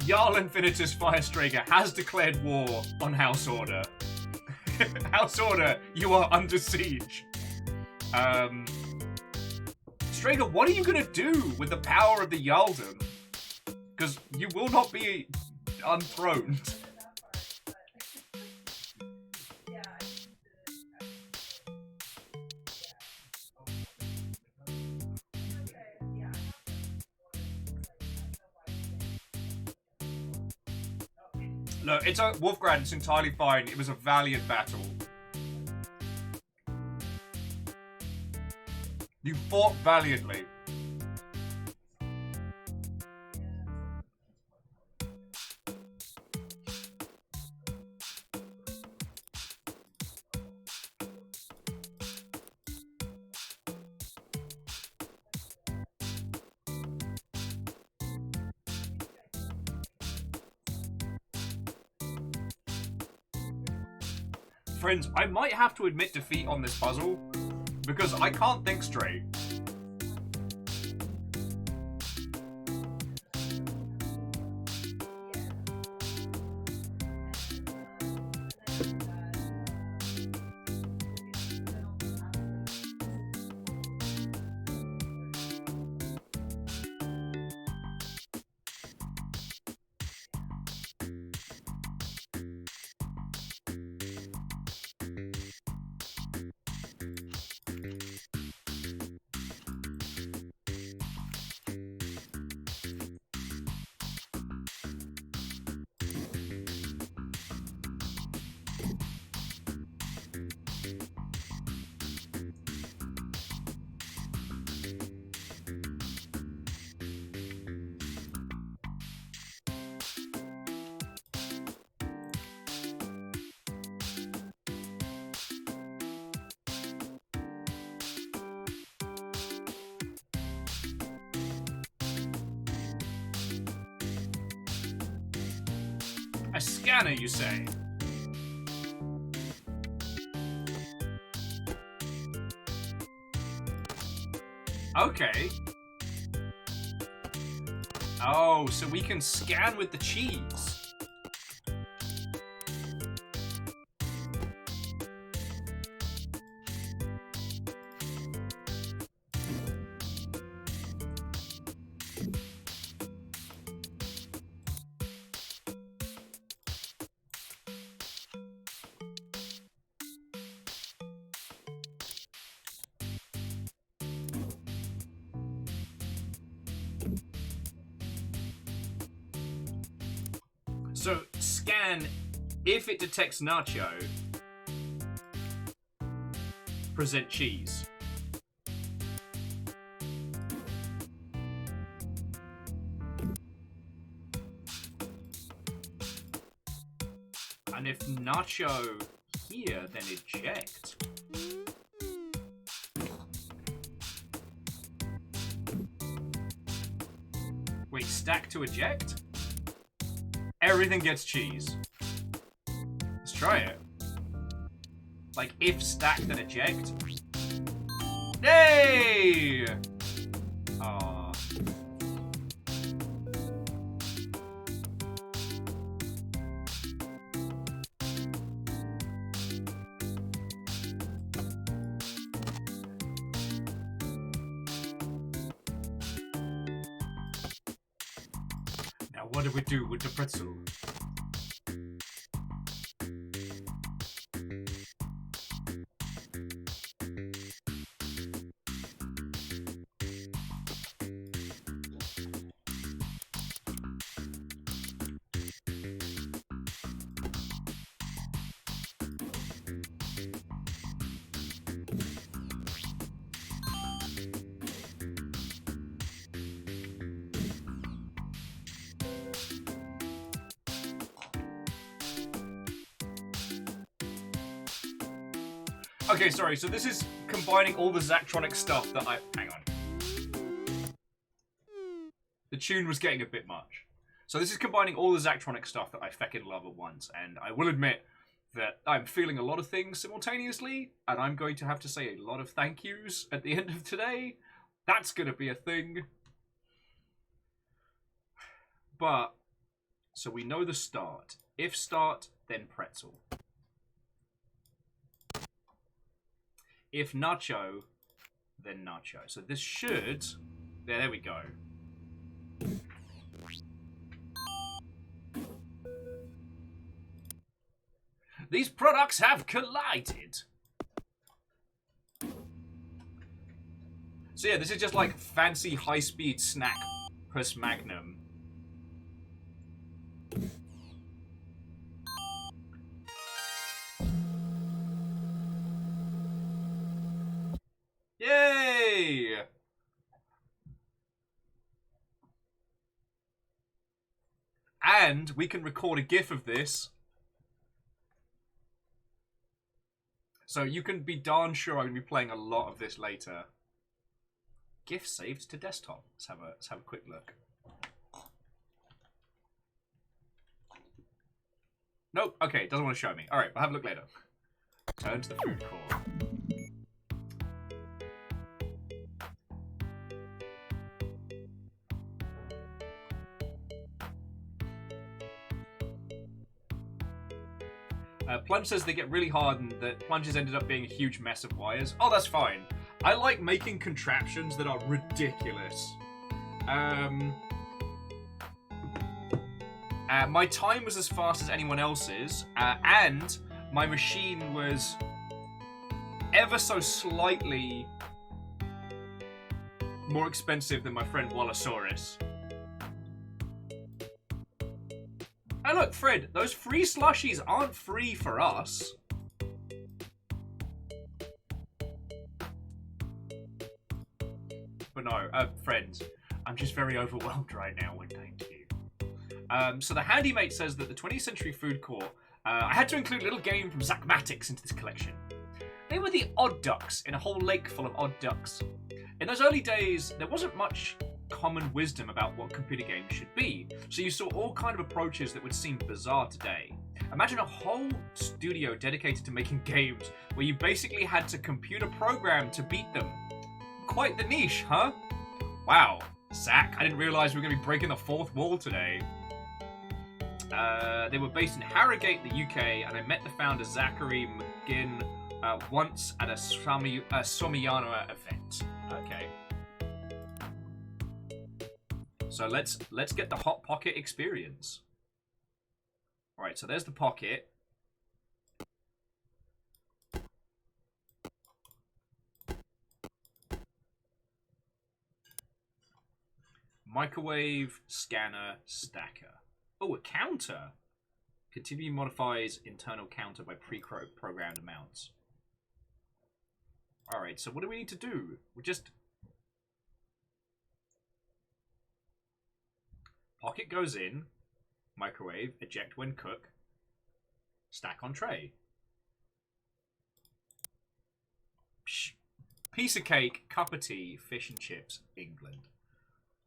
Jarl Infinitus Firestrager has declared war on House Order. House Order, you are under siege. Strager, what are you gonna do with the power of the Jarldom? Because you will not be unthroned. No, it's a Wolfgrad, it's entirely fine. It was a valiant battle. You fought valiantly. Friends, I might have to admit defeat on this puzzle, because I can't think straight. A scanner, you say? Okay. Oh, so we can scan with the cheese. So, scan, if it detects nacho, present cheese. And if nacho here, then eject. Wait, stack to eject? Everything gets cheese. Let's try it. Like, if stack, then eject. Yay! Aww. Now, what do we do with the pretzel? Okay, sorry, so this is combining all the Zachtronic stuff that I... Hang on. The tune was getting a bit much. So this is combining all the Zachtronic stuff that I feckin' love at once, and I will admit that I'm feeling a lot of things simultaneously, and I'm going to have to say a lot of thank yous at the end of today. That's gonna be a thing. But, so we know the start. If start, then pretzel. If nacho, then nacho. So this should... There we go. These products have collided. So yeah, this is just like fancy high-speed snack plus magnum. Yay! And we can record a GIF of this. So you can be darn sure I'm going to be playing a lot of this later. GIF saved to desktop. Let's have a quick look. Nope. Okay, doesn't want to show me. All right, we'll have a look later. Turn to the food court. Plunge says they get really hard and that plunges ended up being a huge mess of wires. Oh, that's fine. I like making contraptions that are ridiculous. My time was as fast as anyone else's, and my machine was ever so slightly more expensive than my friend Wallosaurus. Hey look, Fred, those free slushies aren't free for us. But no, friends, I'm just very overwhelmed right now when thank you. So the Handymate says that the 20th Century Food Court, I had to include a little game from Zachmatics into this collection. They were the odd ducks in a whole lake full of odd ducks. In those early days, there wasn't much common wisdom about what computer games should be, so you saw all kind of approaches that would seem bizarre today. Imagine a whole studio dedicated to making games where you basically had to computer program to beat them. Quite the niche, huh? Wow, Zach, I didn't realize we were going to be breaking the fourth wall today. They were based in Harrogate, the UK, and I met the founder Zachary McGinn once at a Somiana event. Okay. So let's get the Hot Pocket experience. All right, so there's the pocket. Microwave, scanner, stacker. Oh, a counter. Continue modifies internal counter by pre-programmed amounts. All right, so what do we need to do? We just... Pocket goes in, microwave, eject when cook, stack on tray. Psh. Piece of cake, cup of tea, fish and chips, England.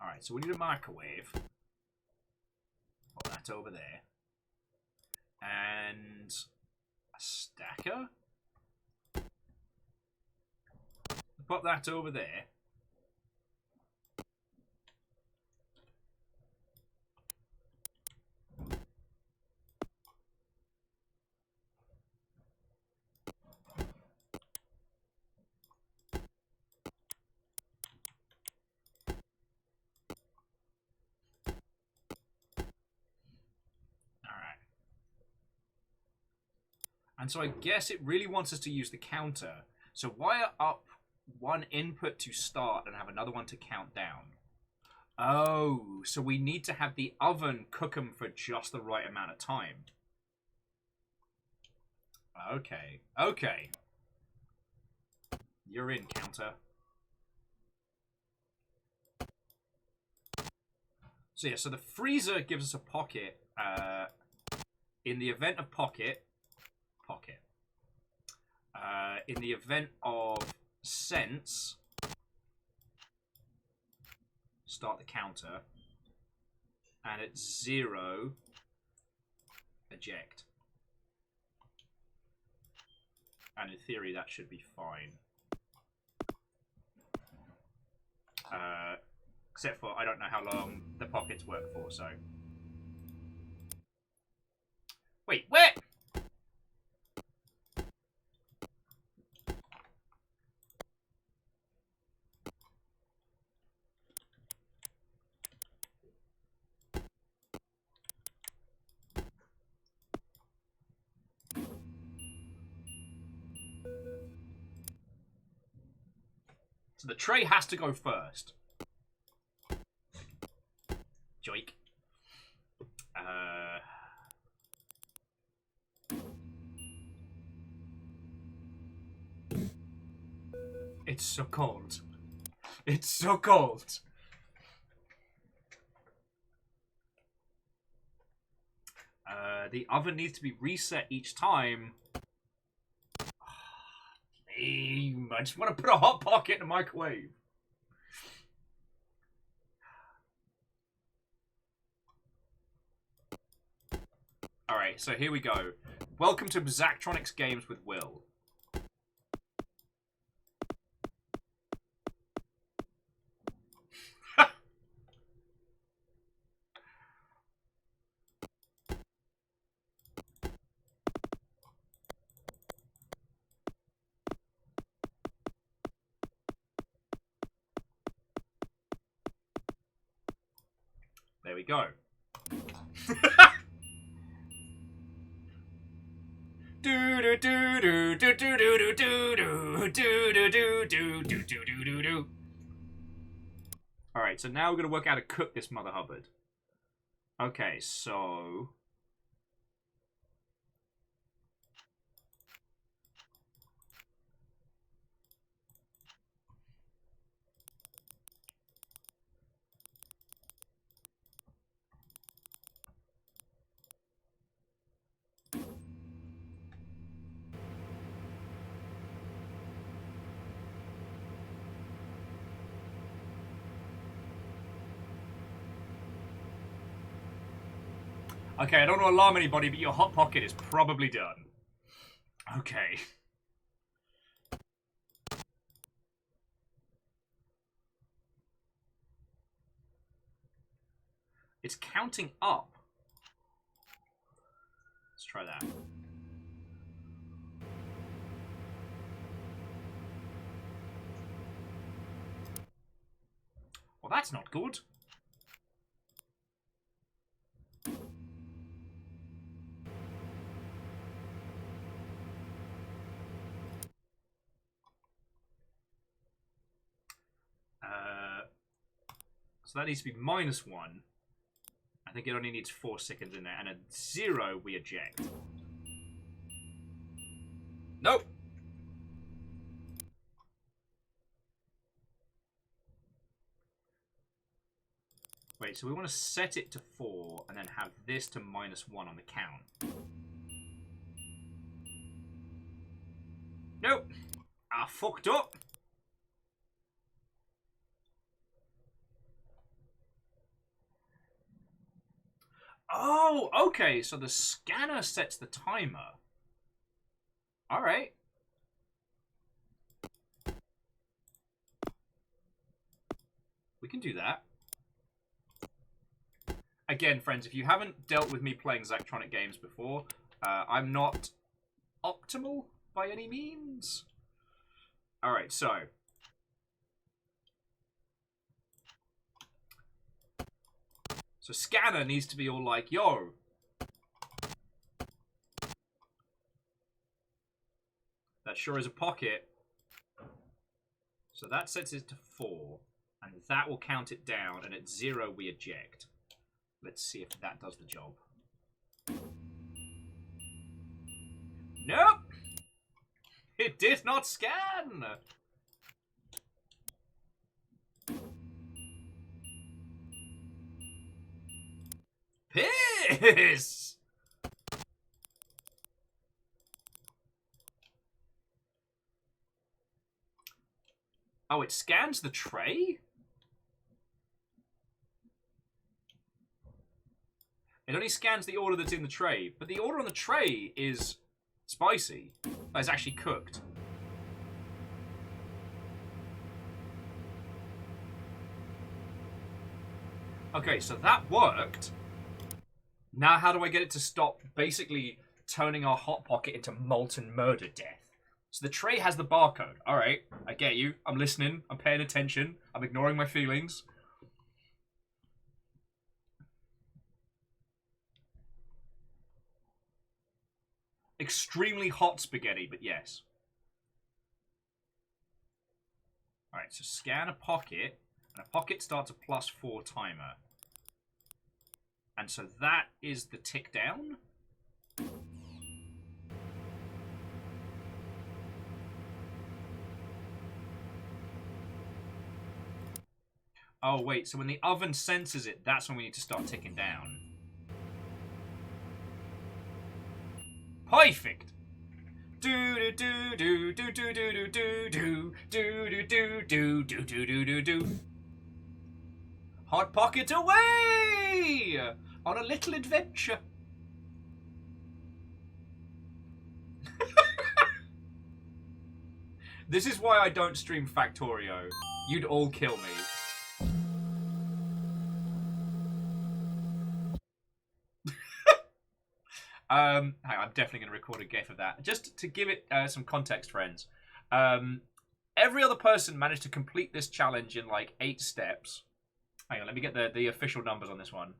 Alright, so we need a microwave. Put that over there. And a stacker. Put that over there. And so I guess it really wants us to use the counter. So wire up one input to start and have another one to count down. Oh, so we need to have the oven cook them for just the right amount of time. Okay, okay. You're in, counter. So yeah, so the freezer gives us a pocket. In the event of pocket. in the event of sense, start the counter, and at 0, eject. And in theory, that should be fine. Except for I don't know how long the pockets work for, so. Wait, where? So the tray has to go first. Joik. It's so cold. It's so cold. The oven needs to be reset each time. Lame. I just want to put a hot pocket in the microwave. Alright, so here we go. Welcome to Zachtronics Games with Will. There we go. Alright, so now we're going to work out how to cook this Mother Hubbard. Okay, so... Okay, I don't want to alarm anybody, but your Hot Pocket is probably done. Okay. It's counting up. Let's try that. Well, that's not good. So that needs to be -1. I think it only needs 4 seconds in there. And at 0, we eject. Nope. Wait, so we want to set it to 4 and then have this to -1 on the count. Nope. I fucked up. Oh, okay, so the scanner sets the timer. Alright. We can do that. Again, friends, if you haven't dealt with me playing Zachtronic games before, I'm not optimal by any means. Alright, so... So scanner needs to be all like, yo. That sure is a pocket. So that sets it to 4. And that will count it down. And at 0, we eject. Let's see if that does the job. Nope. It did not scan. Piss! Oh, it scans the tray? It only scans the order that's in the tray. But the order on the tray is spicy. That is actually cooked. Okay, so that worked. Now how do I get it to stop basically turning our Hot Pocket into molten murder death? So the tray has the barcode. Alright, I get you. I'm listening. I'm paying attention. I'm ignoring my feelings. Extremely hot spaghetti, but yes. Alright, so scan a pocket. And a pocket starts a +4 timer. And so that is the tick down. Oh, wait. So when the oven senses it, that's when we need to start ticking down. Perfect. Do do do do do do do do do do do do do do do do do. Hot Pocket away on a little adventure. This is why I don't stream Factorio. You'd all kill me. Hang on, I'm definitely going to record a gif of that. Just to give it some context, friends. Every other person managed to complete this challenge in like 8 steps. Hang on, let me get the official numbers on this one.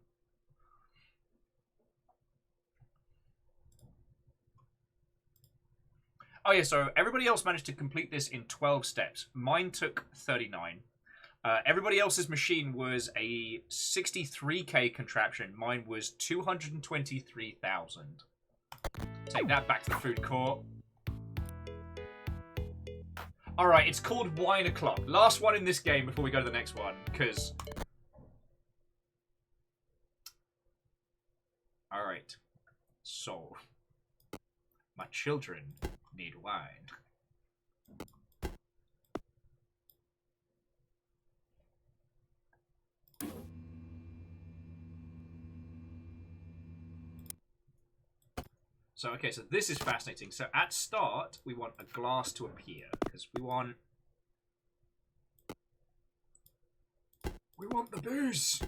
Oh yeah, so everybody else managed to complete this in 12 steps. Mine took 39. Everybody else's machine was a 63k contraption. Mine was 223,000. Take that back to the food court. Alright, it's called Wine O'Clock. Last one in this game before we go to the next one, because... Alright. So... My children need wine. So, okay, so this is fascinating. So, at start, we want a glass to appear, because we want the booze!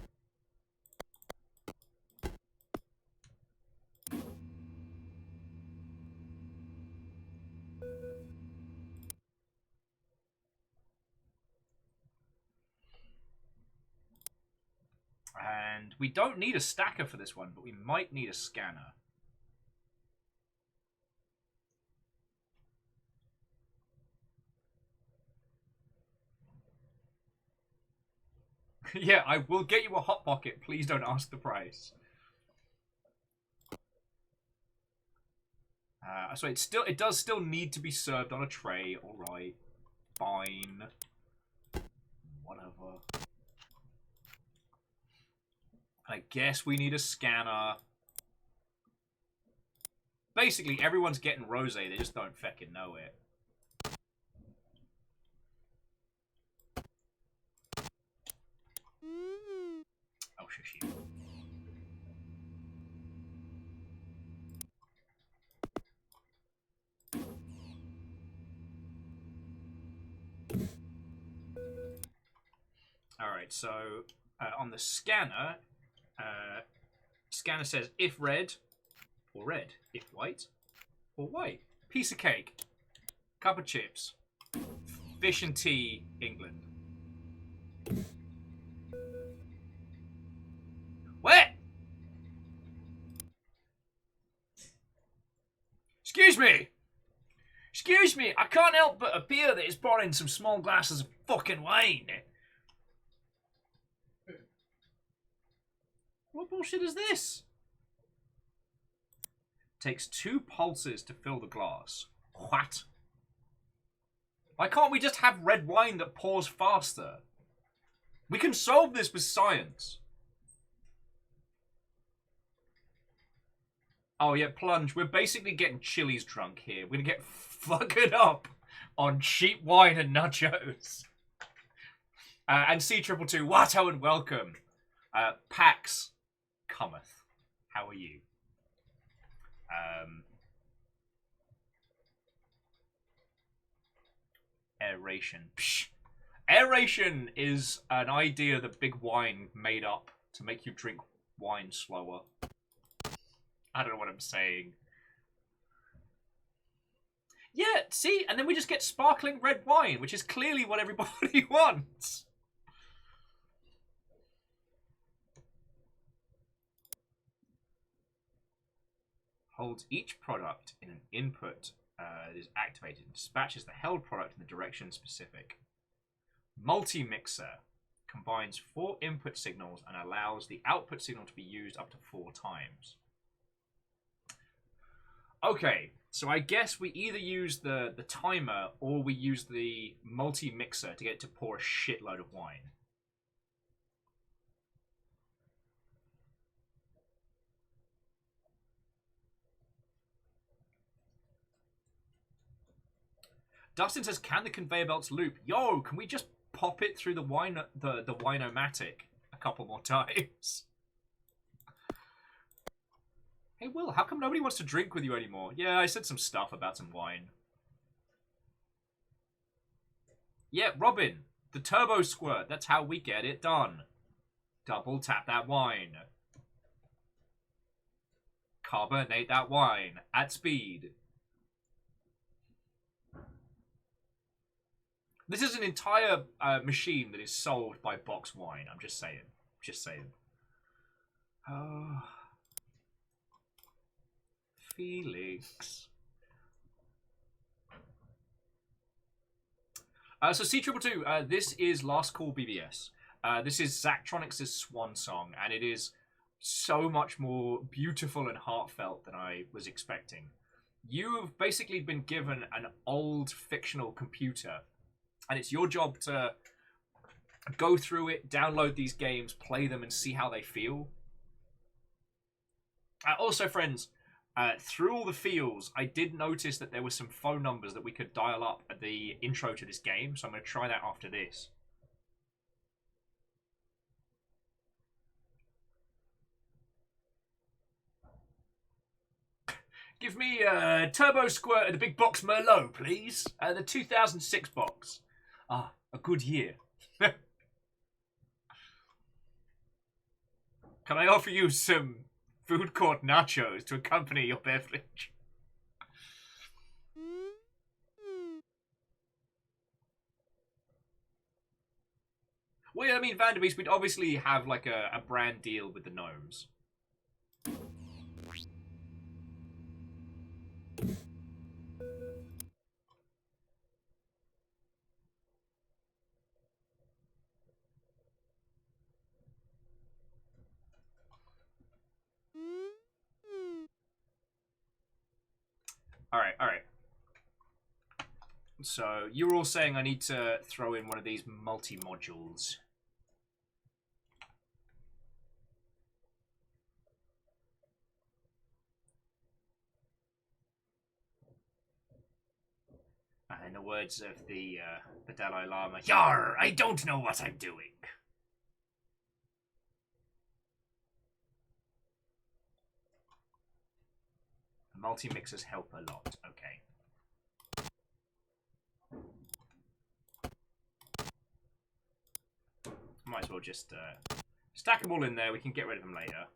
And we don't need a stacker for this one, but we might need a scanner. Yeah, I will get you a Hot Pocket. Please don't ask the price. So it does still need to be served on a tray. All right, fine, whatever. I guess we need a scanner. Basically, everyone's getting rosé. They just don't feckin' know it. Oh, shush you. Alright, so on the scanner, scanner says if red or red, if white or white. Piece of cake, cup of chips, fish and tea, England. Where? Excuse me! Excuse me, I can't help but appear that it's brought in some small glasses of fucking wine. What bullshit is this? Takes 2 pulses to fill the glass. What? Why can't we just have red wine that pours faster? We can solve this with science. Oh yeah, plunge. We're basically getting Chili's drunk here. We're gonna get fucking up on cheap wine and nachos. And C222, Watto and welcome. Pax Cometh. How are you? Aeration. Psh. Aeration is an idea that Big Wine made up to make you drink wine slower. I don't know what I'm saying. Yeah, see? And then we just get sparkling red wine, which is clearly what everybody wants. Holds each product in an input that is activated and dispatches the held product in the direction specific. Multi-mixer combines 4 input signals and allows the output signal to be used up to 4 times. Okay, so I guess we either use the timer or we use the multi-mixer to get it to pour a shitload of wine. Dustin says, can the conveyor belts loop? Yo, can we just pop it through the wine-o-matic a couple more times? Hey, Will, how come nobody wants to drink with you anymore? Yeah, I said some stuff about some wine. Yeah, Robin, the turbo squirt. That's how we get it done. Double tap that wine. Carbonate that wine at speed. This is an entire machine that is sold by Box Wine. I'm just saying. Just saying. Oh. Felix. So C222, this is Last Call BBS. This is Zachtronics' Swansong, and it is so much more beautiful and heartfelt than I was expecting. You've basically been given an old fictional computer, and it's your job to go through it, download these games, play them, and see how they feel. Also, friends, through all the feels, I did notice that there were some phone numbers that we could dial up at the intro to this game, so I'm going to try that after this. Give me a Turbo Squirt and a big box Merlot, please. The 2006 box. Ah, a good year. Can I offer you some food court nachos to accompany your beverage? Well, I mean, Vanderbeest, we'd obviously have like a brand deal with the gnomes. Alright. So, you're all saying I need to throw in one of these multi-modules. In the words of the Dalai Lama, Yar, I don't know what I'm doing. Multi-mixers help a lot. Okay. Might as well just stack them all in there. We can get rid of them later.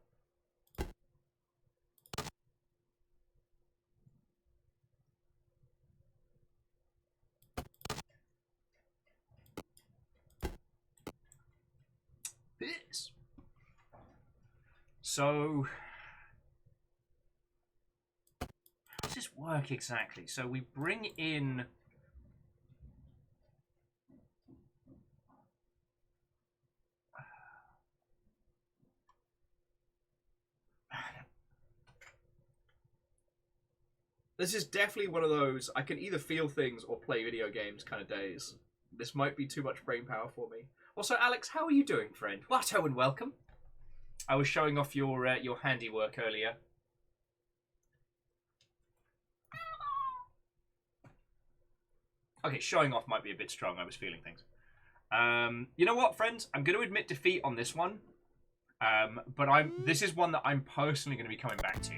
This. So, how does this work exactly? So we bring in... This is definitely one of those, I can either feel things or play video games kind of days. This might be too much brain power for me. Also, Alex, how are you doing, friend? Watto and welcome. I was showing off your handiwork earlier. Okay, showing off might be a bit strong. I was feeling things. You know what, friends? I'm going to admit defeat on this one. But this is one that I'm personally going to be coming back to.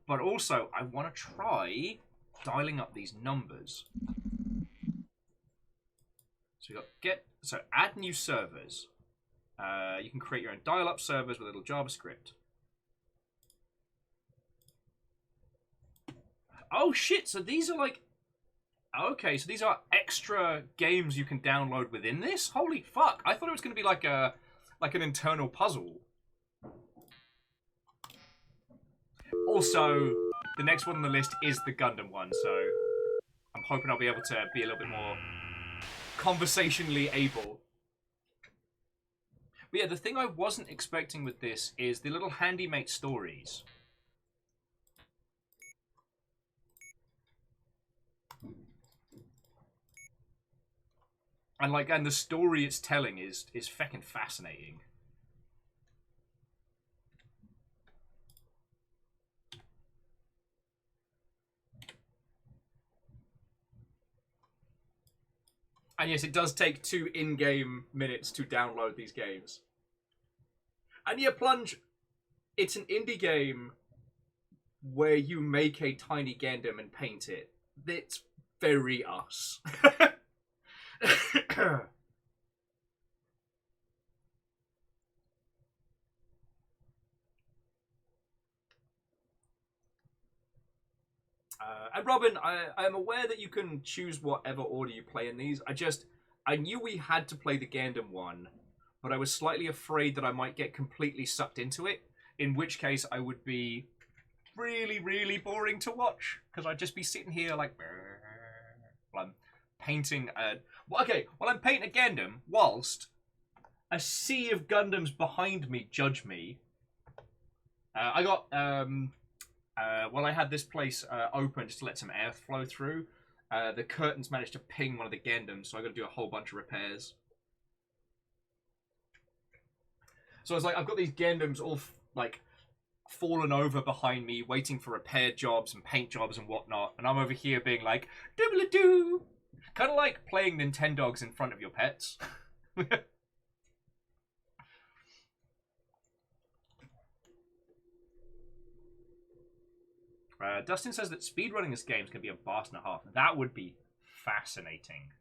But also, I want to try dialing up these numbers. So we got add new servers. You can create your own dial-up servers with a little JavaScript. Oh shit! So these are like, okay, so these are extra games you can download within this. Holy fuck! I thought it was going to be like an internal puzzle. Also, the next one on the list is the Gundam one, so I'm hoping I'll be able to be a little bit more conversationally able. But yeah, the thing I wasn't expecting with this is the little handymate stories. And the story it's telling is feckin' fascinating. And yes, it does take 2 in-game minutes to download these games. And yeah, Plunge, it's an indie game where you make a tiny Gundam and paint it. It's very us. And Robin, I am aware that you can choose whatever order you play in these. I knew we had to play the Gundam one, but I was slightly afraid that I might get completely sucked into it, in which case I would be really, really boring to watch, because I'd just be sitting here like, while I'm painting while I'm painting a Gundam, whilst a sea of Gundams behind me judge me. I got, I had this place open just to let some air flow through. The curtains managed to ping one of the Gundams, so I got to do a whole bunch of repairs. So I was like, I've got these Gundams all like fallen over behind me, waiting for repair jobs and paint jobs and whatnot, and I'm over here being like, doobly-doo, kind of like playing Nintendogs in front of your pets. Dustin says that speedrunning this game is going to be a blast and a half. That would be fascinating.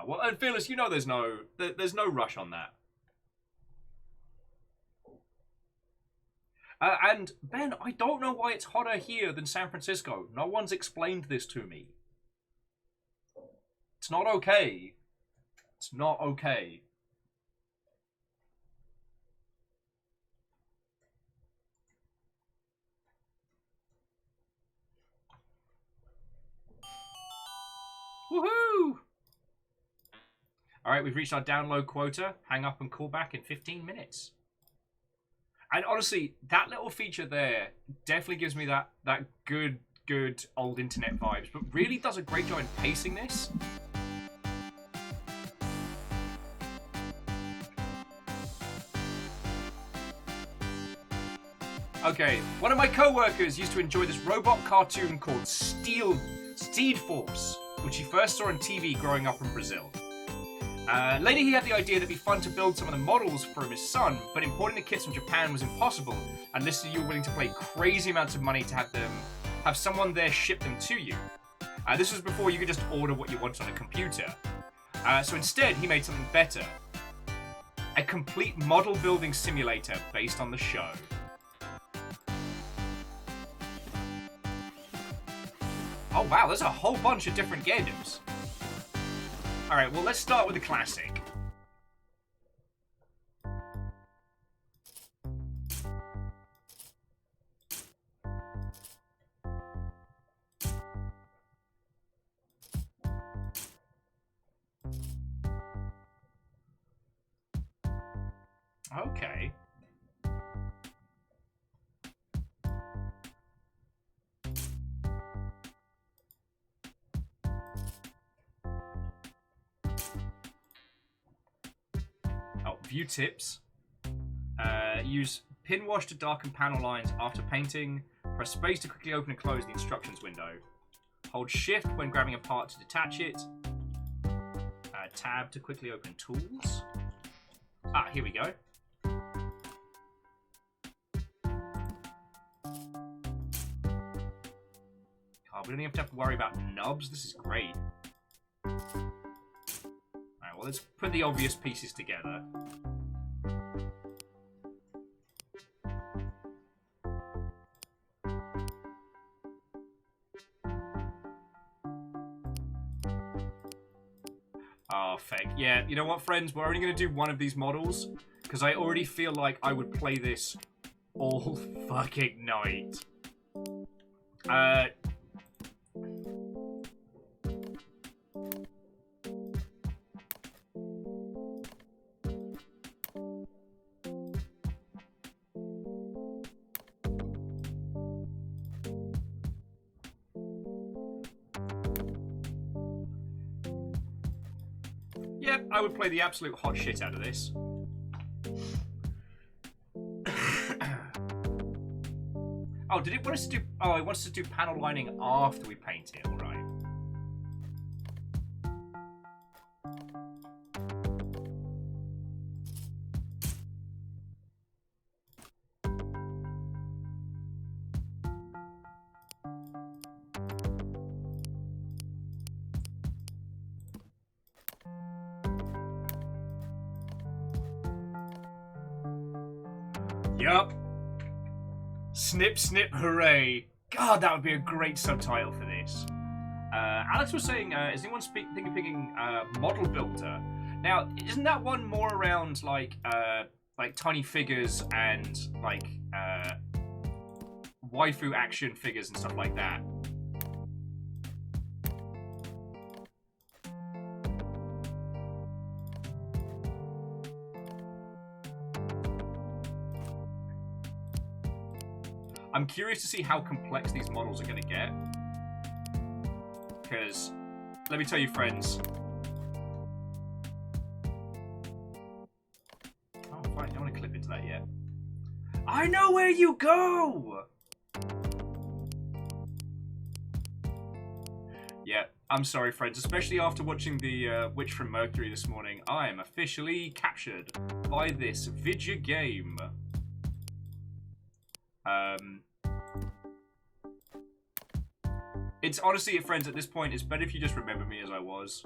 Well, and Fearless, you know there's no rush on that. And Ben, I don't know why it's hotter here than San Francisco. No one's explained this to me. It's not okay. It's not okay. Woohoo! Alright, we've reached our download quota. Hang up and call back in 15 minutes. And honestly, that little feature there definitely gives me that good old internet vibes, but really does a great job in pacing this. Okay, one of my co-workers used to enjoy this robot cartoon called Steed Force, which he first saw on TV growing up in Brazil. Later he had the idea that it'd be fun to build some of the models for his son, but importing the kits from Japan was impossible unless you were willing to pay crazy amounts of money to have someone there ship them to you. This was before you could just order what you wanted on a computer. So instead he made something better. A complete model building simulator based on the show. Oh wow, there's a whole bunch of different Gundams. Alright, well let's start with the classic. Okay. Oh, view tips. Use Pin wash to darken panel lines after painting. Press space to quickly open and close the instructions window. Hold shift when grabbing a part to detach it. Tab to quickly open tools. Ah, here we go. God, we don't even have to worry about nubs. This is great. Alright, well, let's put the obvious pieces together. Oh, feck. Yeah, you know what, friends? We're only going to do one of these models, because I already feel like I would play this all fucking night. Yep, I would play the absolute hot shit out of this. Oh, did it want us to do... Oh, it wants us to do panel lining after we paint it, alright. Yup. Snip, snip, hooray. God, that would be a great subtitle for this. Alex was saying, is anyone thinking of picking Model Builder? Now, isn't that one more around, like tiny figures and, like, waifu action figures and stuff like that? I'm curious to see how complex these models are going to get. Because, let me tell you, friends. Oh, fine. I don't want to clip into that yet. I know where you go! Yeah, I'm sorry, friends. Especially after watching the Witch from Mercury this morning. I am officially captured by this video game. It's honestly, friends, at this point, it's better if you just remember me as I was.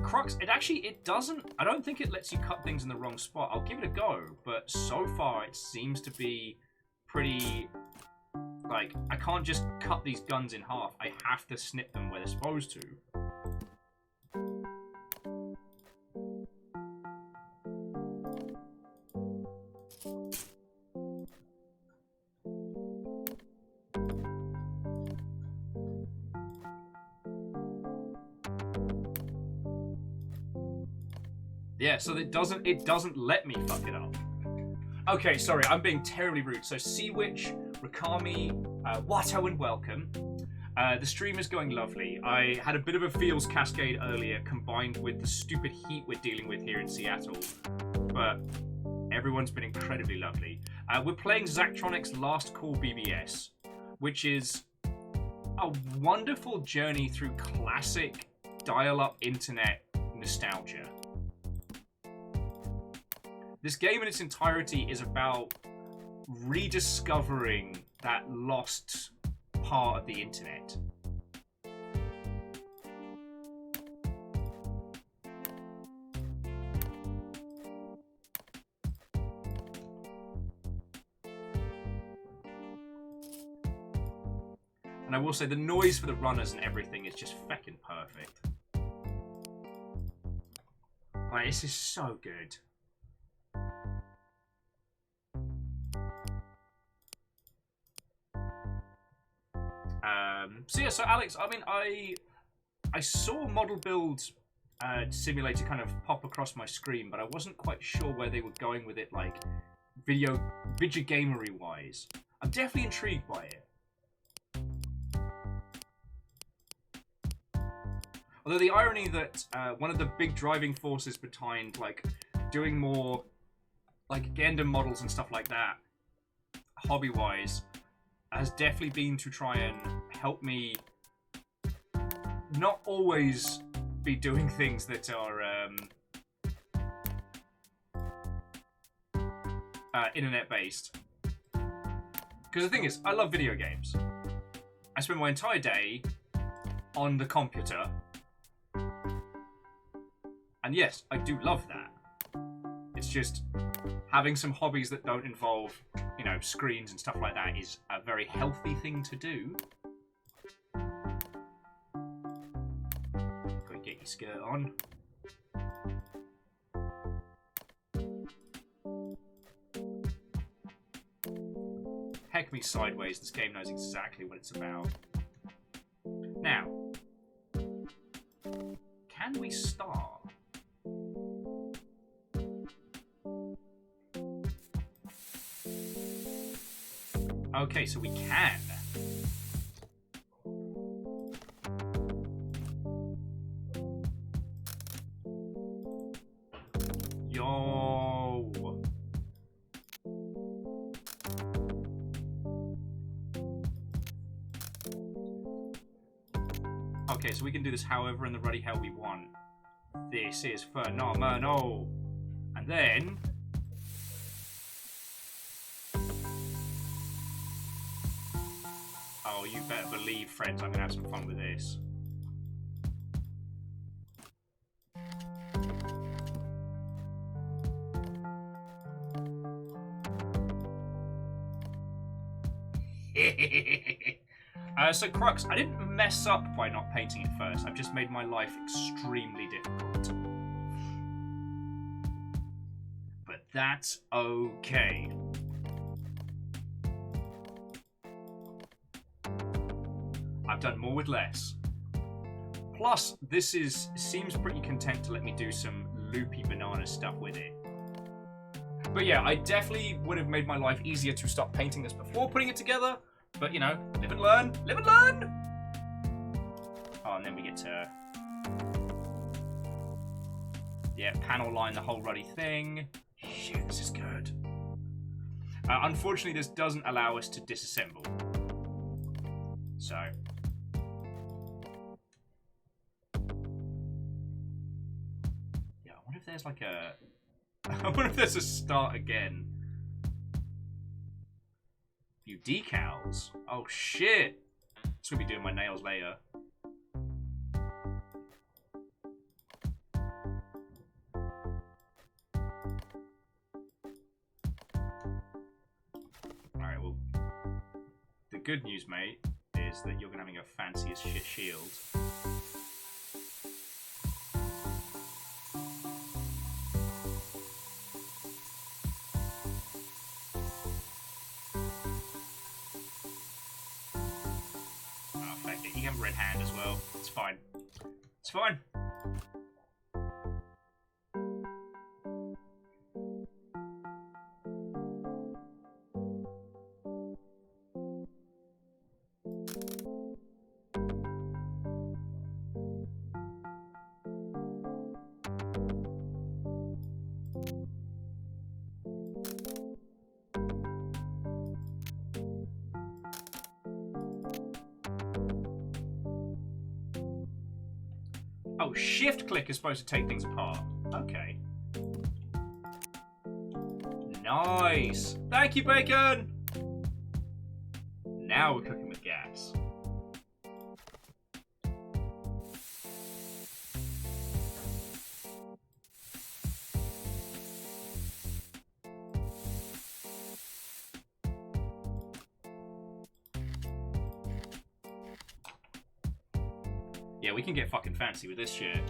Crux, it doesn't, I don't think it lets you cut things in the wrong spot. I'll give it a go, but so far it seems to be pretty, like, I can't just cut these guns in half. I have to snip them where they're supposed to. Yeah, so it doesn't let me fuck it up. Okay, sorry, I'm being terribly rude. So Sea Witch, Rakami, Watto and welcome. The stream is going lovely. I had a bit of a feels cascade earlier combined with the stupid heat we're dealing with here in Seattle. But everyone's been incredibly lovely. We're playing Zachtronic's Last Call BBS, which is a wonderful journey through classic dial-up internet nostalgia. This game in its entirety is about rediscovering that lost part of the internet. And I will say the noise for the runners and everything is just feckin' perfect. Like, this is so good. So yeah, so Alex, I mean, I saw Model Build simulator kind of pop across my screen, but I wasn't quite sure where they were going with it, like video gamery wise. I'm definitely intrigued by it. Although the irony that one of the big driving forces behind like doing more like Gundam models and stuff like that, hobby wise, has definitely been to try and help me not always be doing things that are internet-based. Because the thing is, I love video games. I spend my entire day on the computer. And yes, I do love that. It's just having some hobbies that don't involve, you know, screens and stuff like that is a very healthy thing to do. Get your skirt on. Heck me sideways, this game knows exactly what it's about. Now, can we start? Okay, so we can. Yo. Okay, so we can do this however in the ruddy hell we want. This is phenomenal. And then... oh, you better believe, friends, I'm going to have some fun with this. So Crux, I didn't mess up by not painting it first. I've just made my life extremely difficult. But that's okay. I've done more with less. Plus, this seems pretty content to let me do some loopy banana stuff with it. But yeah, I definitely would have made my life easier to stop painting this before putting it together. But, you know, live and learn. Live and learn! Oh, and then we get to... yeah, panel line the whole ruddy thing. Shit, this is good. Unfortunately, this doesn't allow us to disassemble. So... yeah, I wonder if there's like a... I wonder if there's a start again. Few decals. Oh shit! I'm just gonna be doing my nails later. Alright, well, the good news, mate, is that you're gonna have a fancy as shit shield. Red hand as well. It's fine. It's fine. Oh, shift click is supposed to take things apart. Okay. Nice. Thank you, Bacon. Now we're cooking with gas. Yeah, we can get fucking fancy with this shit.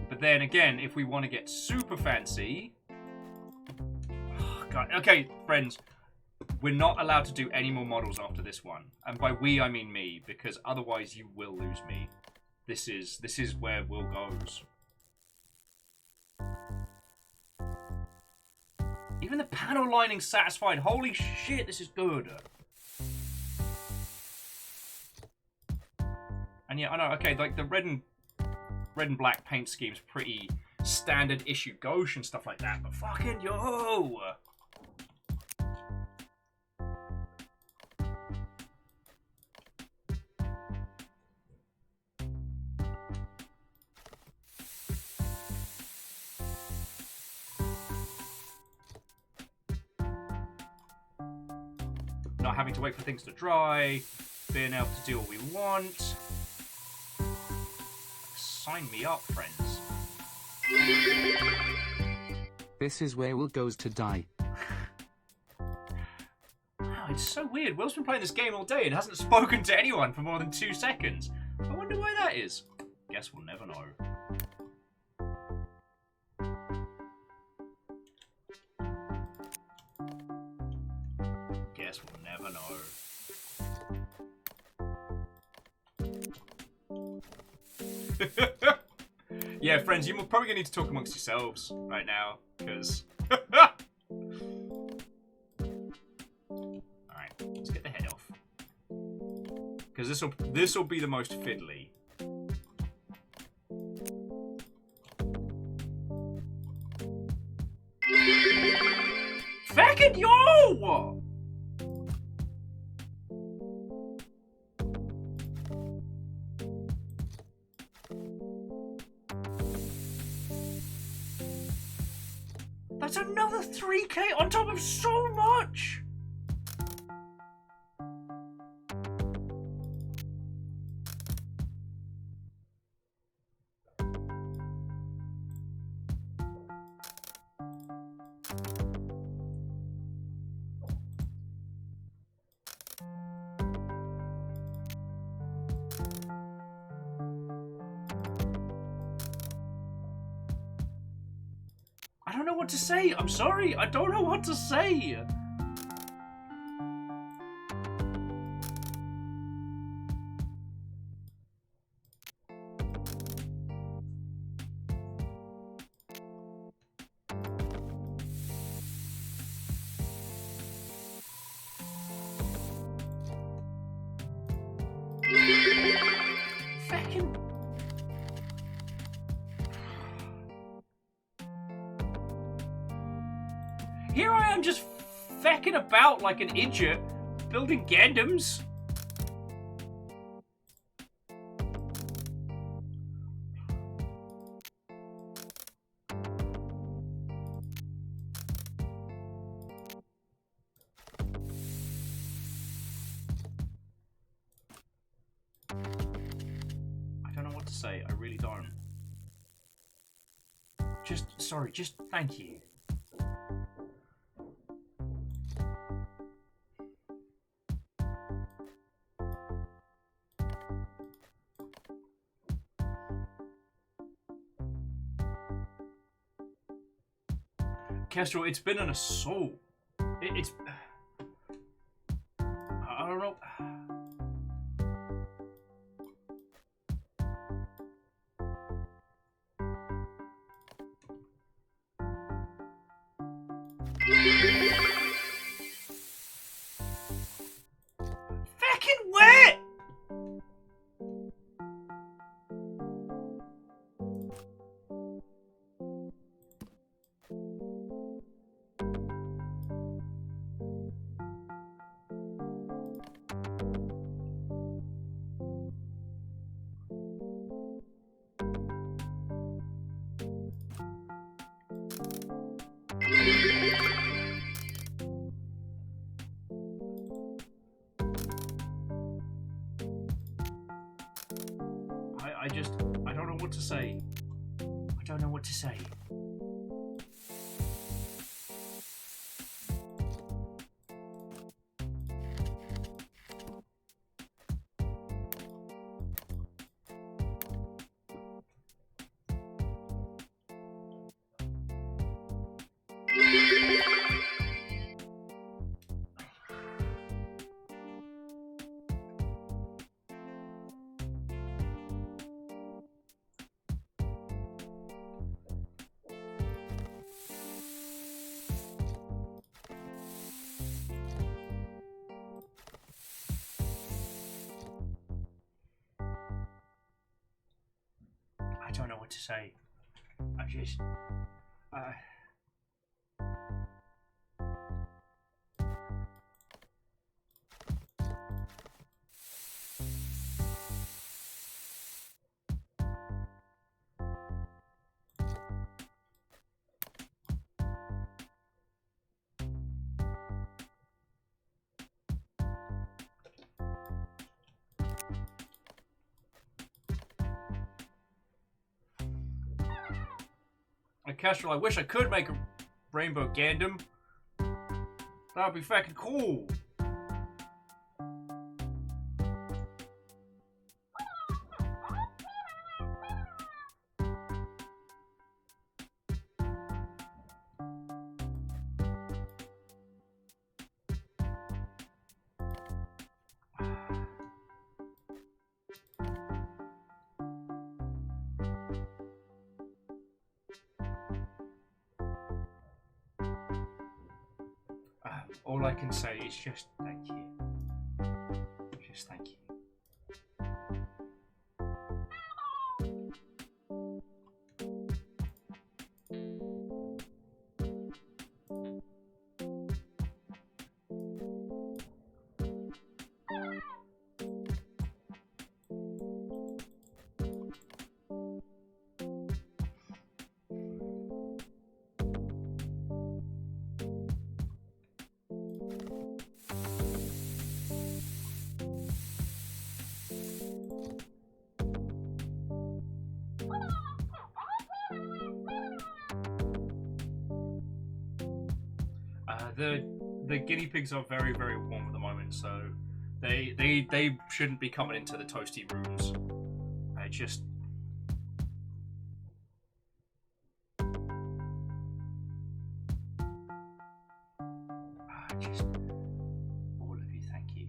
But then again, if we want to get super fancy... oh, God. Okay, friends. we're not allowed to do any more models after this one. And by we, I mean me, because otherwise you will lose me. This is where Will goes. Even the panel lining's satisfied. Holy shit, this is good. And yeah, I know, okay, like the red and black paint scheme's pretty standard issue gauche and stuff like that, but fucking yo! Not having to wait for things to dry, being able to do what we want. Sign me up, friends. This is where Will goes to die. Wow, it's so weird. Will's been playing this game all day and hasn't spoken to anyone for more than 2 seconds. I wonder why that is. Guess we'll never know. Guess we'll never know. Yeah, friends, you're probably gonna need to talk amongst yourselves right now, because... Alright, let's get the head off. Because this'll be the most fiddly. Fucking yo! That's another 3K on top of so much! I don't know what to say. I'm sorry. I don't know what to say. Fucking... Here I am just fecking about like an idiot, building Gundams. I don't know what to say, I really don't. Sorry, just thank you. Kestrel, it's been an assault. It's... I don't know. Fucking wet! I don't know what to say. I don't know what to say. what to say. I just... Kestrel, I wish I could make a rainbow Gundam. That would be fucking cool. All I can say is just thank you. Just thank you. The guinea pigs are very, very warm at the moment, so they shouldn't be coming into the toasty rooms. I just all of you, thank you.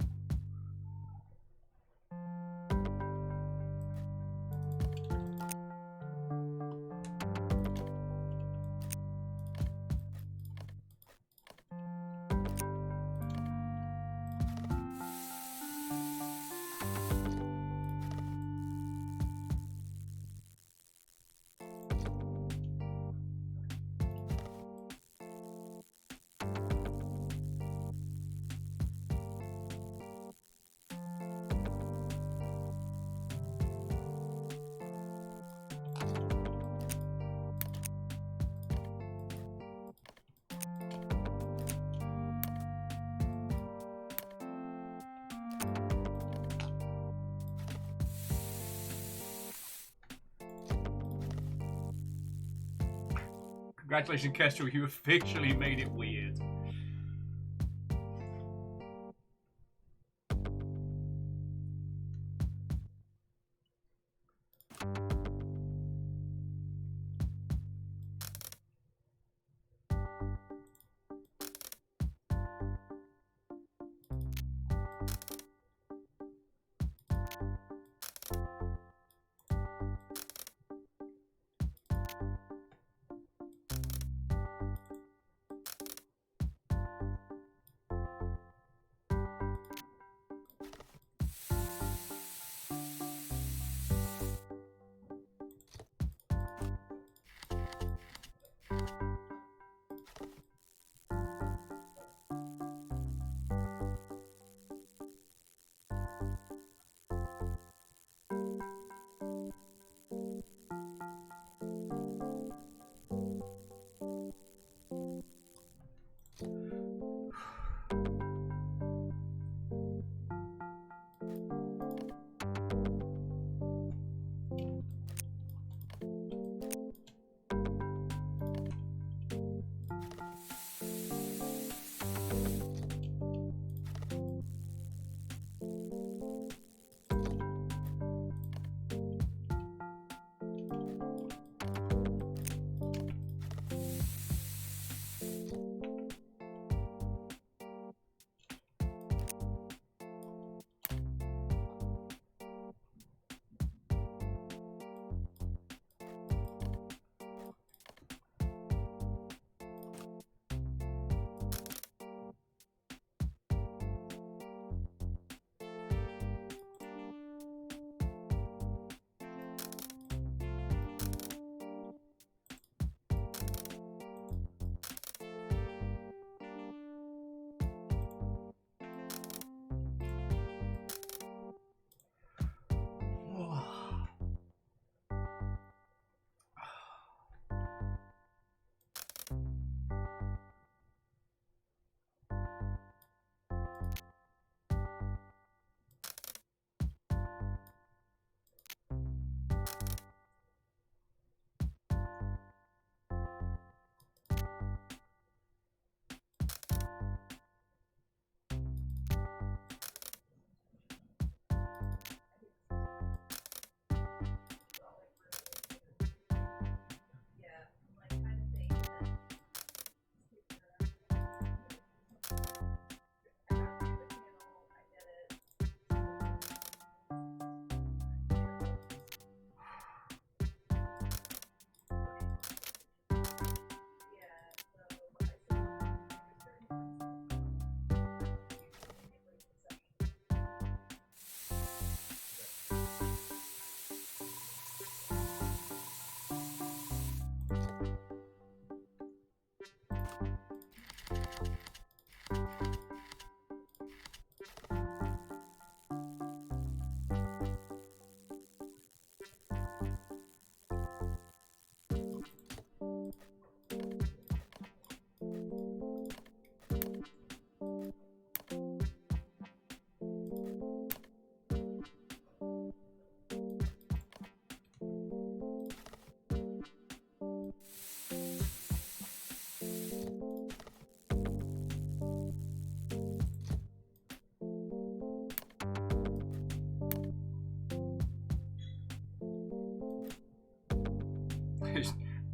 Congratulations, Kestrel, you officially made it weird.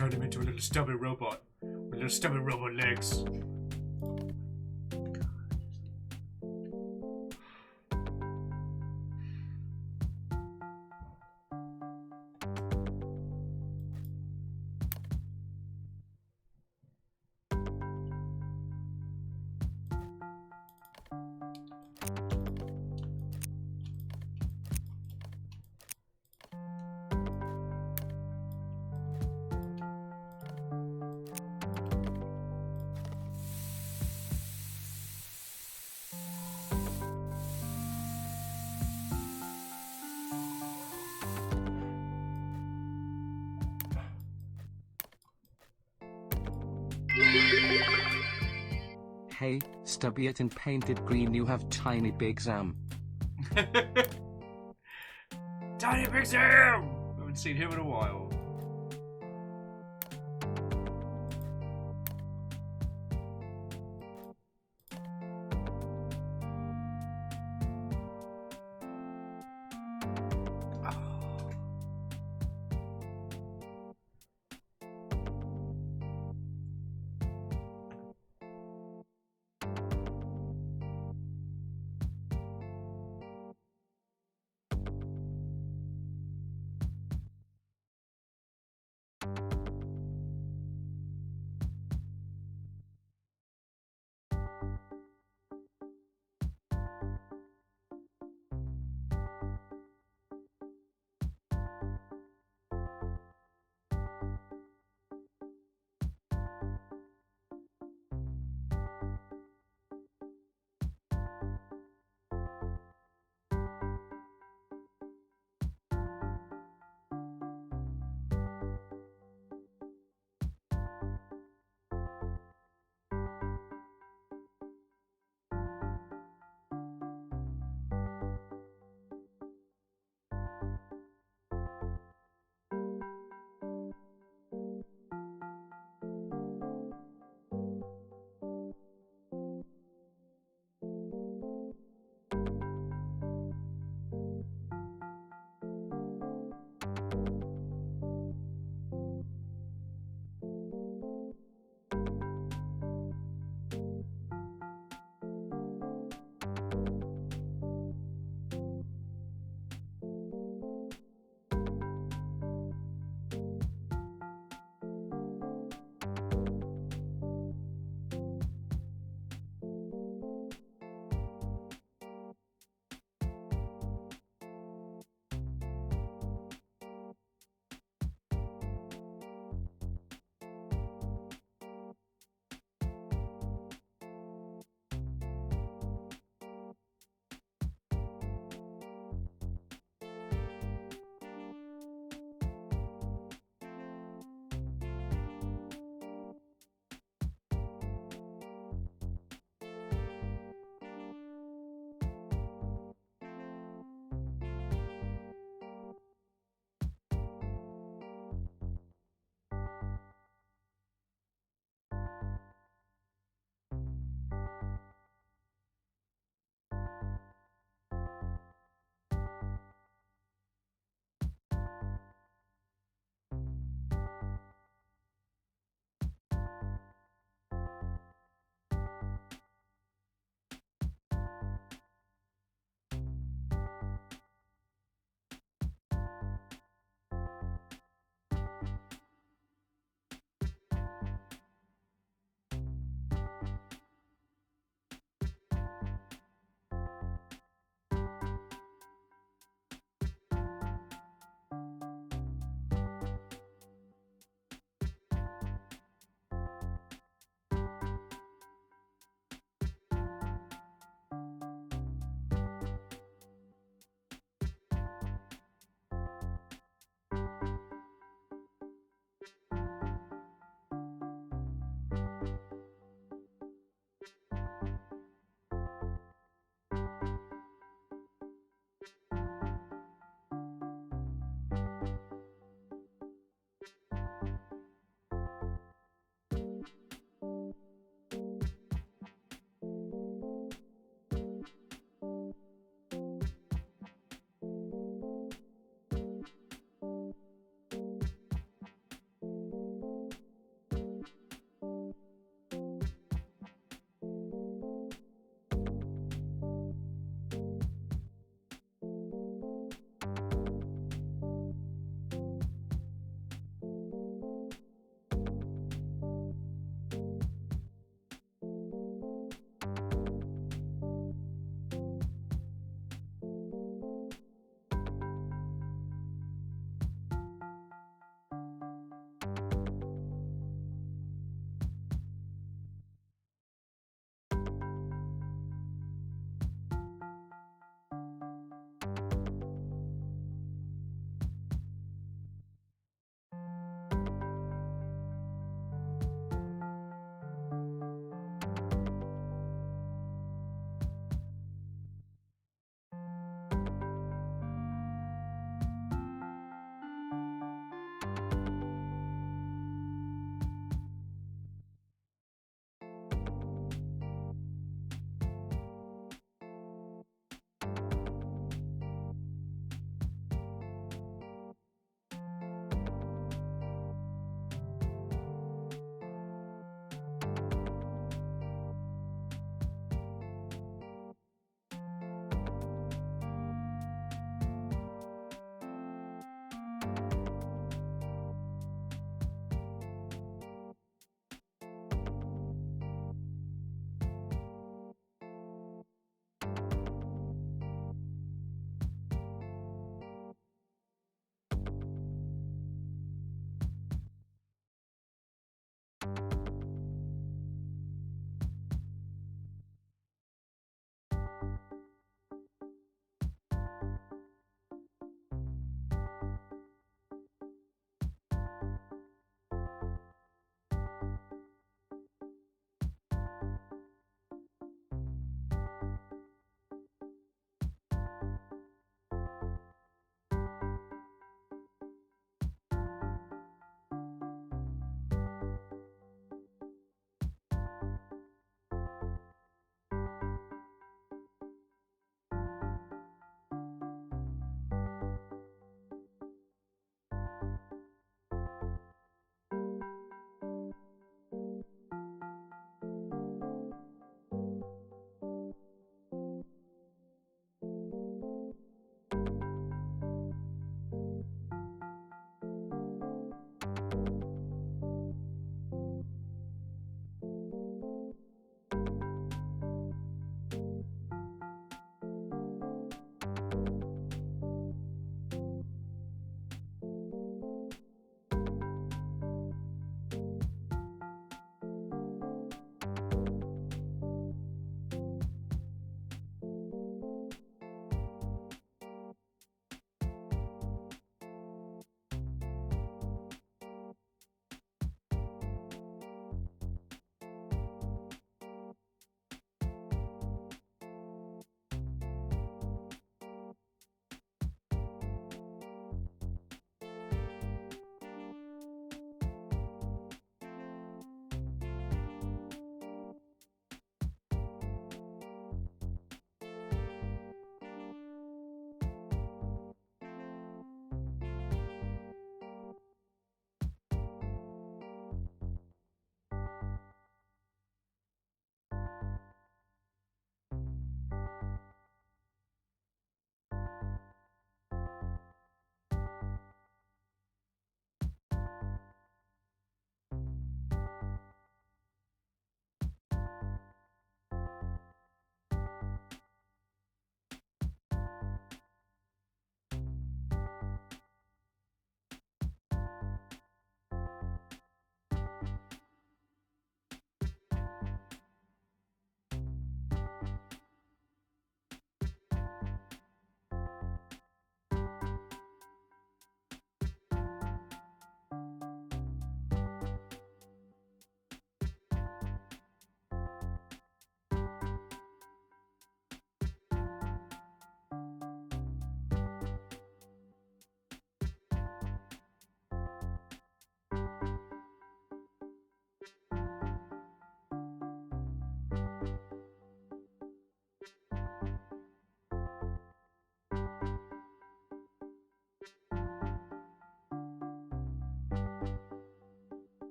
turn him into a little stubby robot with little stubby robot legs. Hey, stubby it and painted green, you have tiny big Sam. Tiny Big Sam! Haven't seen him in a while.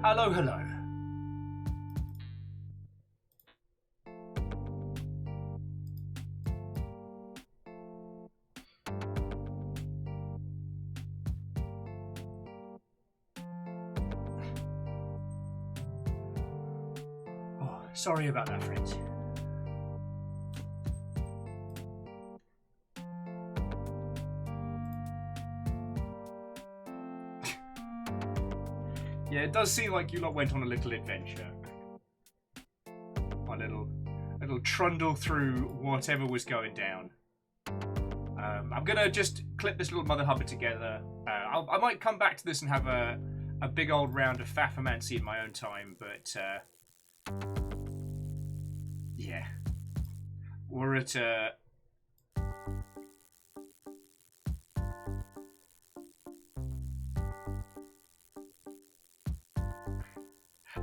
Hello, hello. Oh, sorry about that, friends. Yeah, it does seem like you lot went on a little adventure. A little trundle through whatever was going down. I'm gonna just clip this little Mother Hubbard together. I might come back to this and have a big old round of Faffermancy in my own time, but yeah. We're at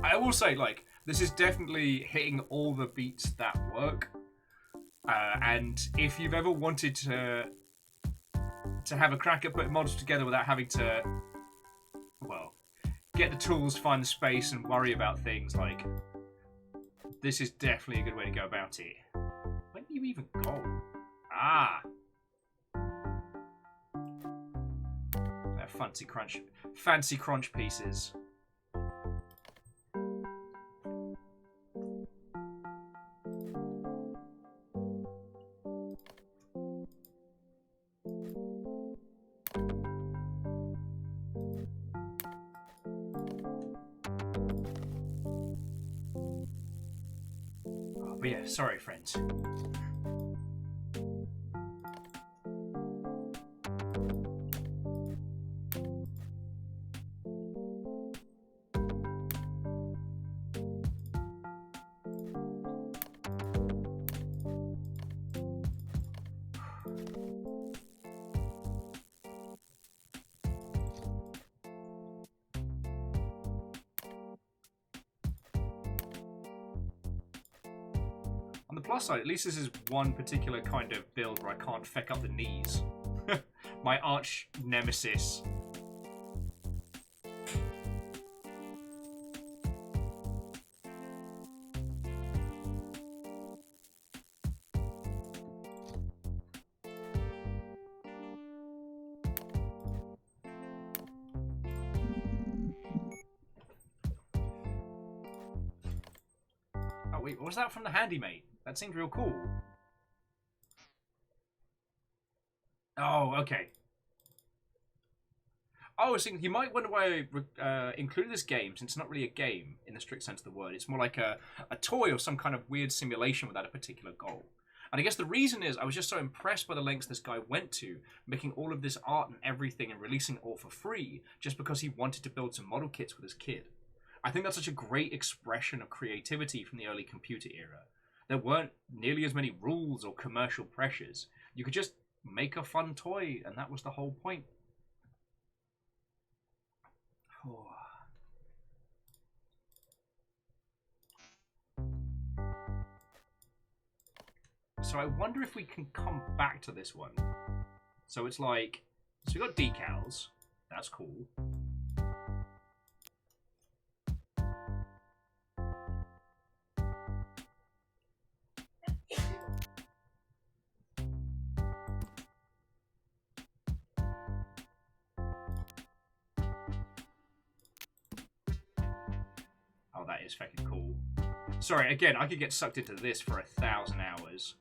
I will say, like, this is definitely hitting all the beats that work. And if you've ever wanted to have a crack at putting models together without having to, well, get the tools, find the space, and worry about things, like, this is definitely a good way to go about it. When do you even go? Ah! They're fancy crunch pieces. But yeah, sorry, friends. On the plus side, at least this is one particular kind of build where I can't feck up the knees. My arch nemesis. Oh wait, what was that from the handymate? That seemed real cool. Oh, okay. I was thinking you might wonder why I included this game, since it's not really a game in the strict sense of the word. It's more like a toy or some kind of weird simulation without a particular goal. And I guess the reason is I was just so impressed by the lengths this guy went to, making all of this art and everything and releasing it all for free, just because he wanted to build some model kits with his kid. I think that's such a great expression of creativity from the early computer era. There weren't nearly as many rules or commercial pressures. You could just make a fun toy, and that was the whole point. Oh. So I wonder if we can come back to this one. So it's like, so we got decals. That's cool. Oh, that is fucking cool. Sorry, again, I could get sucked into this for 1,000 hours.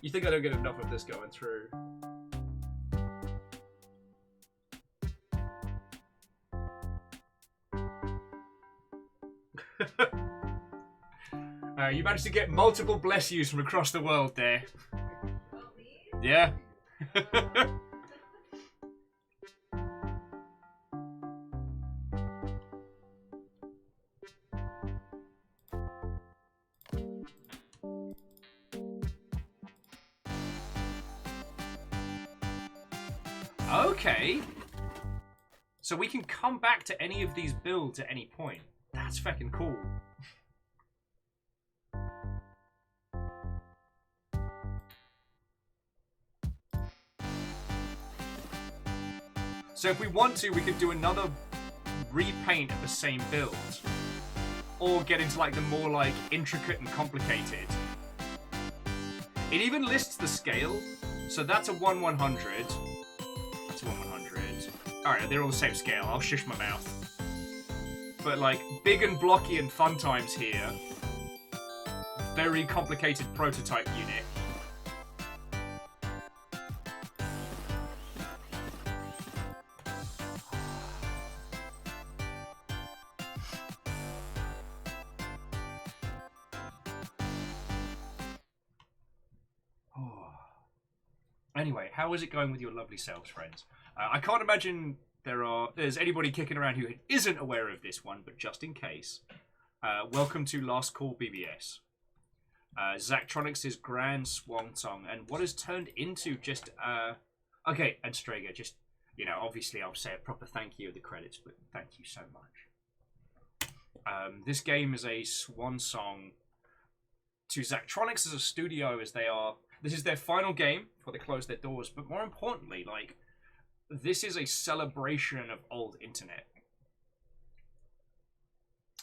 You think I don't get enough of this going through? You managed to get multiple bless yous from across the world there. Yeah. Okay. So we can come back to any of these builds at any point. That's fucking cool. So if we want to, we could do another repaint of the same build. Or get into like the more like intricate and complicated. It even lists the scale. So that's a 1/100. That's a 1/100. Alright, they're all the same scale. I'll shush my mouth. But like, big and blocky and fun times here. Very complicated prototype unit. Anyway, how is it going with your lovely selves, friends? I can't imagine there's anybody kicking around who isn't aware of this one, but just in case, welcome to Last Call BBS. Zachtronics' Grand Swansong, and what has turned into just, okay, and Strager, just, you know, obviously I'll say a proper thank you at the credits, but thank you so much. This game is a swan song to Zachtronics as a studio, as they are. This is their final game before they close their doors, but more importantly, like, this is a celebration of old internet.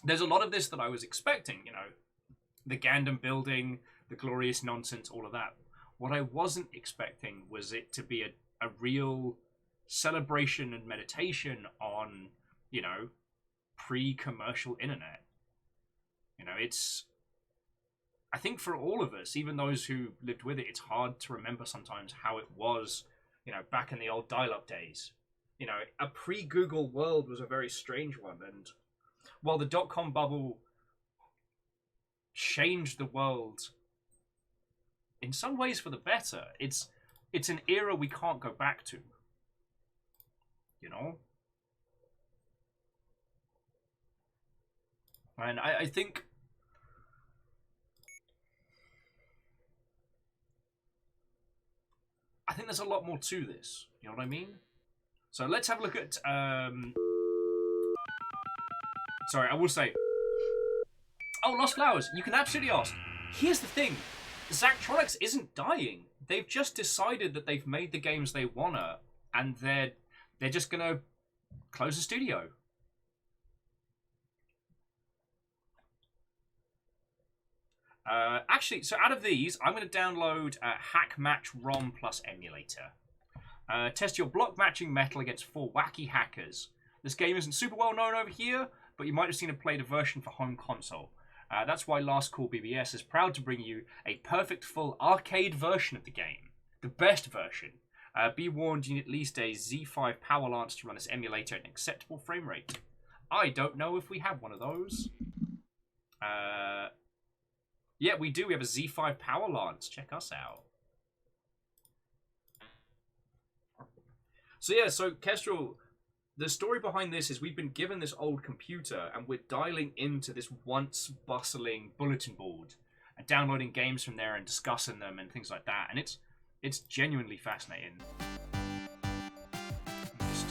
There's a lot of this that I was expecting, you know, the Gandam building, the glorious nonsense, all of that. What I wasn't expecting was it to be a real celebration and meditation on, you know, pre-commercial internet. You know, it's... I think for all of us, even those who lived with it, it's hard to remember sometimes how it was, you know, back in the old dial-up days. You know, a pre-Google world was a very strange one, and while the dot-com bubble changed the world in some ways for the better, it's an era we can't go back to. You know? And I think... I think there's a lot more to this. You know what I mean? So let's have a look at... Sorry, I will say... Oh, Lost Flowers, you can absolutely ask. Here's the thing. Zachtronics isn't dying. They've just decided that they've made the games they wanna, and they're just gonna close the studio. Actually, so out of these, I'm going to download Hack Match ROM plus emulator. Test your block matching metal against 4 wacky hackers. This game isn't super well known over here, but you might have seen it played a version for home console. That's why Last Call BBS is proud to bring you a perfect full arcade version of the game. The best version. Be warned, you need at least a Z5 Power Lance to run this emulator at an acceptable frame rate. I don't know if we have one of those. Yeah, we do. We have a Z5 Power Lance. Check us out. So yeah, so Kestrel, the story behind this is we've been given this old computer and we're dialing into this once bustling bulletin board and downloading games from there and discussing them and things like that. And it's genuinely fascinating. Just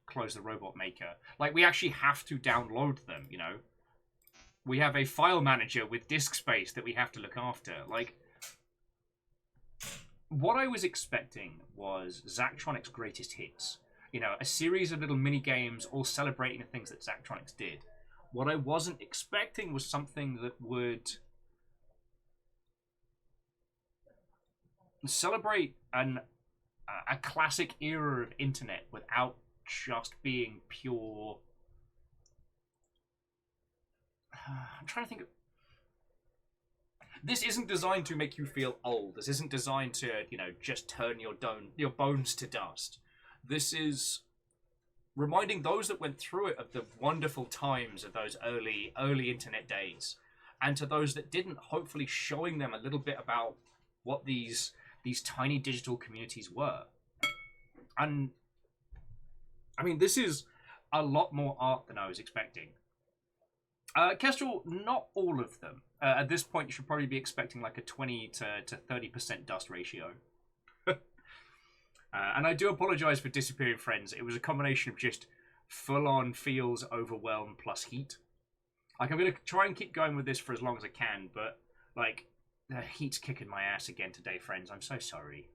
close the robot maker. Like, we actually have to download them, you know. We have a file manager with disk space that we have to look after. Like, what I was expecting was Zachtronics' greatest hits. You know, a series of little mini games all celebrating the things that Zachtronics did. What I wasn't expecting was something that would celebrate a classic era of internet without just being pure... I'm trying to think of... This isn't designed to make you feel old. This isn't designed to, you know, just turn your bones to dust. This is reminding those that went through it of the wonderful times of those early internet days. And to those that didn't, hopefully showing them a little bit about what these tiny digital communities were. And, I mean, this is a lot more art than I was expecting. Kestrel, not all of them. At this point, you should probably be expecting like a 20 to 30% dust ratio. And I do apologize for disappearing friends. It was a combination of just full-on feels, overwhelmed, plus heat. Like, I'm going to try and keep going with this for as long as I can, but, like, the heat's kicking my ass again today, friends. I'm so sorry.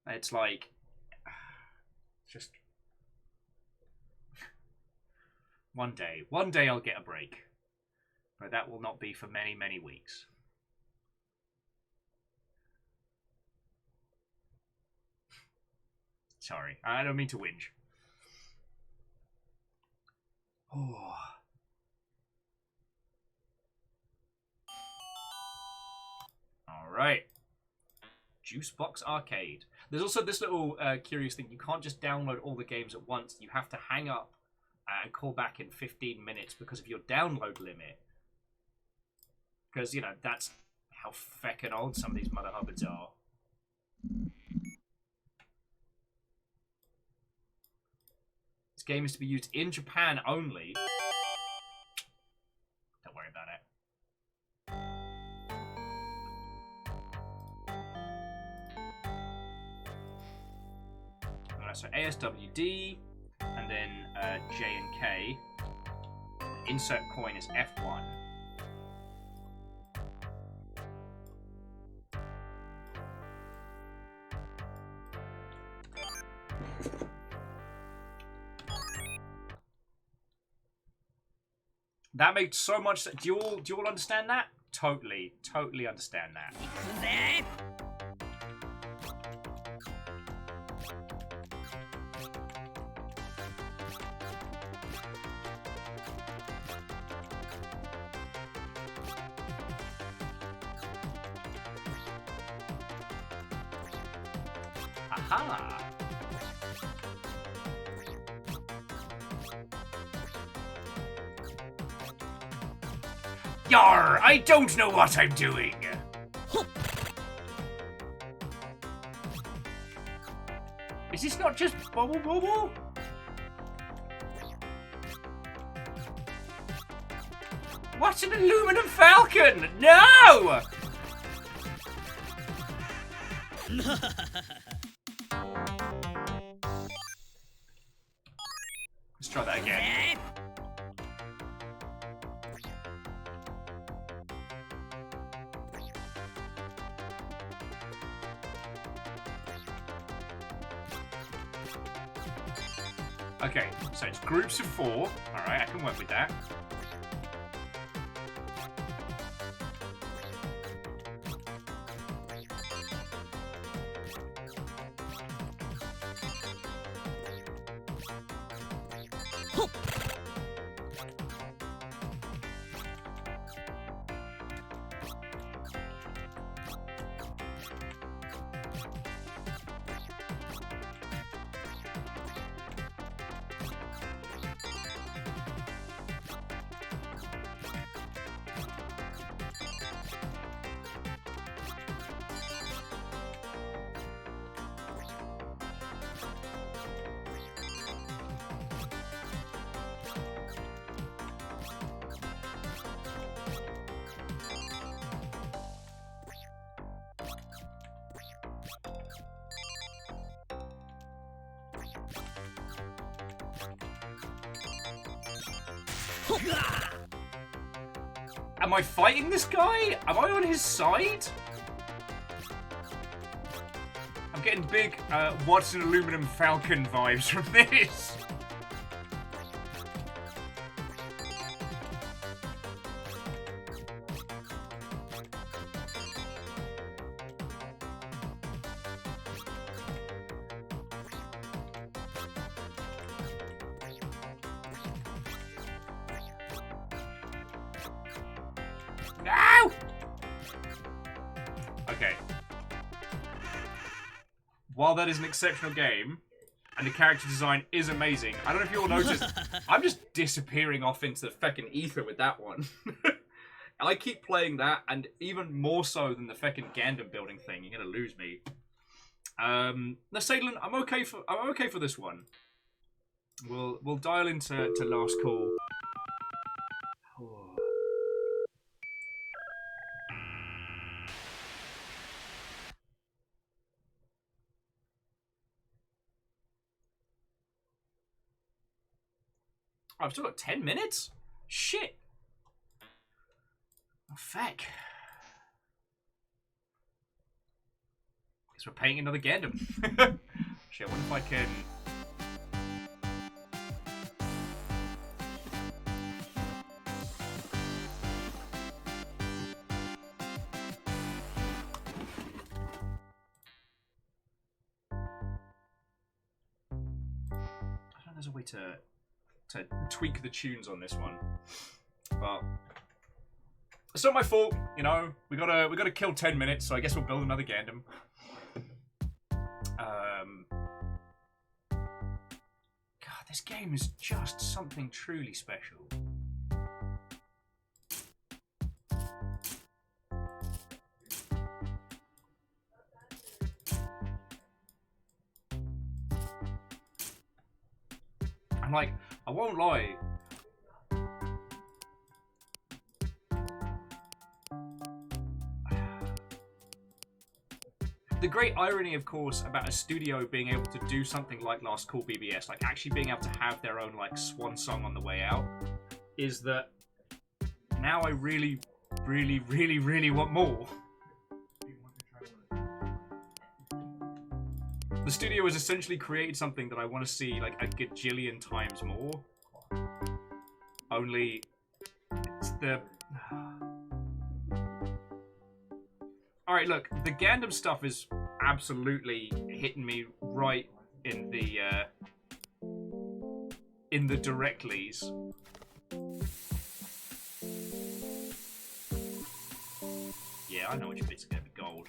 It's like... Just one day I'll get a break, but that will not be for many, many weeks. Sorry, I don't mean to whinge. Oh. All right. Juicebox Arcade. There's also this little curious thing. You can't just download all the games at once. You have to hang up and call back in 15 minutes because of your download limit. Because, you know, that's how feckin' old some of these mother hubbards are. This game is to be used in Japan only. Don't worry about it. So ASWD, and then J and K. Insert coin is F1. That made so much sense. Do you all understand that? Totally understand that. Aha! Yar! I don't know what I'm doing! Is this not just bubble bubble? What's an aluminum falcon? No! Let's try that again. Okay, so it's groups of 4. Alright, I can work with that. Am I fighting this guy? Am I on his side? I'm getting big, what's an aluminum falcon vibes from this. No! Okay. While that is an exceptional game, and the character design is amazing, I don't know if you all noticed, I'm just disappearing off into the feckin' ether with that one. I keep playing that, and even more so than the feckin' Gundam building thing. You're gonna lose me. No, Sadlin, I'm okay for this one. We'll dial into last call. Oh. I've still got 10 minutes? Shit. Oh, feck. Guess we're paying another Gundam. Shit, what if I can... there's a way to tweak the tunes on this one, but it's not my fault. You know, we gotta kill 10 minutes, so I guess we'll build another Gundam. God, this game is just something truly special. I'm like, I won't lie. The great irony, of course, about a studio being able to do something like Last Call BBS, like actually being able to have their own like Swansong on the way out, is that now I really, really, really, really want more. The studio has essentially created something that I want to see like a gajillion times more. Only it's the... Alright, look, the Gundam stuff is absolutely hitting me right in the directlies. Yeah, I know which bits are going to be gold.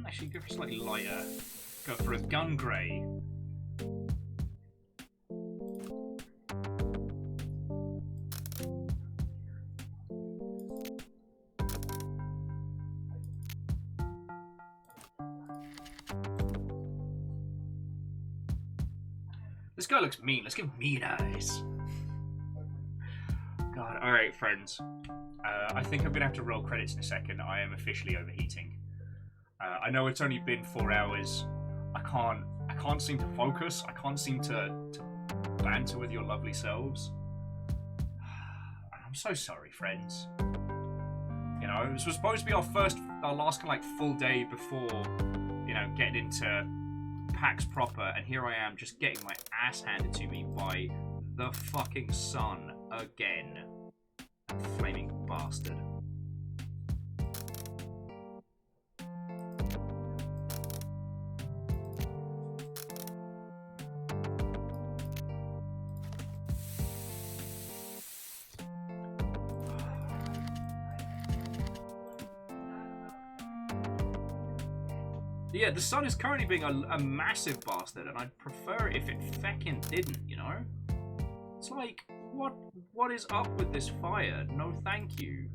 Actually, go for slightly lighter. Go for a gun grey. This guy looks mean. Let's give him mean eyes. God, alright, friends. I think I'm going to have to roll credits in a second. I am officially overheating. I know it's only been 4 hours. I can't seem to focus. I can't seem to banter with your lovely selves. I'm so sorry, friends. You know, this was supposed to be our last kind of like full day before, you know, getting into PAX proper, and here I am just getting my ass handed to me by the fucking sun again. Flaming bastard. Yeah, the sun is currently being a massive bastard, and I'd prefer it if it feckin' didn't, you know? It's like, what is up with this fire? No thank you.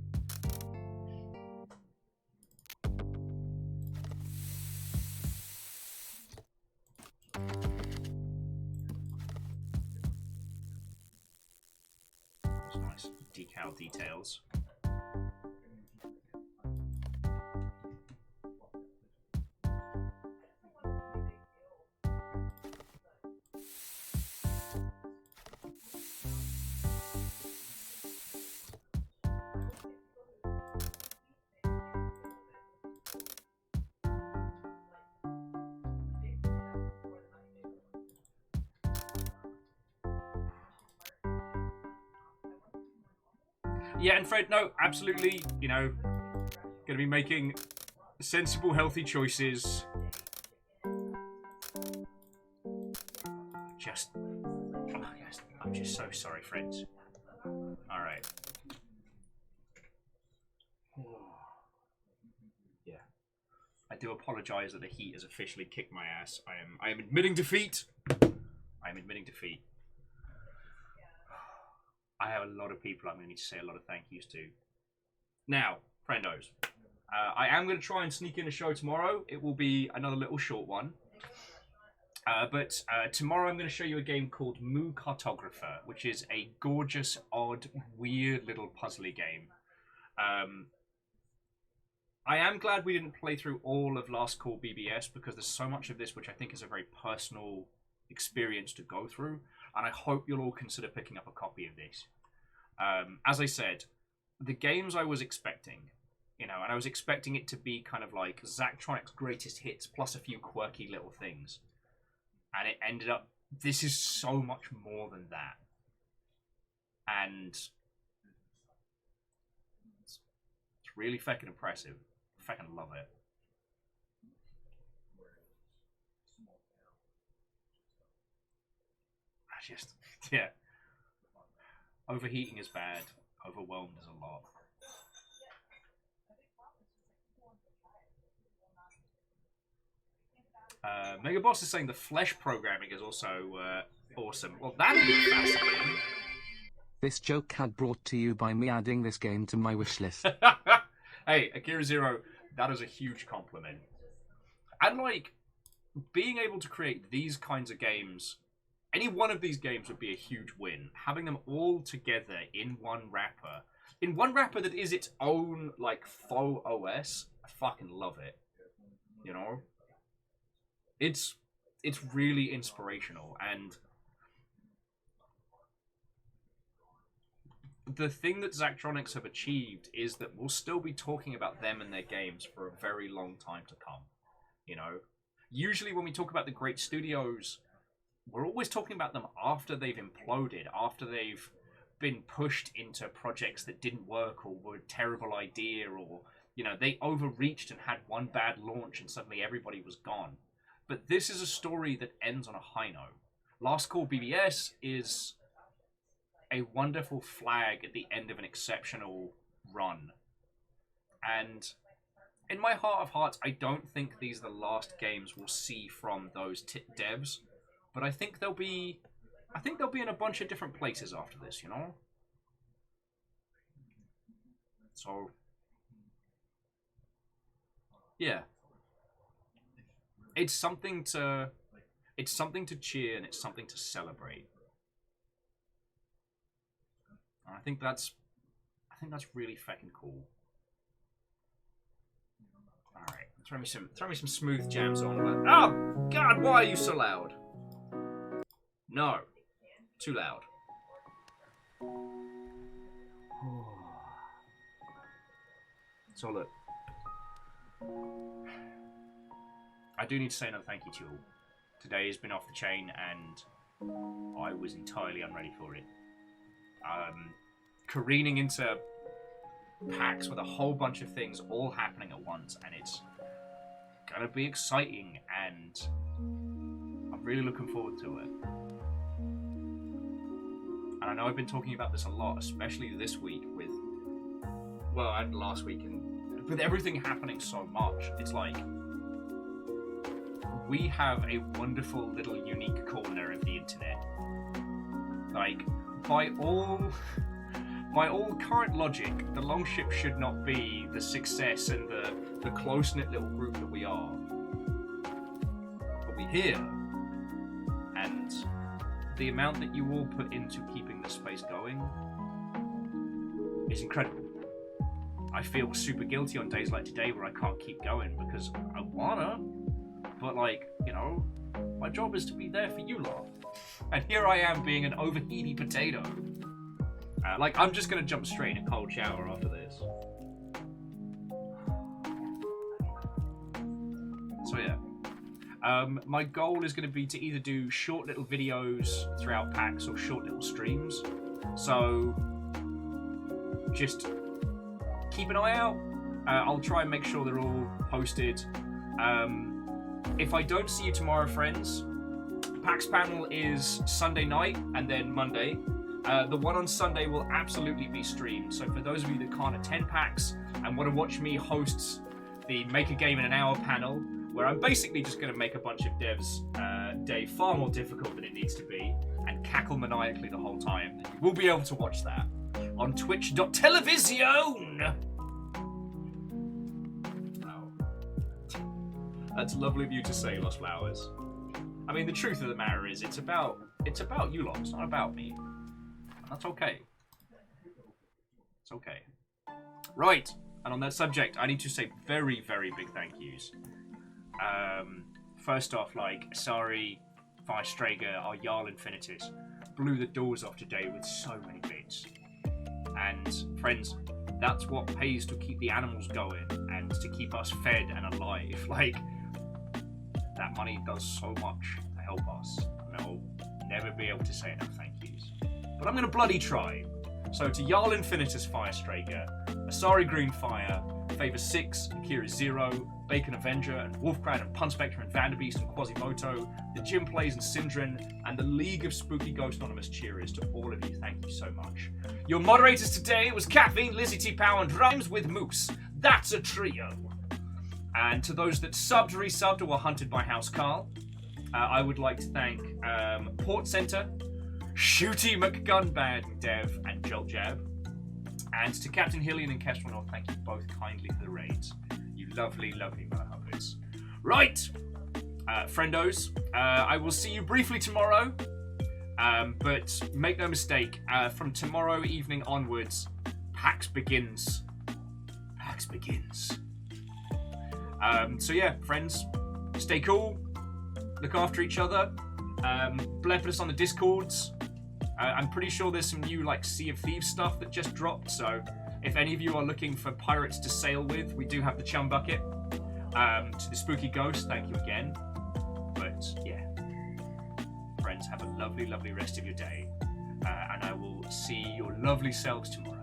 That's nice decal details. Yeah, and Fred, no, absolutely, you know, gonna be making sensible, healthy choices. Just, oh, yes, I'm just so sorry, friends. All right. Yeah, I do apologize that the heat has officially kicked my ass. I am admitting defeat. I am admitting defeat. I have a lot of people I'm going to need to say a lot of thank yous to. Now, friendos, I am going to try and sneak in a show tomorrow. It will be another little short one. But tomorrow I'm going to show you a game called Moo Cartographer, which is a gorgeous, odd, weird little puzzly game. I am glad we didn't play through all of Last Call BBS, because there's so much of this which I think is a very personal experience to go through. And I hope you'll all consider picking up a copy of this. As I said, the games I was expecting, you know, and I was expecting it to be kind of like Zachtronic's greatest hits plus a few quirky little things. And it ended up, this is so much more than that. and it's really fucking impressive. I fucking love it. I just, yeah. Overheating is bad. Overwhelmed is a lot. Mega Boss is saying the flesh programming is also awesome. Well, that'll be fascinating. This joke had brought to you by me adding this game to my wishlist. Hey, Akira Zero, that is a huge compliment. And like, being able to create these kinds of games, any one of these games would be a huge win. Having them all together in one wrapper that is its own like faux OS, I fucking love it. You know? It's really inspirational, and the thing that Zachtronics have achieved is that we'll still be talking about them and their games for a very long time to come. You know, usually when we talk about the great studios, we're always talking about them after they've imploded, after they've been pushed into projects that didn't work or were a terrible idea, or, you know, they overreached and had one bad launch and suddenly everybody was gone. But this is a story that ends on a high note. Last Call BBS is a wonderful flag at the end of an exceptional run. And in my heart of hearts, I don't think these are the last games we'll see from those devs. But I think they'll be in a bunch of different places after this, you know? So, yeah. It's something to cheer, and it's something to celebrate. And I think that's really fucking cool. All right, throw me some smooth jams on. Oh God, why are you so loud? No, too loud. So look, I do need to say another thank you to you all. Today has been off the chain, and I was entirely unready for it. Careening into packs with a whole bunch of things all happening at once, and it's gonna be exciting, and I'm really looking forward to it. And I know I've been talking about this a lot, especially this week with, well, and last week, and with everything happening so much, it's like, we have a wonderful little unique corner of the internet. Like, by all current logic, the Longship should not be the success and the close-knit little group that we are. But we're here. And the amount that you all put into keeping the space going is incredible. I feel super guilty on days like today where I can't keep going because I wanna, but like, you know, my job is to be there for you lot. And here I am being an overheaty potato. Like, I'm just gonna jump straight in a cold shower after this. So yeah. My goal is gonna be to either do short little videos throughout packs or short little streams. So just keep an eye out. I'll try and make sure they're all posted. If I don't see you tomorrow, friends, PAX panel is Sunday night and then Monday. The one on Sunday will absolutely be streamed. So for those of you that can't attend PAX and want to watch me host the Make a Game in an Hour panel, where I'm basically just going to make a bunch of devs' day far more difficult than it needs to be and cackle maniacally the whole time, then you will be able to watch that on twitch.television. That's lovely of you to say, Lost Flowers. I mean, the truth of the matter is, it's about you lot, it's not about me. And that's okay. It's okay. Right, and on that subject, I need to say very, very big thank yous. First off, like, Asari, Vistrager, our Jarl Infinitus, blew the doors off today with so many bits. And, friends, that's what pays to keep the animals going and to keep us fed and alive. Like, that money does so much to help us, and I'll never be able to say enough thank yous. But I'm gonna bloody try. So to Jarl Infinitus Firestraker, Asari Greenfire, Favor 6 and Kira 0, Bacon Avenger and Wolfcrad and Punspector and Vanderbeast and Quasimoto, the Jim Plays and Syndrin, and the League of Spooky Ghost Anonymous cheerers. To all of you, thank you so much. Your moderators today was Caffeine, Lizzie T. Pow, and Rhymes with Moose. That's a trio. And to those that subbed, resubbed, or were hunted by House Carl, I would like to thank Port Center, Shooty McGunbad, Dev, and Jolt Jab. And to Captain Hillian and Kestrel North, thank you both kindly for the raids. You lovely, lovely motherhubbers. Right, friendos, I will see you briefly tomorrow, but make no mistake, from tomorrow evening onwards, PAX begins. PAX begins. So yeah, friends, stay cool, look after each other, blep us on the Discords. I'm pretty sure there's some new like Sea of Thieves stuff that just dropped, so if any of you are looking for pirates to sail with, we do have the Chum Bucket. To the Spooky Ghost, thank you again. But yeah, friends, have a lovely, lovely rest of your day, and I will see your lovely selves tomorrow.